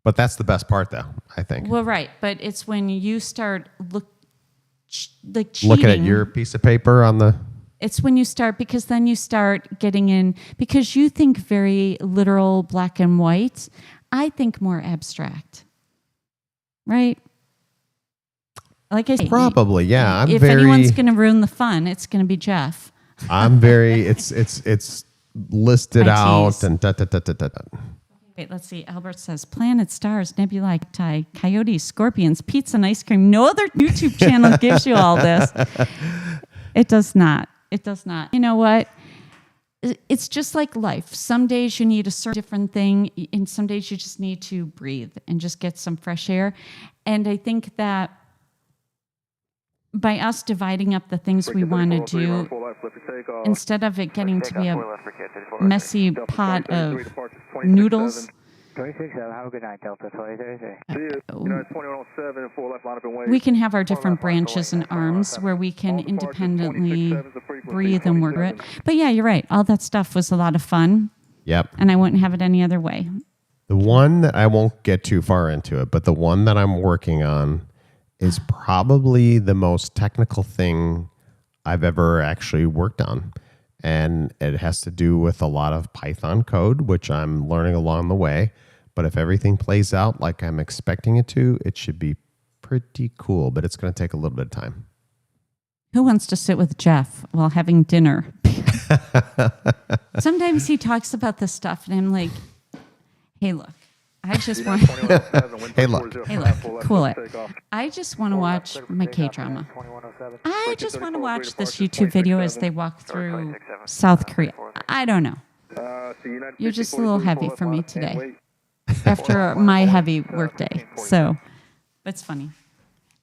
But that's the best part, though, I think. Well, right. But it's when you start cheating. Looking at your piece of paper on the... It's when you start, because then you start getting in, because you think very literal, black and white. I think more abstract. Right? Like I say, probably, yeah. If anyone's going to ruin the fun, it's going to be Jeff. I'm very, it's listed out and da. Wait, let's see. Albert says, planet, stars, nebulae, coyotes, scorpions, pizza and ice cream. No other YouTube channel gives you all this. It does not. It does not. You know what? It's just like life. Some days you need a certain different thing, and some days you just need to breathe and just get some fresh air. And I think that by us dividing up the things we want to do, instead of it getting to be a messy pot of noodles, 26, have a good night, Delta 23. we can have our different branches and arms where we can independently breathe and work it. But yeah, you're right. All that stuff was a lot of fun. Yep. And I wouldn't have it any other way. The one that I won't get too far into it, but the one that I'm working on is probably the most technical thing I've ever actually worked on. And it has to do with a lot of Python code, which I'm learning along the way. But if everything plays out like I'm expecting it to, it should be pretty cool. But it's going to take a little bit of time. Who wants to sit with Jeff while having dinner? Sometimes he talks about this stuff, and I'm like, Hey, look. I just want. Hey, look. Hey, look. Cool it. I just want to watch my K-drama. I just want to watch this YouTube video as they walk through South Korea. I don't know. You're just a little heavy for me today after my heavy workday. So, it's funny.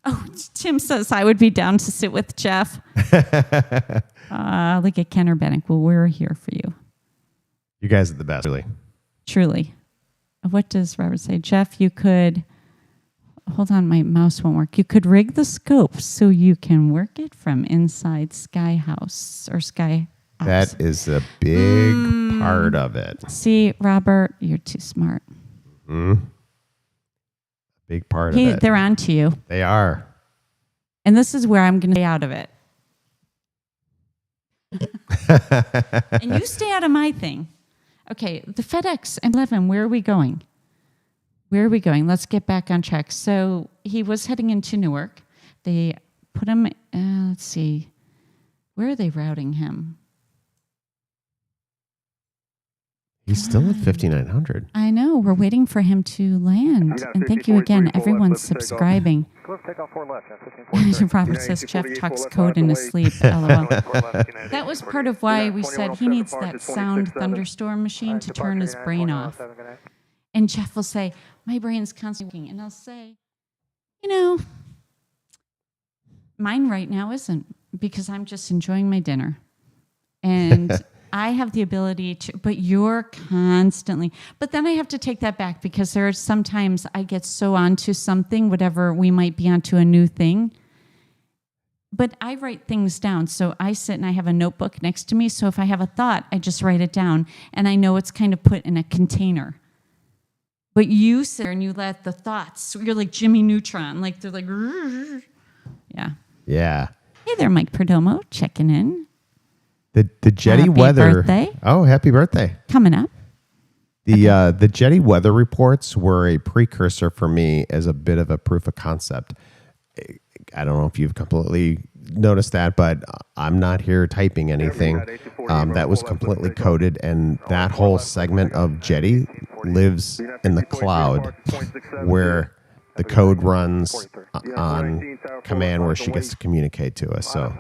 Oh, Tim says I would be down to sit with Jeff. Look at Kenner Bennick. Well, we're here for you. You guys are the best, really. Truly. What does Robert say? Jeff, you could, hold on, my mouse won't work. You could rig the scope so you can work it from inside Sky House or Sky Ops. That is a big part of it. See, Robert, you're too smart. Big part of it. They're on to you. They are. And this is where I'm going to stay out of it. And you stay out of my thing. Okay, the FedEx 11, where are we going? Where are we going? Let's get back on track. So he was heading into Newark. They put him, let's see, where are they routing him? He's still at 5,900. I know. We're waiting for him to land. And thank you again. Everyone's subscribing. Robert says Jeff talks code in his sleep. LOL. That was part of why we said he needs that sound thunderstorm machine to turn his brain off. And Jeff will say, my brain's constantly working. And I'll say, you know, mine right now isn't, because I'm just enjoying my dinner. And I have the ability to, but you're constantly, but then I have to take that back, because there are sometimes I get so onto something, whatever we might be onto a new thing, but I write things down. So I sit and I have a notebook next to me. So if I have a thought, I just write it down, and I know it's kind of put in a container. But you sit there and you let the thoughts, you're like Jimmy Neutron, like they're like, yeah. Yeah. Hey there, Mike Perdomo, checking in. The Jetty happy weather. Birthday. Oh, happy birthday. Coming up. The Jetty weather reports were a precursor for me as a bit of a proof of concept. I don't know if you've completely noticed that, but I'm not here typing anything. That was completely coded, and that whole segment of Jetty lives in the cloud, where the code runs on command where she gets to communicate to us. So.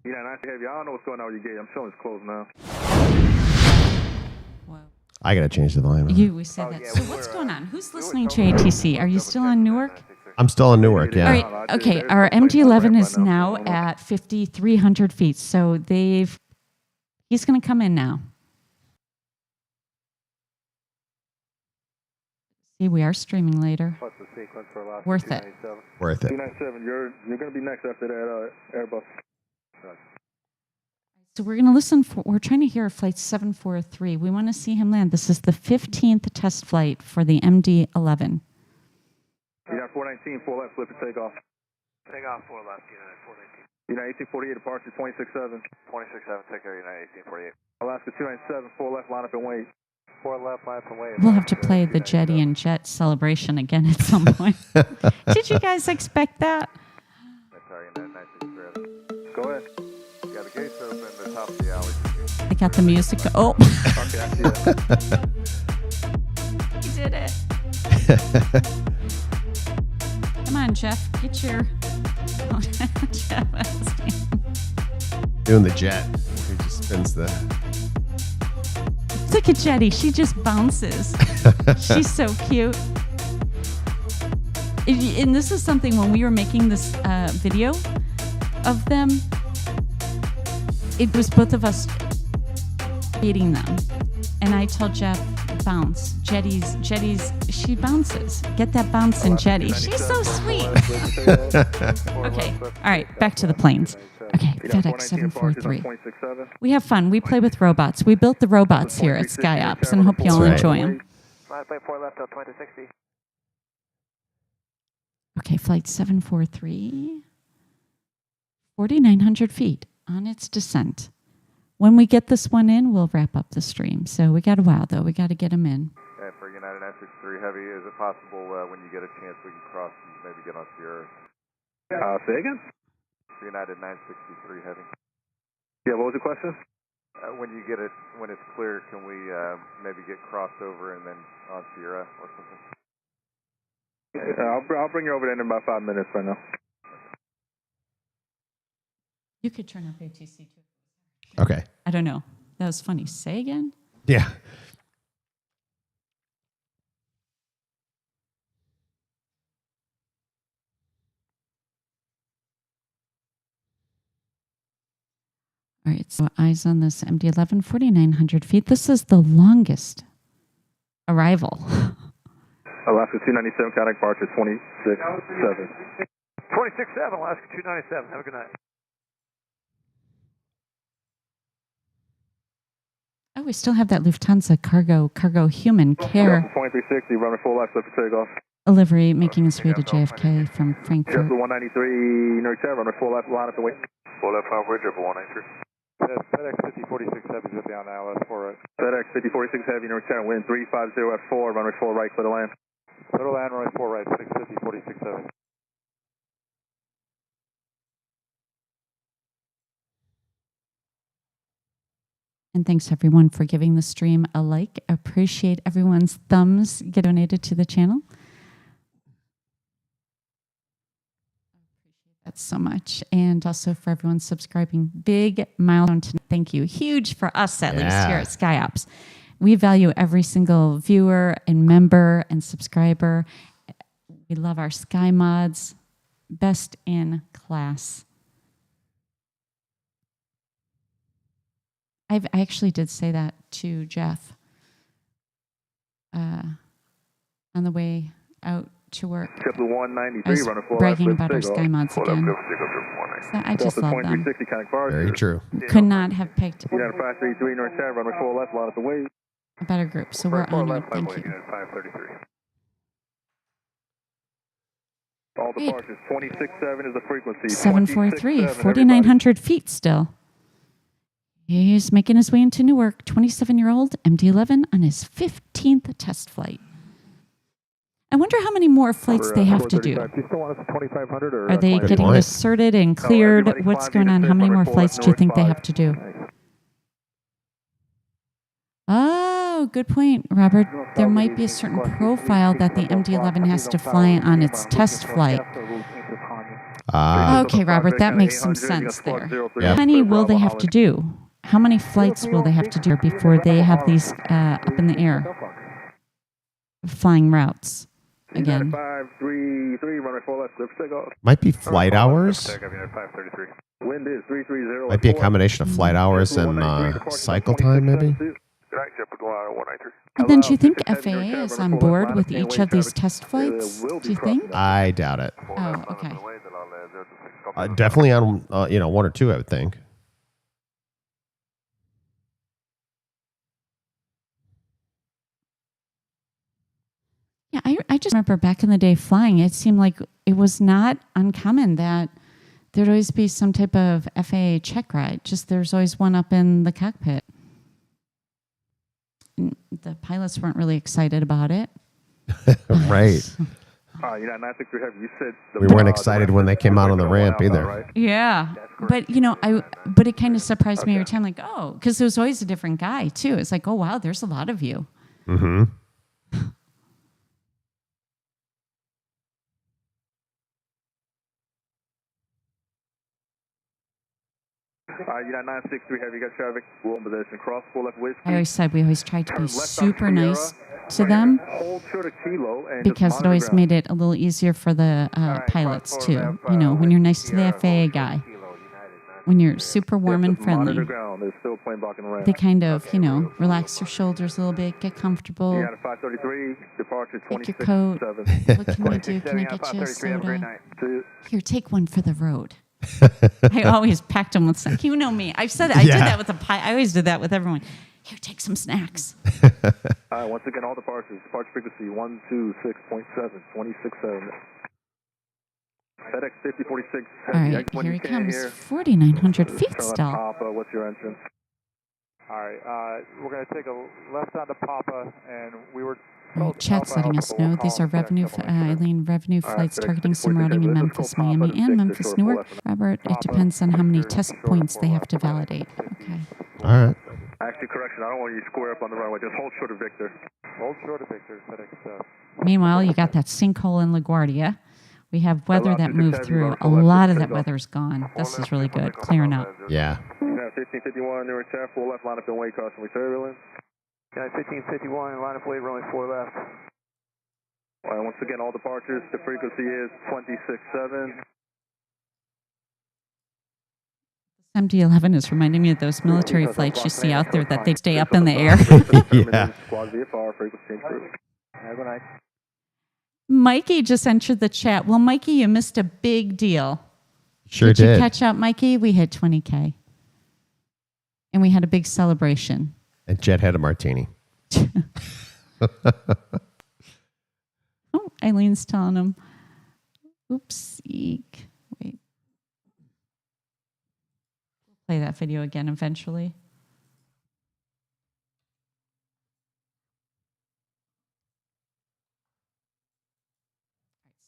Yeah, nice to have you. I don't know what's going on with your gate. I'm showing it's closed now. Whoa. I got to change the volume. We said that. So what's going on? Who's listening to ATC? Are you still on Newark? I'm still in Newark, yeah. All right. Okay. Our MG-11 is now at 5,300 feet. So he's going to come in now. See, we are streaming later. Worth it. Worth it. 297, you're going to be next after that Airbus. So we're going to listen for, we're trying to hear flight 743. We want to see him land. This is the 15th test flight for the MD-11. United 419, 4 left, flip and take off. Take off 4 left, United United 419. 1848, departure 267. 267, take care, United 1848. Alaska 297, 4 left, line up and wait. 4 left, line up and wait. We'll have to play the Jetty and Jet celebration again at some point. Did you guys expect that? Sorry, United 963. Go ahead. You got the gates open, the top of the alley. I got the music. Oh. Okay, I see that. He did it. Come on, Jeff. Get your... Jeff. Doing the jet. He just spins the... Look at Jetty. She just bounces. She's so cute. And this is something when we were making this video of them, it was both of us beating them. And I told Jeff, bounce. Jetty's, she bounces. Get that bounce in Jetty. She's so sweet. Okay. All right. Back to the planes. Okay. FedEx 743. We have fun. We play with robots. We built the robots here at SkyOps, and hope you all enjoy them. Play 4 left, 2060. Okay. Flight 743. 4,900 feet on its descent. When we get this one in, we'll wrap up the stream. So we got a while, though. We got to get them in. And for United 963 Heavy, is it possible when you get a chance we can cross and maybe get onto your... Say again? For United 963 Heavy. Yeah, what was the question? When you get it, when it's clear, can we maybe get crossed over and then on Sierra or something? I'll bring you over there in about 5 minutes right now. You could turn up ATC too. Okay. I don't know. That was funny. Say again? Yeah. All right, so eyes on this MD-11, 4,900 feet. This is the longest arrival. Alaska 297, contact departure 26-7. 26-7, Alaska 297. Have a good night. Oh, we still have that Lufthansa cargo human care 2360, runway full left, left for takeoff. livery making its way to JFK from Frankfurt. JetBlue 193, Newark Tower, runway full left, line up and wait. Full left, Power Bridge, JetBlue 193. FedEx 5046 Heavy is down now, that's for FedEx 5046 Heavy, Newark Tower, wind 350 at 4, runway full right, clear to land. Total land, runway 4 right, FedEx 5046 Heavy. And thanks everyone for giving the stream a like. Appreciate everyone's thumbs get donated to the channel. That's so much. And also for everyone subscribing. Big milestone tonight. Thank you. Huge for us, at least here at SkyOps. We value every single viewer and member and subscriber. We love our Sky mods. Best in class. I actually did say that to Jeff on the way out to work. JetBlue 193, I was runway full bragging left, about our left, Sky mods again. So I just love them. Very true. Could not have picked United 533, North Tower, runway full left, line up and wait. a better group. So we're honored. Thank you. 533. All departures, 26-7 is the frequency. 743, 26-7, 4,900 feet still. He's making his way into Newark, 27-year-old MD-11 on his 15th test flight. I wonder how many more flights they have to do. Do you still want us at 2,500 or? Are they getting point. asserted and cleared? What's going on? How many more flights do you think they have to do? Oh, good point, Robert. There might be a certain profile that the MD-11 has to fly on its test flight. Okay, Robert, that makes some sense there. Yep. How many will they have to do? How many flights will they have to do before they have these up in the air? Flying routes again. 533, runway full left, clear for takeoff. Might be flight hours. Wind is 330. Might be a combination of flight hours and cycle time, maybe. And then do you think FAA is on board with each of these test flights? Do you think? I doubt it. Oh, okay. Definitely on one or two, I would think. Yeah, I just remember back in the day flying, it seemed like it was not uncommon that there'd always be some type of FAA check ride. Just there's always one up in the cockpit. And the pilots weren't really excited about it. Right. You're not 963 Heavy. You said We weren't excited when they came out on the ramp either. Right? Yeah, but but it kind of surprised me every time. Like, oh, because there was always a different guy too. It's like, oh wow, there's a lot of you. Mm-hmm. You're not 963 Heavy. You got traffic. We're in position. Cross full left whiskey. I always said we always tried to be super nice to them Hold short of kilo and because it always made it a little easier for the pilots too. You know, when you're nice to the FAA guy, when you're super warm and friendly, they kind of, relax their shoulders a little bit, get comfortable. Take your coat. What can we do? Can I get you a soda? Here, take one for the road. I always packed them with snacks. You know me. I've said it. I did that with the pie. I always did that with everyone. Here, take some snacks. Once again, all departures. Departure frequency 126.7, 26.7. FedEx 5046. All right, here he comes. 4,900 feet still. Papa, what's your entrance? All right, we're going to take a left onto Papa, and we were... All right, chat's letting us know these are revenue flights targeting some routing in Memphis, Miami, and Memphis, Newark. Robert, it depends on how many test points they have to validate. Okay. All right. Correction, I don't want you to square up on the runway. Just hold short of Victor. Hold short of Victor, FedEx. Meanwhile, you got that sinkhole in LaGuardia. We have weather that moved through. A lot of that weather's gone. This is really good. Clearing up. Yeah. 1551, Newark, full left, line up and wait, caution, we turbulence. 1551, line up, wait, runway 4 left. All right, once again, all departures, the frequency is 26.7. MD-11 is reminding me of those military flights you see out there that they stay up in the air. Yeah. Squad VFR, frequency improved. Have a nice. Mikey just entered the chat. Well, Mikey, you missed a big deal. Sure Did you catch up, Mikey? We hit 20K. And we had a big celebration. And Jet had a martini. Oh, Eileen's telling him. Oops, eek. Wait. We'll play that video again eventually.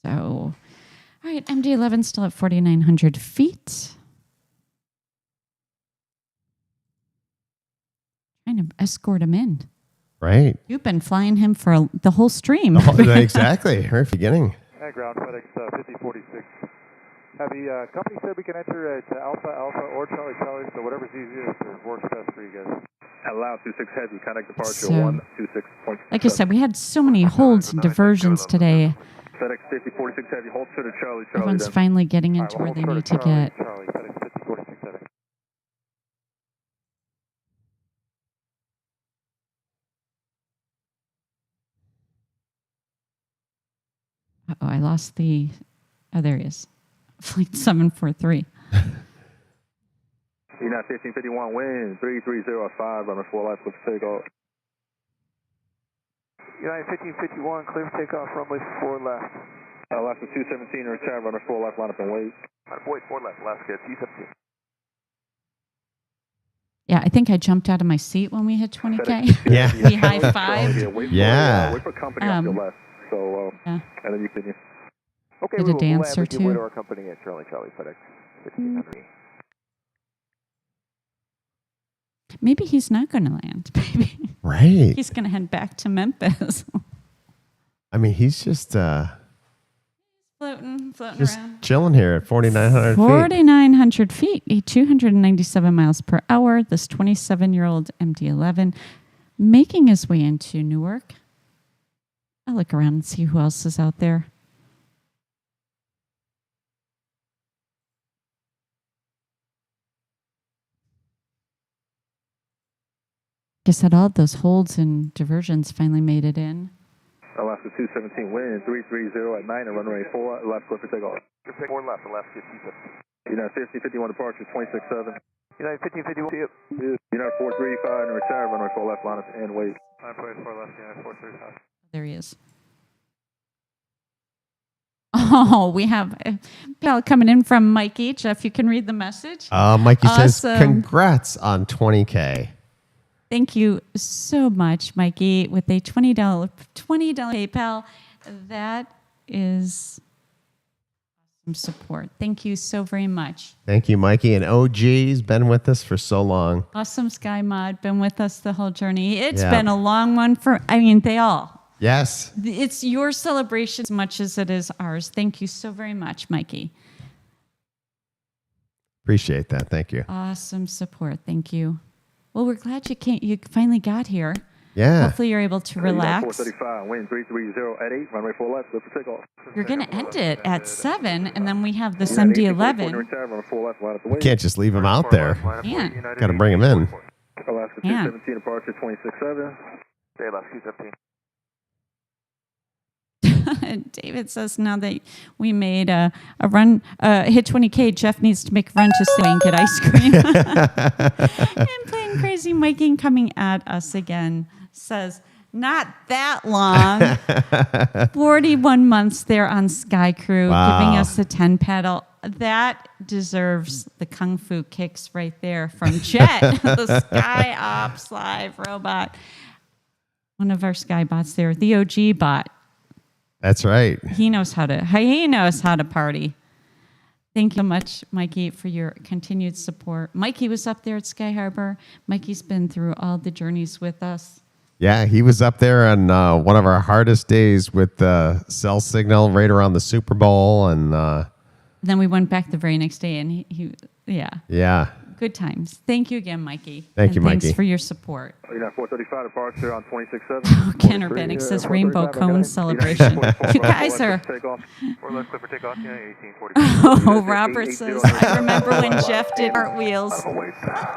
So, all right, MD-11 still at 4,900 feet. Trying to escort him in. Right. You've been flying him for the whole stream. Exactly. Right at the beginning. Hey, ground FedEx 5046. Heavy, company said we can enter at Alpha Alpha or Charlie Charlie, so whatever's easiest or works best for you guys. Allow 26 heavy, contact departure So, 126.7. like I said, we had so many holds and diversions today. FedEx 5046 heavy, hold short of Charlie Charlie. Everyone's then. finally getting into where they need to get. Charlie, FedEx 5046 heavy. Uh-oh, I lost the... Oh, there he is. Flight 743. United 1551, wind 330 at 5, runway 4 left, with takeoff. United 1551, clear for takeoff, runway 4 left. Last is 217, return, runway 4 left, line up and wait. Wait, 4 left, last get T17. Yeah, I think I jumped out of my seat when we hit 20K. Yeah. We high-fived. Yeah. Wait for company off your left. So, yeah. And then you can... Okay, Did a dance or two. Wait to our company at Charlie Charlie FedEx 1500. Maybe he's not going to land. Maybe Right. he's going to head back to Memphis. I mean, he's just floating just around. chilling here at 4,900 feet. 4,900 feet, 297 miles per hour. This 27-year-old MD-11 making his way into Newark. I'll look around and see who else is out there. Like I said, all of those holds and diversions finally made it in. Alaska 217, wind 330 at 9 and runway 4 left, clear for takeoff. 4 left, Alaska T17. United 5051 departure 26.7. United 1551, yep. United 435 and return, runway 4 left, line up and wait. 9.4 left, United 435. There he is. Oh, we have a call coming in from Mikey. Jeff, you can read the message. Mikey says, Awesome. congrats on 20K. Thank you so much, Mikey, with a $20 PayPal. That is awesome support. Thank you so very much. Thank you, Mikey. And OG's been with us for so long. Awesome Sky Mod, been with us the whole journey. It's Yeah. been a long one they all. Yes. It's your celebration as much as it is ours. Thank you so very much, Mikey. Appreciate that. Thank you. Awesome support. Thank you. Well, we're glad you finally got here. Yeah. Hopefully you're able to relax. 435, wind 330 at 8, runway 4 left, clear for takeoff. You're going to end it at 7, and then we have this MD-11. Return, runway 4 left, line up and wait. Can't just leave him out there. Can't. Got to bring him in. Alaska Yeah. 217 departure 26.7. Okay, Alaska T17. David says now that we made a run, hit 20K, Jeff needs to make a run to Sway and get ice cream. And Playing Crazy Mikey coming at us again says, not that long. 41 months there on Sky Crew, giving us a 10 pedal. That deserves the Kung Fu kicks right there from Jet, the SkyOps live robot. One of our Skybots there, the OG bot. That's right. He knows how to party. Thank you so much, Mikey, for your continued support. Mikey was up there at Sky Harbor. Mikey's been through all the journeys with us. Yeah, he was up there on one of our hardest days with the cell signal right around the Super Bowl. And then we went back the very next day, and Yeah. Good times. Thank you again, Mikey. Thank you, Mikey. Thanks for your support. 435 departure on 26.7. Oh, Kenner Bennick says Rainbow Cone Celebration. You guys are... Oh, Robert says, I remember when Jeff did cartwheels.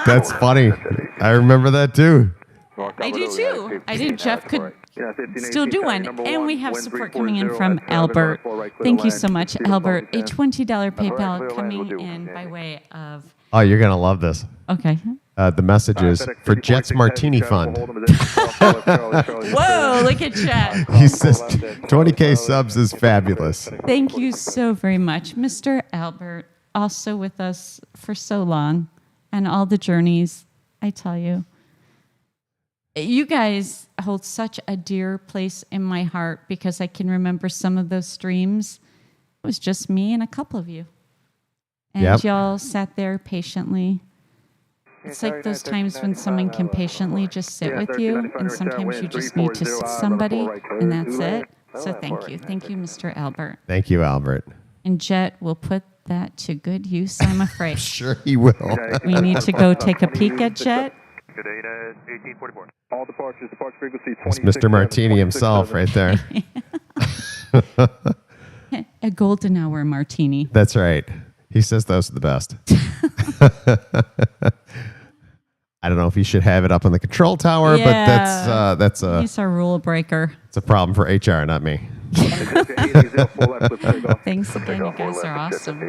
That's funny. I remember that too. I do too. I did. Jeff could still do one. And we have support coming in from Albert. Thank you so much, Albert. A $20 PayPal coming in by way of... Oh, you're going to love this. Okay. The message is for Jet's Martini Fund. Whoa, look at Jet. He says 20K subs is fabulous. Thank you so very much, Mr. Albert, also with us for so long and all the journeys, I tell you. You guys hold such a dear place in my heart because I can remember some of those streams. It was just me and a couple of you. And y'all sat there patiently. It's like those times when someone can patiently just sit with you, and sometimes you just need to see somebody, and that's it. So thank you. Thank you, Mr. Albert. Thank you, Albert. And Jet will put that to good use, I'm afraid. Sure he will. We need to go take a peek at Jet. All departures, departure frequency 20. It's Mr. Martini himself right there. A golden hour martini. That's right. He says those are the best. I don't know if he should have it up on the control tower, but that's a... He's our rule breaker. It's a problem for HR, not me. Thanks again. You guys are awesome.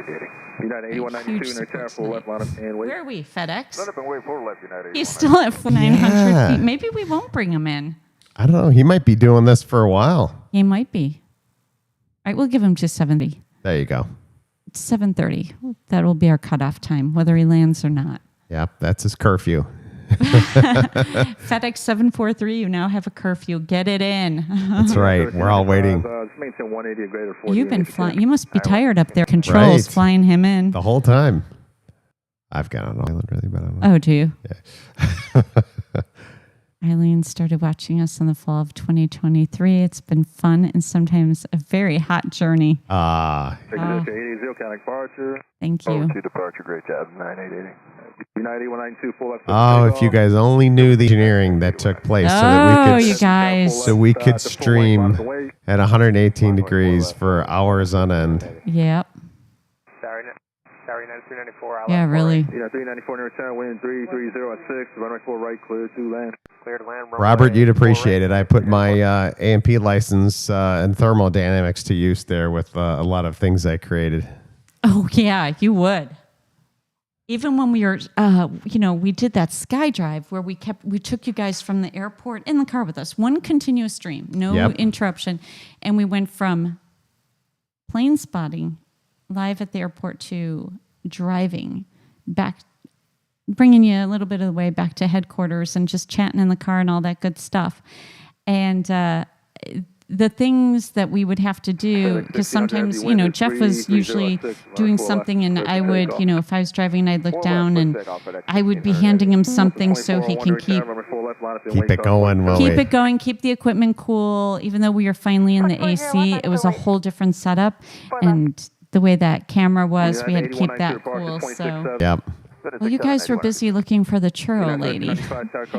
Huge support tonight. Where are we? FedEx? He's still at 900 feet. Maybe we won't bring him in. I don't know. He might be doing this for a while. He might be. All right, we'll give him to 70. There you go. 7:30. That will be our cutoff time, whether he lands or not. Yep, that's his curfew. FedEx 743, you now have a curfew. Get it in. That's right. We're all waiting. You've been flying. You must be tired up there. Controls flying him in. The whole time. I've got an island really bad. Oh, do you? Yeah. Eileen started watching us in the fall of 2023. It's been fun and sometimes a very hot journey. Thank you. Departure, great job. 9880. United 192 full left. Oh, if you guys only knew the engineering that took place, so we could stream at 118 degrees for hours on end. Yep. Sorry, 394. Yeah, really. 394 near 10, wind 330 at 6, runway 4 right, clear to land. Clear to land. Robert, you'd appreciate it. I put my AMP license and thermodynamics to use there with a lot of things I created. Oh, yeah, you would. Even when we were, we did that sky drive where we took you guys from the airport in the car with us, one continuous stream, no interruption. And we went from plane spotting live at the airport to driving back, bringing you a little bit of the way back to headquarters and just chatting in the car and all that good stuff. And the things that we would have to do, because sometimes, Jeff was usually doing something and I would, if I was driving, I'd look down and I would be handing him something so he can keep it going. Keep the equipment cool. Even though we were finally in the AC, it was a whole different setup. And the way that camera was, we had to keep that cool. So, well, you guys were busy looking for the churro lady.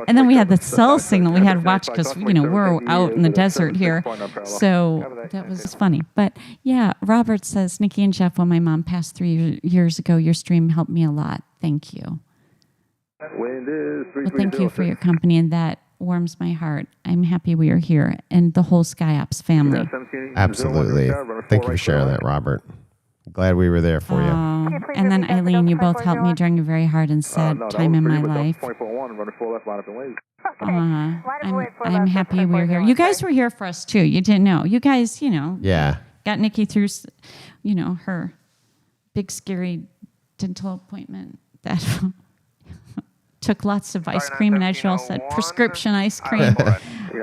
And then we had the cell signal we had to watch because, we're out in the desert here. So that was funny. But yeah, Robert says, Nikki and Jeff, when my mom passed 3 years ago, your stream helped me a lot. Thank you. Well, thank you for your company, and that warms my heart. I'm happy we are here and the whole SkyOps family. Absolutely. Thank you for sharing that, Robert. Glad we were there for you. And then Eileen, you both helped me during a very hard and sad time in my life. I'm happy we were here. You guys were here for us too. You didn't know. You guys, got Nikki through, her big scary dental appointment that took lots of ice cream, and as you all said, prescription ice cream.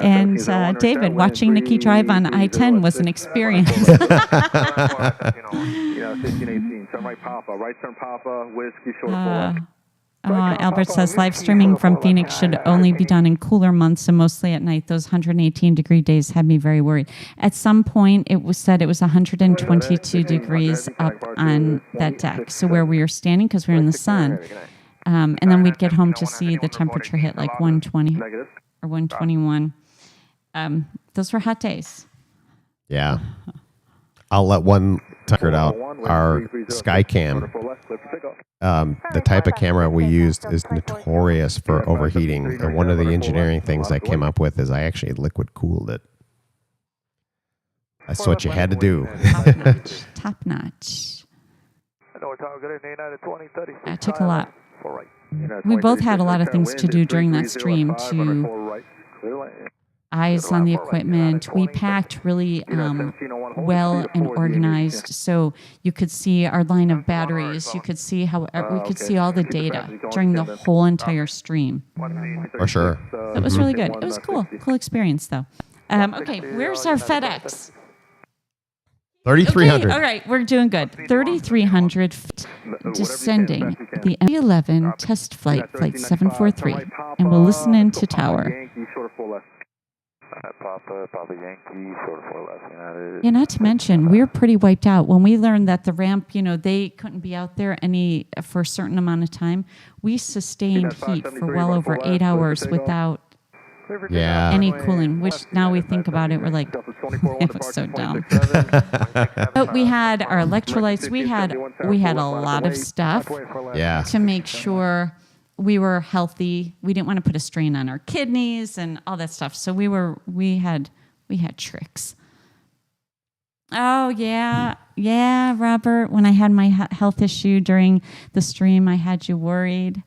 And David, watching Nikki drive on I-10 was an experience. turn right Papa, right turn Papa, whiskey, short full left. Albert says live streaming from Phoenix should only be done in cooler months and mostly at night. Those 118-degree days had me very worried. At some point, it was said it was 122 degrees up on that deck. So where we were standing, because we were in the sun, and then we'd get home to see the temperature hit like 120 or 121. Those were hot days. Yeah. I'll let one tucker out. Our Skycam, the type of camera we used is notorious for overheating. And one of the engineering things I came up with is I actually liquid cooled it. That's what you had to do. Top notch. It took a lot. We both had a lot of things to do during that stream to eyes on the equipment. We packed really well and organized, so you could see our line of batteries. You could see how we could see all the data during the whole entire stream. For sure. It was really good. It was cool experience though. Okay, where's our FedEx? 3,300. Okay, all right, we're doing good. 3,300 feet descending the M11 test flight 743, and we'll listen into tower. Papa Yankee, short full left. Yeah, not to mention, we were pretty wiped out. When we learned that the ramp, they couldn't be out there for a certain amount of time, we sustained heat for well over 8 hours without any cooling, which now we think about it, we're like, it was so dumb. But we had our electrolytes. We had a lot of stuff to make sure we were healthy. We didn't want to put a strain on our kidneys and all that stuff. So we had tricks. Oh yeah, Robert. When I had my health issue during the stream, I had you worried.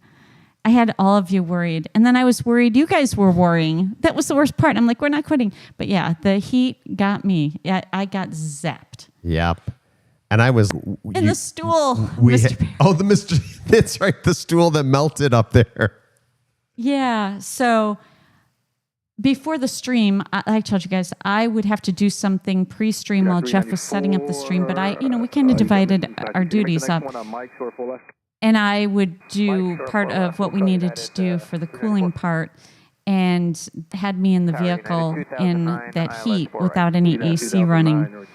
I had all of you worried, and then I was worried. You guys were worrying. That was the worst part. I'm like, we're not quitting. But yeah, the heat got me. I got zapped. Yep. And I was in the stool. That's right, the stool that melted up there. Yeah. So before the stream, I told you guys I would have to do something pre-stream while Jeff was setting up the stream. But we kind of divided our duties up, and I would do part of what we needed to do for the cooling part, and had me in the vehicle in that heat without any AC running,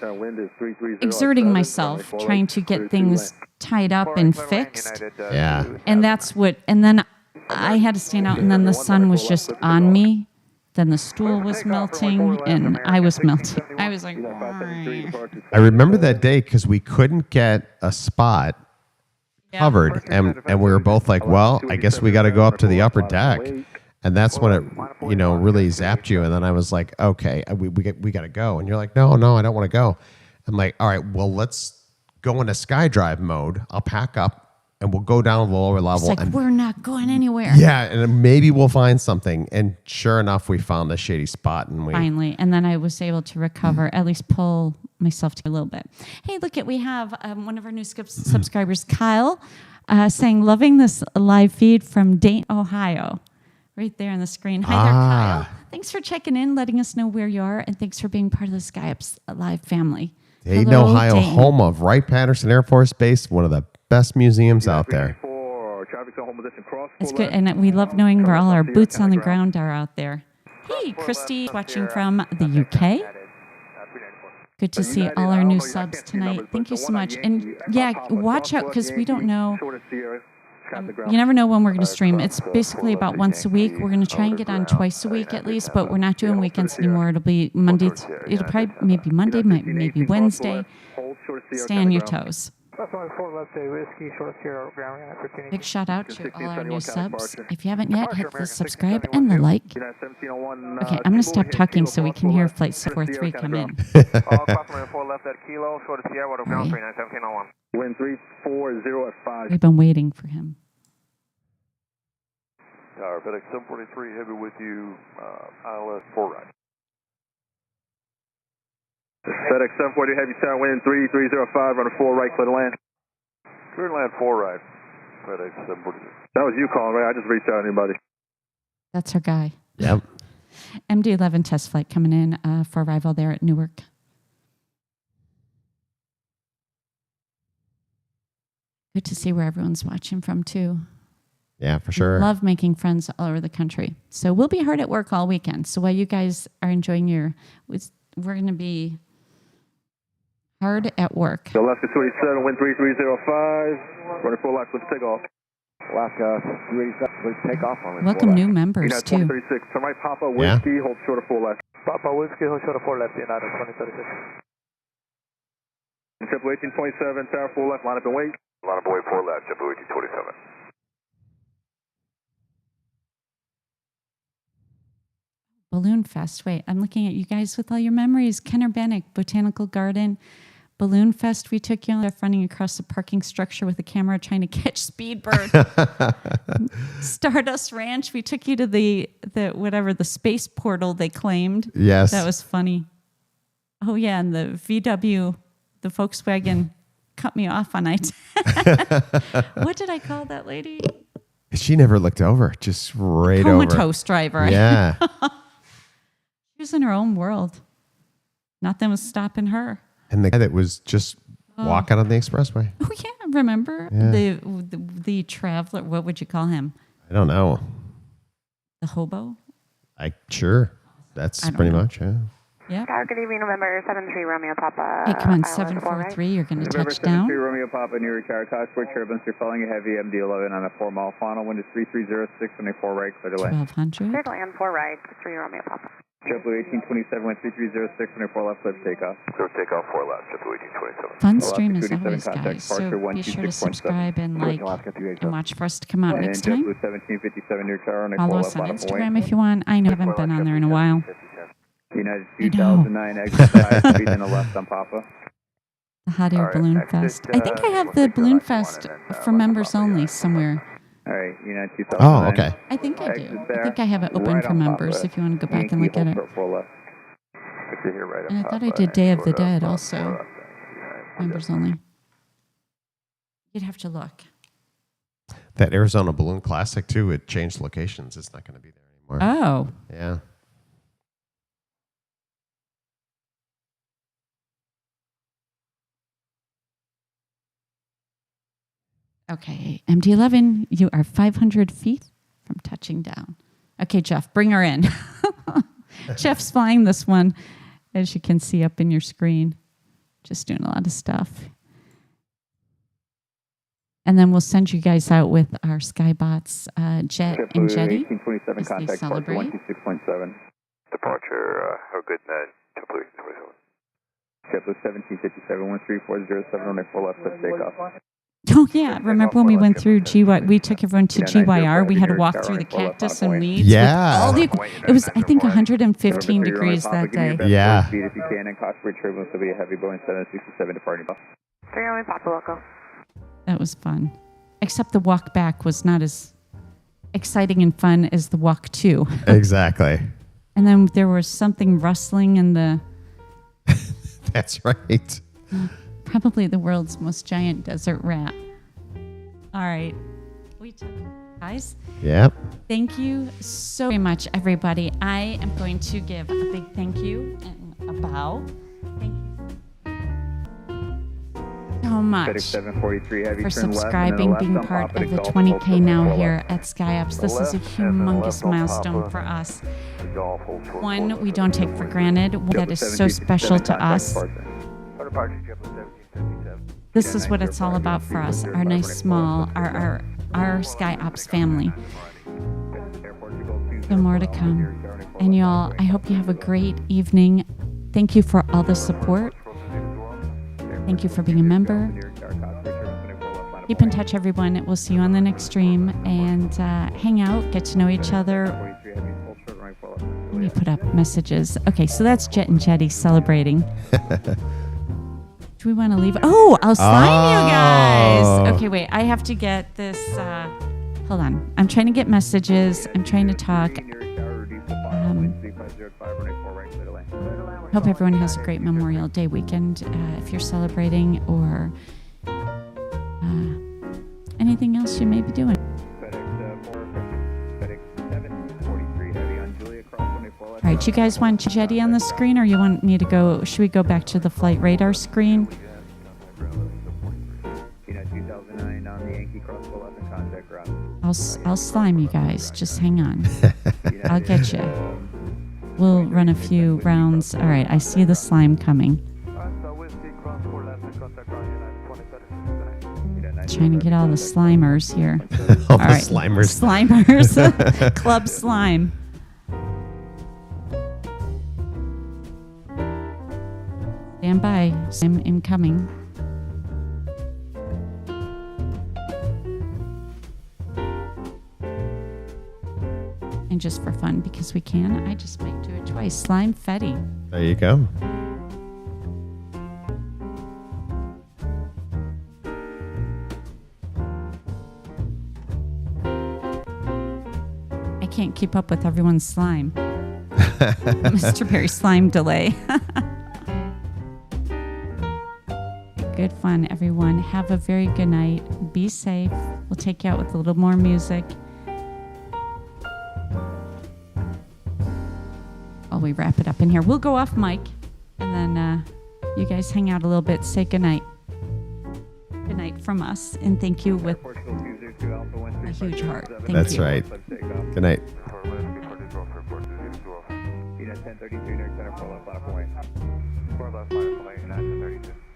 exerting myself, trying to get things tied up and fixed. Yeah. And then I had to stand out, and then the sun was just on me. Then the stool was melting, and I was melting. I was like, I remember that day because we couldn't get a spot covered, and we were both like, well, I guess we got to go up to the upper deck. And that's when it, really zapped you. And then I was like, okay, we got to go. And you're like, no, I don't want to go. I'm like, all right, well, let's go into SkyDrive mode. I'll pack up and we'll go down to the lower level. It's like, we're not going anywhere. Yeah, and maybe we'll find something. And sure enough, we found a shady spot. And finally, and then I was able to recover, at least pull myself to a little bit. Hey, look, we have one of our new subscribers, Kyle, saying, loving this live feed from Dayton, Ohio. Right there on the screen. Hi there, Kyle. Thanks for checking in, letting us know where you are, and thanks for being part of the SkyOps Live family. Dayton, Ohio, home of Wright-Patterson Air Force Base, one of the best museums out there. It's good, and we love knowing where all our boots on the ground are out there. Hey, Christy, watching from the UK. Good to see all our new subs tonight. Thank you so much. And yeah, watch out, because we don't know. You never know when we're going to stream. It's basically about once a week. We're going to try and get on twice a week at least, but we're not doing weekends anymore. It'll be Monday. It'll probably maybe Monday, maybe Wednesday. Stay on your toes. Big shout out to all our new subs. If you haven't yet, hit the subscribe and the like. Okay, I'm going to stop talking so we can hear Flight 43 come in. Wind 340 at 5. We've been waiting for him. Tower, FedEx 743, heavy with you, ILS 4 right. FedEx 740, heavy tower, wind 3305, on a 4 right, clear to land. Clear to land 4 right, FedEx 740. That was you calling, right? I just reached out to anybody. That's our guy. Yep. MD-11 test flight coming in for arrival there at Newark. Good to see where everyone's watching from, too. Yeah, for sure. Love making friends all over the country. So we'll be hard at work all weekend. So while you guys are enjoying we're going to be hard at work. Alaska 27, wind 3305, running full laps with takeoff. Alaska 287, let's take off on Welcome new members, United too. 2036, turn right Papa, whiskey, hold short of 4 left. Papa Whiskey, hold short of 4 left, United 2036. Triple 1827, tower 4 left, line up and wait. Line up and wait 4 left, Triple 1827. Balloon Fest. Wait, I'm looking at you guys with all your memories. Kenner Bannock, Botanical Garden, Balloon Fest. We took you on running across the parking structure with a camera trying to catch Speedbird. Stardust Ranch. We took you to the space portal they claimed. Yes. That was funny. Oh, yeah, and the VW, the Volkswagen cut me off on I-10. What did I call that lady? She never looked over, just right over. Comatose driver. Yeah. She was in her own world. Nothing was stopping her. And the guy that was just walking on the expressway. Oh, yeah. Remember? Yeah. The traveler. What would you call him? I don't know. The hobo? Sure. That's pretty much, yeah. Yeah. Good evening, November 73 Romeo Papa. Hey, come on, 743. You're going to touch down. November 73 Romeo Papa, Newark, Cossport turbulence. You're following a heavy MD-11 on a 4-mile funnel. Wind is 3306, on a 4 right, clear to land. 1200. Clear to land, 4 right, 3 Romeo Papa. Triple 1827, wind 3306, on a 4 left, clear takeoff. Clear takeoff 4 left, Triple 1827. Fun stream as 27 always, contact, guys. So departure be sure to 126.7. subscribe and like and watch for us to come out And next time. JetBlue 1757 near tower, on a 4 Follow left, us on line up and Instagram wait. if you want. I know I haven't been on there in a while. United I know. 2009, exercise, speed in the left on Papa. The Hot Air Balloon Fest. I think I have the Balloon Fest for members only somewhere. All right, United 2009. Oh, okay. I think I do. Exit I there. think I have it open Right for on members Papa. if you want to go back Yankee, and look at hold it. short 4 left. If you're here right And I on thought I Papa, did Day of the short up, Dead 4 also. left, Members only. You'd have to look. That Arizona Balloon Classic, too, it changed locations. It's not going to be there anymore. Oh. Yeah. Okay, MD-11, you are 500 feet from touching down. Okay, Jeff, bring her in. Jeff's flying this one, as you can see up in your screen. Just doing a lot of stuff. And then we'll send you guys out with our Skybots, Jet and Jetty, 1827 as they contact, departure celebrate. 126.7. Departure, have a good night, Triple 1827. JetBlue 1757, 1347 on a 4 left, clear takeoff. Oh, yeah. Remember when we went through GY? We took everyone to GYR. We had to walk through the cactus and weeds. Yeah. It was, I think, 115 degrees that day. Yeah. Speed if you can, and Cossport turbulence will be a heavy Boeing 767 departing. 3 Romeo Papa, local. That was fun. Except the walk back was not as exciting and fun as the walk to. Exactly. And then there was something rustling in the... That's right. Probably the world's most giant desert rat. All right. We took it, guys. Yep. Thank you so very much, everybody. I am going to give a big thank you and a bow. Thank you so much 743 heavy, for turn left, subscribing, and then being left on part Papa of to the Golf 20K Coast, now full here left. at SkyOps. This is a left, and then humongous left on milestone Papa. for us. The Golf hold short One 4 we left, don't take Triple for granted. That is so 1757 special to contact, us. departure. Departure, JetBlue 1757. This is what it's all about for us, our nice small, our SkyOps family. So more to come. And y'all, I hope you have a great evening. Thank you for all the support. Thank you for being a member. Keep in touch, everyone. We'll see you on the next stream and hang out, get to know each other. Let me put up messages. Okay, so that's Jet and Jetty celebrating. Do we want to leave? Oh, I'll slime you guys. Okay, wait. I have to get this. Hold on. I'm trying to get messages. I'm trying to talk. Hope everyone has a great Memorial Day weekend if you're celebrating or anything else you may be doing. All right, you guys want Jetty on the screen or you want me to go? Should we go back to the flight radar screen? United 2009, I'll slime you guys. Just hang on. I'll get you. We'll run a few rounds. All right, I see the slime coming. Trying to get all the slimers here. All the slimers. Slimers. Club slime. Stand by. I'm incoming. And just for fun, because we can, I just might do it twice. Slime Fetty. There you go. I can't keep up with everyone's slime. Mr. Perry slime delay. Good fun, everyone. Have a very good night. Be safe. We'll take you out with a little more music. While we wrap it up in here. We'll go off mic, and then you guys hang out a little bit. Say good night. Good night from us, and thank you with a huge heart. Thank That's you. right. Good night.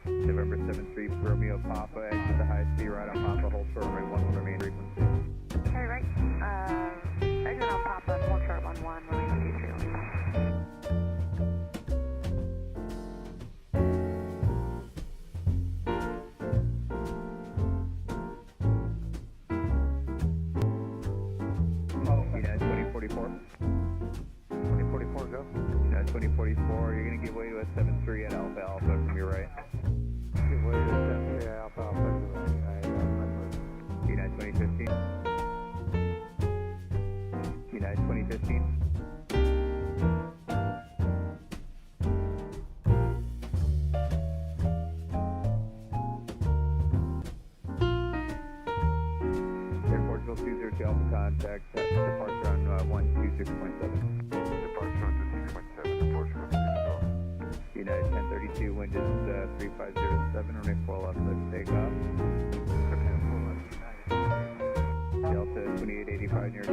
November 7-3, Romeo Papa, exit the high speed right on Papa, hold short runway 11 remain frequency. Hey, right. Exit on Papa, hold short 11, remain 23. United 2044. 2044, go. United 2044, you're going to give way to a 7-3 at Alpha Alpha from your right. Give way to a 7-3 at Alpha Alpha from your right. United 2015. United 2015. Air Portugal 202 Alpha contact, departure on 126.7. Departure on 26.7, Portugal 202. United 1032, wind is 3507, runway 4 left, let's take off. Delta 2885 near